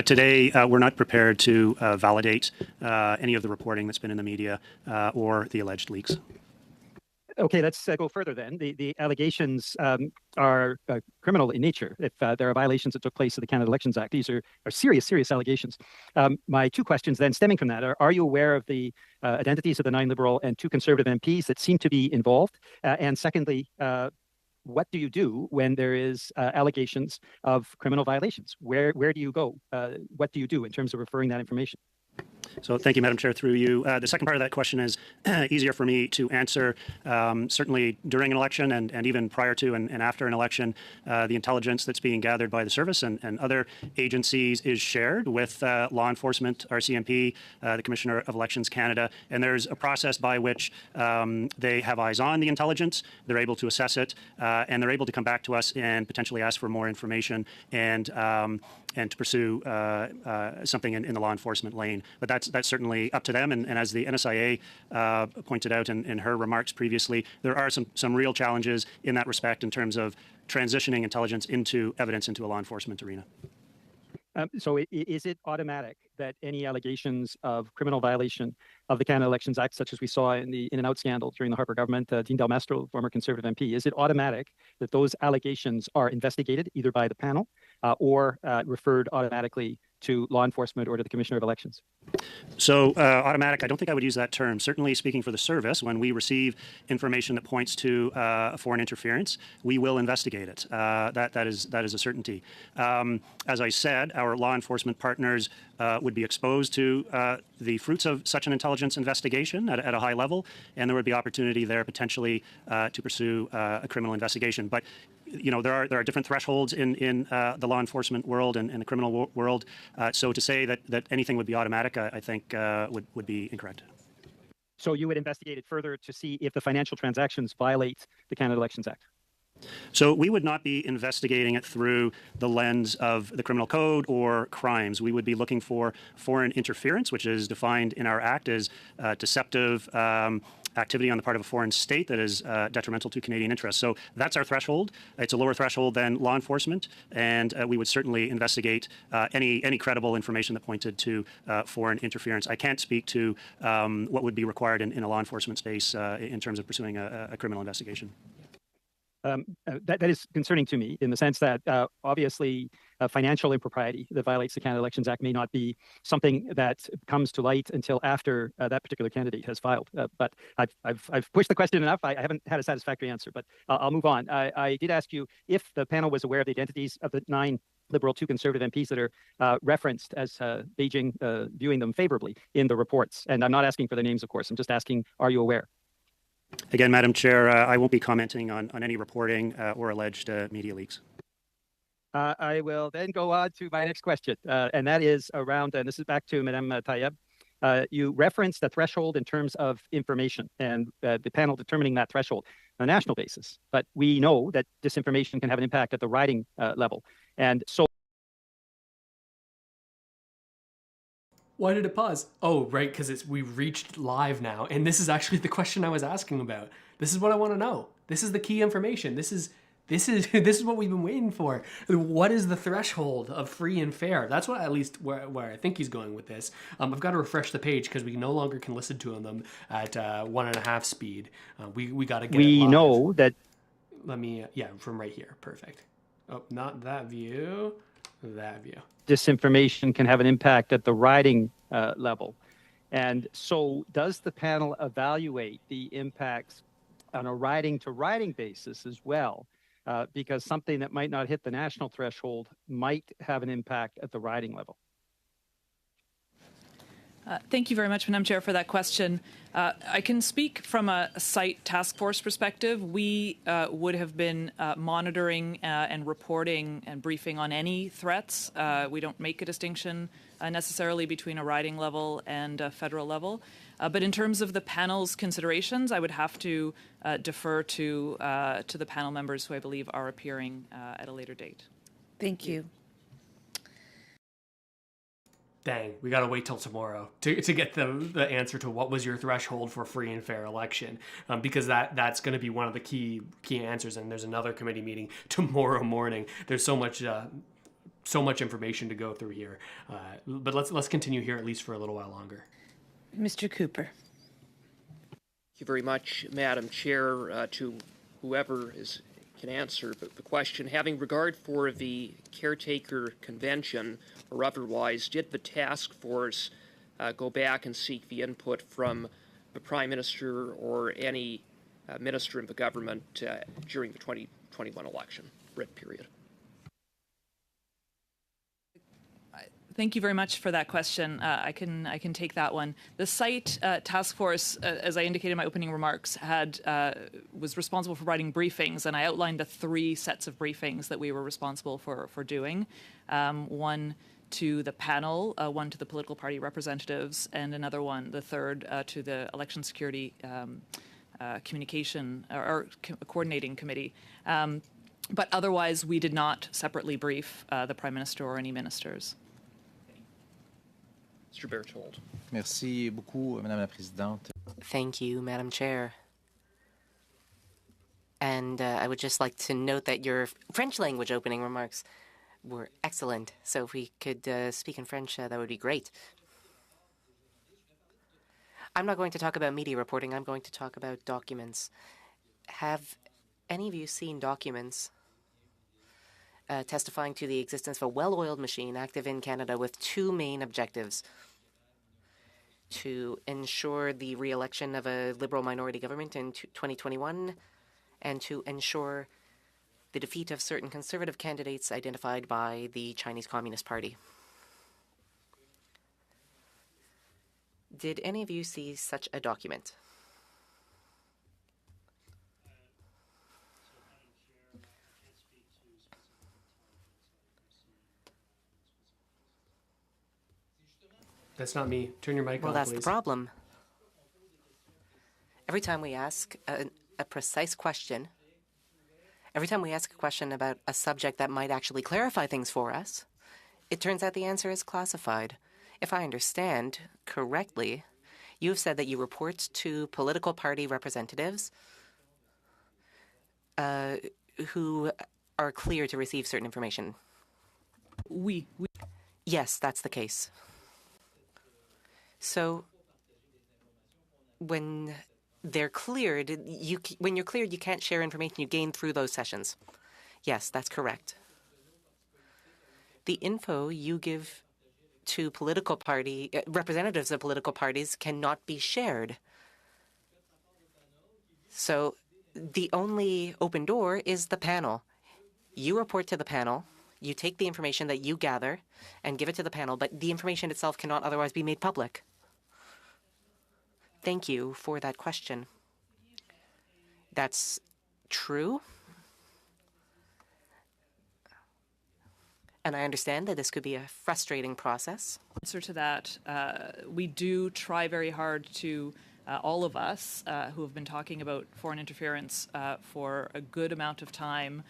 [SPEAKER 2] Today, we're not prepared to validate any of the reporting that's been in the media or the alleged leaks.
[SPEAKER 15] Okay, let's go further then. The allegations are criminal in nature. If there are violations that took place of the Canada Elections Act, these are serious allegations. My two questions then stemming from that are you aware of the identities of the 9 Liberal and 2 Conservative MPs that seem to be involved? And secondly, what do you do when there is allegations of criminal violations? Where do you go? What do you do in terms of referring that information?
[SPEAKER 2] So thank you, Madam Chair, through you. The second part of that question is easier for me to answer. Certainly during an election and even prior to and after an election, the intelligence that's being gathered by the service and other agencies is shared with law enforcement, RCMP, the Commissioner of Elections Canada, and there's a process by which they have eyes on the intelligence, they're able to assess it, and they're able to come back to us and potentially ask for more information and to pursue something in the law enforcement lane. But that's certainly up to them. And as the NSIA pointed out in her remarks previously, there are some real challenges in that respect in terms of transitioning intelligence into evidence into a law enforcement arena.
[SPEAKER 15] So is it automatic that any allegations of criminal violation of the Canada Elections Act, such as we saw in the in-and-out scandal during the Harper government, Dean Del Mastro, former Conservative MP, is it automatic that those allegations are investigated either by the panel or referred automatically to law enforcement or to the Commissioner of Elections?
[SPEAKER 2] So automatic, I don't think I would use that term. Certainly speaking for the service, when we receive information that points to foreign interference, we will investigate it. That is a certainty. As I said, our law enforcement partners would be exposed to the fruits of such an intelligence investigation at a high level, and there would be opportunity there potentially to pursue a criminal investigation. But there are different thresholds in the law enforcement world and the criminal world. So to say that anything would be automatic, I think would be incorrect.
[SPEAKER 15] So you would investigate it further to see if the financial transactions violate the Canada Elections Act?
[SPEAKER 2] So we would not be investigating it through the lens of the criminal code or crimes. We would be looking for foreign interference, which is defined in our act as deceptive activity on the part of a foreign state that is detrimental to Canadian interests. So that's our threshold. It's a lower threshold than law enforcement, and we would certainly investigate any credible information that pointed to foreign interference. I can't speak to what would be required in a law enforcement space in terms of pursuing a criminal investigation.
[SPEAKER 15] That is concerning to me in the sense that obviously financial impropriety that violates the Canada Elections Act may not be something that comes to light until after that particular candidate has filed. But I've pushed the question enough. I haven't had a satisfactory answer, but I'll move on. I did ask you if the panel was aware of the identities of the 9 Liberal, 2 Conservative MPs that are referenced as Beijing viewing them favorably in the reports. And I'm not asking for their names, of course. I'm just asking, are you aware?
[SPEAKER 2] Again, Madam Chair, I won't be commenting on any reporting or alleged media leaks.
[SPEAKER 15] I will then go on to my next question, and that is around, and this is back to Madame Tayeb. You referenced the threshold in terms of information and the panel determining that threshold on a national basis. But we know that disinformation can have an impact at the riding level. And so
[SPEAKER 1] Why did it pause? Oh, right, because we've reached live now, and this is actually the question I was asking about. This is what I want to know. This is the key information. This is what we've been waiting for. What is the threshold of free and fair? That's what at least where I think he's going with this. I've got to refresh the page because we no longer can listen to them at 1.5 speed. We got to get.
[SPEAKER 15] We know that.
[SPEAKER 1] Let me from right here. Perfect. Oh, not that view. That view.
[SPEAKER 15] Disinformation can have an impact at the riding level. And so does the panel evaluate the impacts on a riding-to-riding basis as well? Because something that might not hit the national threshold might have an impact at the riding level.
[SPEAKER 20] Thank you very much, Madam Chair, for that question. I can speak from a site task force perspective. We would have been monitoring and reporting and briefing on any threats. We don't make a distinction necessarily between a riding level and a federal level. But in terms of the panel's considerations, I would have to defer to the panel members who I believe are appearing at a later date.
[SPEAKER 4] Thank you.
[SPEAKER 1] Dang, we gotta wait till tomorrow to get the answer to what was your threshold for free and fair election, because that's going to be one of the key answers. And there's another committee meeting tomorrow morning. There's so much information to go through here, but let's continue here at least for a little while longer.
[SPEAKER 4] Mr. Cooper.
[SPEAKER 5] Thank you very much, Madam Chair. To whoever can answer the question, having regard for the caretaker convention or otherwise, did the task force go back and seek the input from the Prime Minister or any minister in the government during the 2021 election period?
[SPEAKER 20] Thank you very much for that question. I can take that one. The site task force, as I indicated in my opening remarks, was responsible for writing briefings, and I outlined the 3 sets of briefings that we were responsible for doing. One to the panel, one to the political party representatives, and another one, the third, to the election security communication or coordinating committee. But otherwise, we did not separately brief the Prime Minister or any ministers.
[SPEAKER 5] Mr. Berthold.
[SPEAKER 8] Merci beaucoup, Madame la Présidente.
[SPEAKER 10] Thank you, Madam Chair. And I would just like to note that your French language opening remarks were excellent. So if we could speak in French, that would be great. I'm not going to talk about media reporting. I'm going to talk about documents. Have any of you seen documents testifying to the existence of a well-oiled machine active in Canada with 2 main objectives: to ensure the re-election of a Liberal minority government in 2021 and to ensure the defeat of certain Conservative candidates identified by the Chinese Communist Party? Did any of you see such a document?
[SPEAKER 1] That's not me. Turn your mic
[SPEAKER 10] Well,
[SPEAKER 1] on,
[SPEAKER 10] that's
[SPEAKER 1] please.
[SPEAKER 10] the problem. Every time we ask a precise question, every time we ask a question about a subject that might actually clarify things for us, it turns out the answer is classified. If I understand correctly, you've said that you report to political party representatives who are clear to receive certain information. Yes, that's the case. So when they're cleared, when you're cleared, you can't share information you gain through those sessions. Yes, that's correct. The info you give to political party representatives of political parties cannot be shared. So the only open door is the panel. You report to the panel. You take the information that you gather and give it to the panel, but the information itself cannot otherwise be made public. Thank you for that question. That's true. And I understand that this could be a frustrating process.
[SPEAKER 20] Answer to that, we do try very hard to, all of us who have been talking about foreign interference for a good amount of time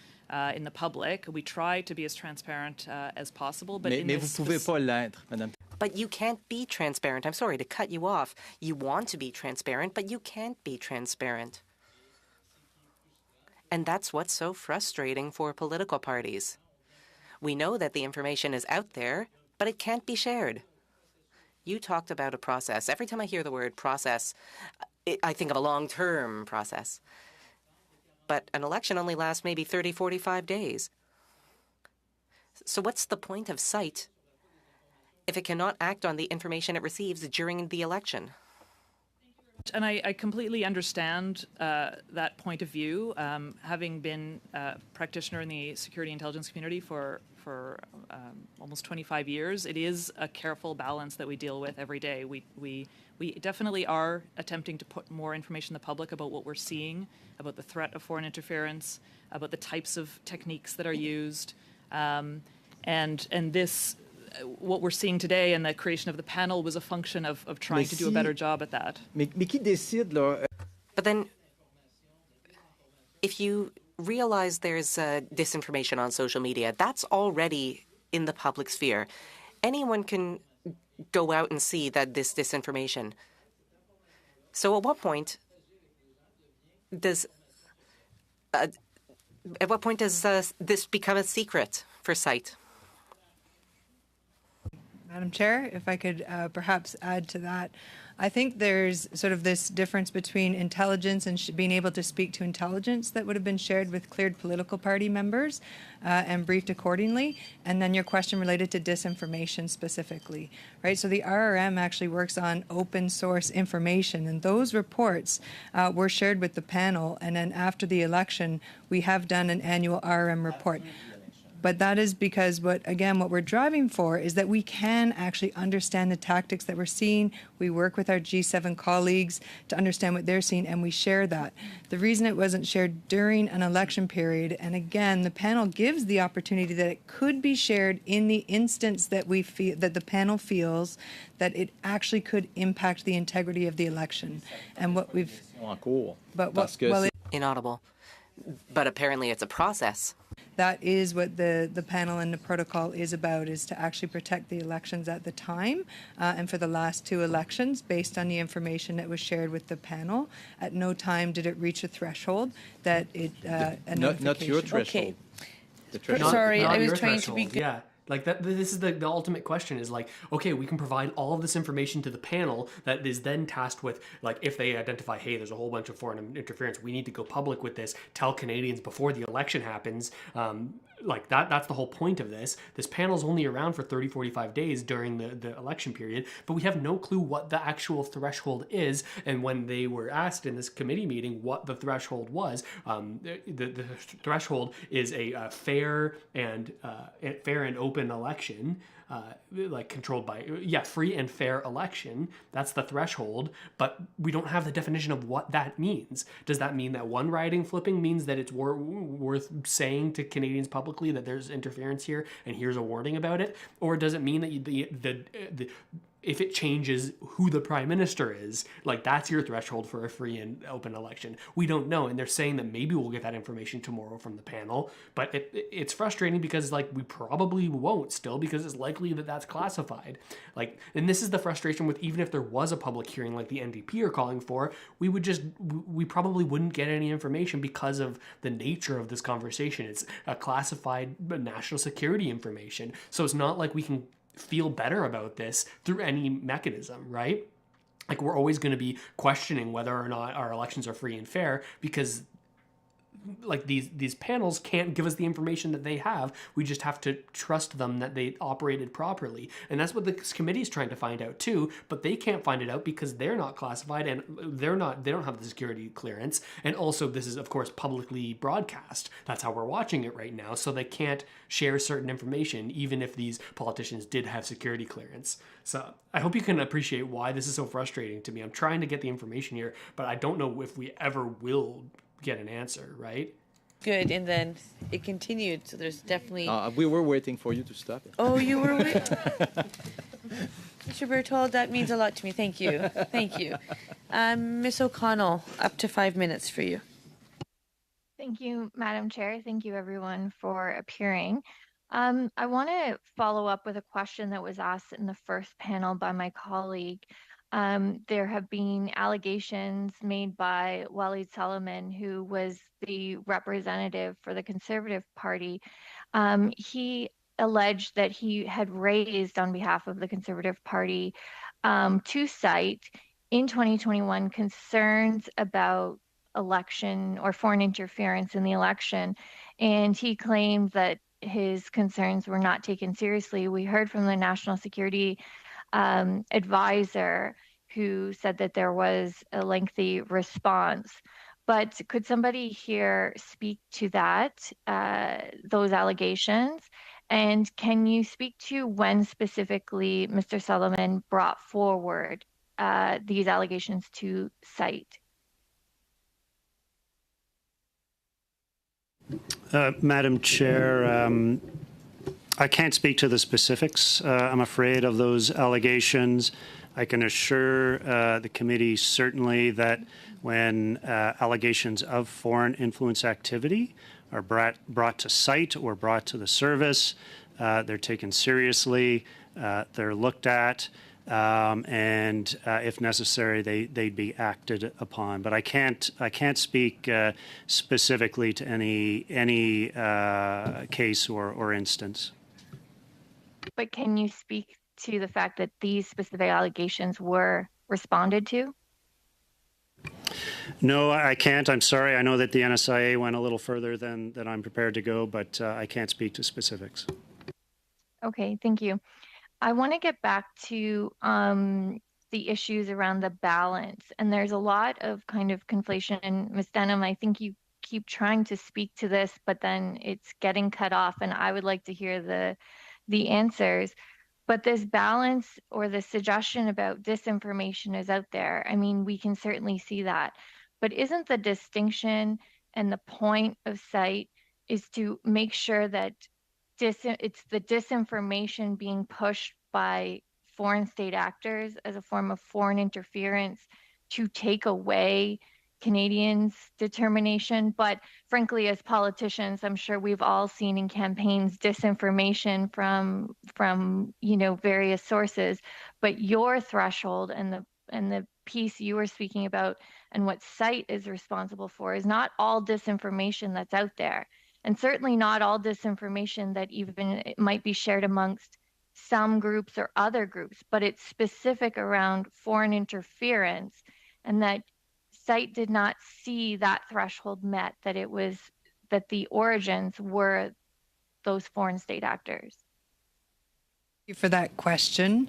[SPEAKER 20] in the public, we try to be as transparent as possible. But
[SPEAKER 8] Mais vous pouvez pas l'être, Madame.
[SPEAKER 10] But you can't be transparent. I'm sorry to cut you off. You want to be transparent, but you can't be transparent. And that's what's so frustrating for political parties. We know that the information is out there, but it can't be shared. You talked about a process. Every time I hear the word process, I think of a long-term process. But an election only lasts maybe 30, 45 days. So what's the point of CITE if it cannot act on the information it receives during the election?
[SPEAKER 20] And I completely understand that point of view. Having been a practitioner in the security intelligence community for almost 25 years, it is a careful balance that we deal with every day. We definitely are attempting to put more information in the public about what we're seeing, about the threat of foreign interference, about the types of techniques that are used, and this. What we're seeing today and the creation of the panel was a function of trying to do a better job at that.
[SPEAKER 8] Mais qui décide, là?
[SPEAKER 10] But then, if you realize there's disinformation on social media, that's already in the public sphere. Anyone can go out and see that this disinformation. So at what point does this become a secret for CITE?
[SPEAKER 21] Madam Chair, if I could perhaps add to that. I think there's sort of this difference between intelligence and being able to speak to intelligence that would have been shared with cleared political party members and briefed accordingly, and then your question related to disinformation specifically, right? So the RRM actually works on open source information, and those reports were shared with the panel, and then after the election, we have done an annual RRM report. But that is because what we're driving for is that we can actually understand the tactics that we're seeing. We work with our G7 colleagues to understand what they're seeing, and we share that. The reason it wasn't shared during an election period, and again, the panel gives the opportunity that it could be shared in the instance that we feel that the panel feels that it actually could impact the integrity of the election. And what we've
[SPEAKER 10] inaudible. But apparently it's a process.
[SPEAKER 21] That is what the panel and the protocol is about, is to actually protect the elections at the time. And for the last two elections, based on the information that was shared with the panel, at no time did it reach a threshold that it,
[SPEAKER 8] not your threshold.
[SPEAKER 4] Okay. Sorry, I was trying to be good.
[SPEAKER 1] Yeah. Like that, this is the ultimate question is like, okay, we can provide all of this information to the panel that is then tasked with, like, if they identify, hey, there's a whole bunch of foreign interference, we need to go public with this, tell Canadians before the election happens. Like that's the whole point of this. This panel's only around for 30, 45 days during the election period, but we have no clue what the actual threshold is. And when they were asked in this committee meeting what the threshold was, the threshold is a fair and open election, like controlled by, free and fair election. That's the threshold, but we don't have the definition of what that means. Does that mean that one riding flipping means that it's worth saying to Canadians publicly that there's interference here and here's a warning about it? Or does it mean that if it changes who the prime minister is, like that's your threshold for a free and open election? We don't know, and they're saying that maybe we'll get that information tomorrow from the panel, but it's frustrating because like we probably won't still, because it's likely that that's classified. Like, and this is the frustration with, even if there was a public hearing like the NDP are calling for, we probably wouldn't get any information because of the nature of this conversation. It's a classified national security information, so it's not like we can feel better about this through any mechanism, right? Like, we're always going to be questioning whether or not our elections are free and fair, because like these panels can't give us the information that they have. We just have to trust them that they operated properly. And that's what this committee is trying to find out too, but they can't find it out because they're not classified and they don't have the security clearance. And also this is of course publicly broadcast. That's how we're watching it right now. So they can't share certain information even if these politicians did have security clearance. So I hope you can appreciate why this is so frustrating to me. I'm trying to get the information here, but I don't know if we ever will get an answer, right?
[SPEAKER 4] Good, and then it continued, so there's definitely...
[SPEAKER 8] we were waiting for you to stop it.
[SPEAKER 4] Oh, you were waiting? Mr. Berthold, that means a lot to me. Thank you. Thank you. Ms. O'Connell, up to 5 minutes for you.
[SPEAKER 11] Thank you, Madam Chair. Thank you, everyone, for appearing. I want to follow up with a question that was asked in the first panel by my colleague. There have been allegations made by Walid Solomon, who was the representative for the Conservative Party. He alleged that he had raised on behalf of the Conservative Party to cite in 2021 concerns about election or foreign interference in the election. And he claimed that his concerns were not taken seriously. We heard from the National Security advisor who said that there was a lengthy response. But could somebody here speak to that, those allegations? And can you speak to when specifically Mr. Solomon brought forward these allegations to cite?
[SPEAKER 2] Madam Chair, I can't speak to the specifics, I'm afraid, of those allegations. I can assure the committee certainly that when allegations of foreign influence activity are brought to site or brought to the service, they're taken seriously, they're looked at, and if necessary, they'd be acted upon. But I can't speak specifically to any case or instance.
[SPEAKER 11] But can you speak to the fact that these specific allegations were responded to?
[SPEAKER 2] No, I can't. I'm sorry. I know that the NSIA went a little further than I'm prepared to go, but I can't speak to specifics.
[SPEAKER 11] Okay, thank you. I want to get back to the issues around the balance. And there's a lot of kind of conflation. And Ms. Denham, I think you keep trying to speak to this, but then it's getting cut off, and I would like to hear the answers. But this balance or the suggestion about disinformation is out there. I mean, we can certainly see that. But isn't the distinction and the point of CITE is to make sure that it's the disinformation being pushed by foreign state actors as a form of foreign interference to take away Canadians' determination. But frankly, as politicians, I'm sure we've all seen in campaigns disinformation from various sources. But your threshold and the piece you were speaking about and what CITE is responsible for is not all disinformation that's out there, and certainly not all disinformation that even might be shared amongst some groups or other groups, but it's specific around foreign interference, and that CITE did not see that threshold met, that the origins were those foreign state actors.
[SPEAKER 21] Thank you for that question.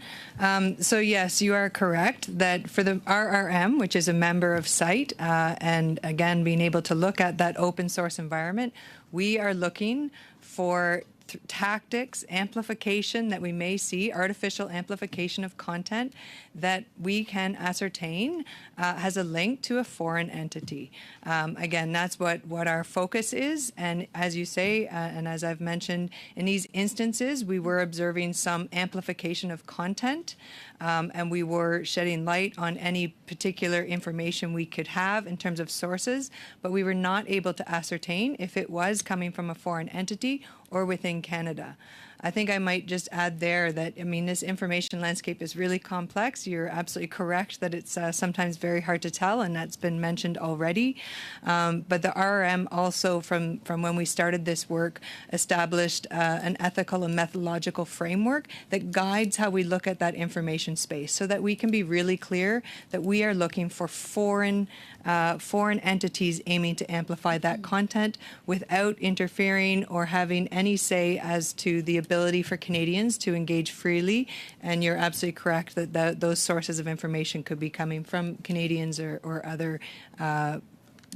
[SPEAKER 21] So yes, you are correct that for the RRM, which is a member of CITE, and again, being able to look at that open source environment, we are looking for tactics, amplification that we may see, artificial amplification of content that we can ascertain has a link to a foreign entity. Again, that's what our focus is. And as you say, and as I've mentioned, in these instances, we were observing some amplification of content, and we were shedding light on any particular information we could have in terms of sources, but we were not able to ascertain if it was coming from a foreign entity or within Canada. I think I might just add there that, I mean, this information landscape is really complex. You're absolutely correct that it's sometimes very hard to tell, and that's been mentioned already. But the RRM also, from when we started this work, established an ethical and methodological framework that guides how we look at that information space so that we can be really clear that we are looking for foreign entities aiming to amplify that content without interfering or having any say as to the ability for Canadians to engage freely. And you're absolutely correct that those sources of information could be coming from Canadians or other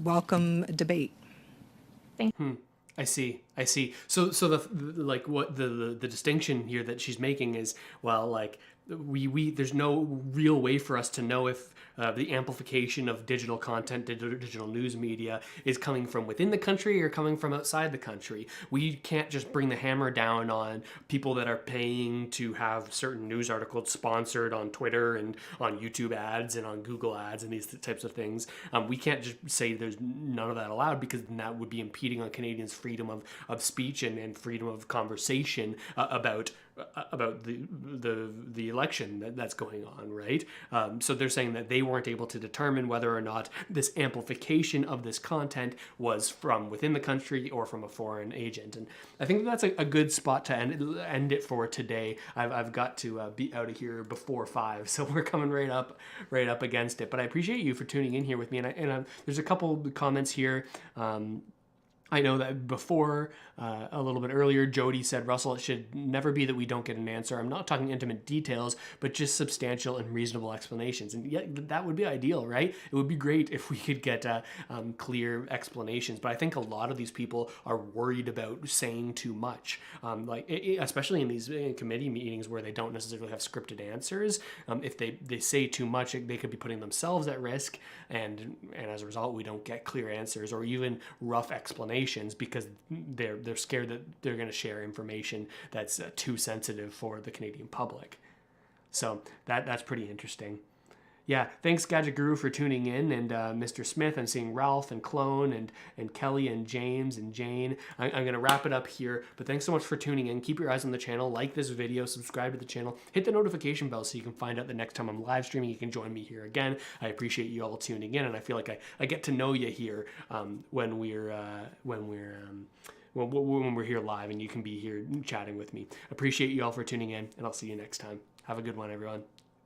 [SPEAKER 21] welcome debate.
[SPEAKER 1] I see. So the distinction here that she's making is, well, like we there's no real way for us to know if the amplification of digital content, digital news media is coming from within the country or coming from outside the country. We can't just bring the hammer down on people that are paying to have certain news articles sponsored on Twitter and on YouTube ads and on Google ads and these types of things. We can't just say there's none of that allowed, because then that would be impeding on Canadians' freedom of speech and freedom of conversation about the election that's going on, right? So they're saying that they weren't able to determine whether or not this amplification of this content was from within the country or from a foreign agent. And I think that's a good spot to end it for today. I've got to be out of here before 5, so we're coming right up against it. But I appreciate you for tuning in here with me. And there's a couple comments here. I know that before, a little bit earlier, Jody said, Russell, it should never be that we don't get an answer. I'm not talking intimate details, but just substantial and reasonable explanations. And yeah, that would be ideal, right? It would be great if we could get clear explanations. But I think a lot of these people are worried about saying too much, especially in these committee meetings where they don't necessarily have scripted answers. If they say too much, they could be putting themselves at risk. And as a result, we don't get clear answers or even rough explanations, because they're scared that they're going to share information that's too sensitive for the Canadian public. So that's pretty interesting. Yeah, thanks Gadget Guru for tuning in, and Mr. Smith. I'm seeing Ralph and Clone and Kelly and James and Jane. I'm going to wrap it up here, but thanks so much for tuning in. Keep your eyes on the channel, like this video, subscribe to the channel, hit the notification bell so you can find out the next time I'm live streaming. You can join me here again. I appreciate you all tuning in, and I feel like I get to know you here when we're here live, and you can be here chatting with me. Appreciate you all for tuning in, and I'll see you next time. Have a good one, everyone.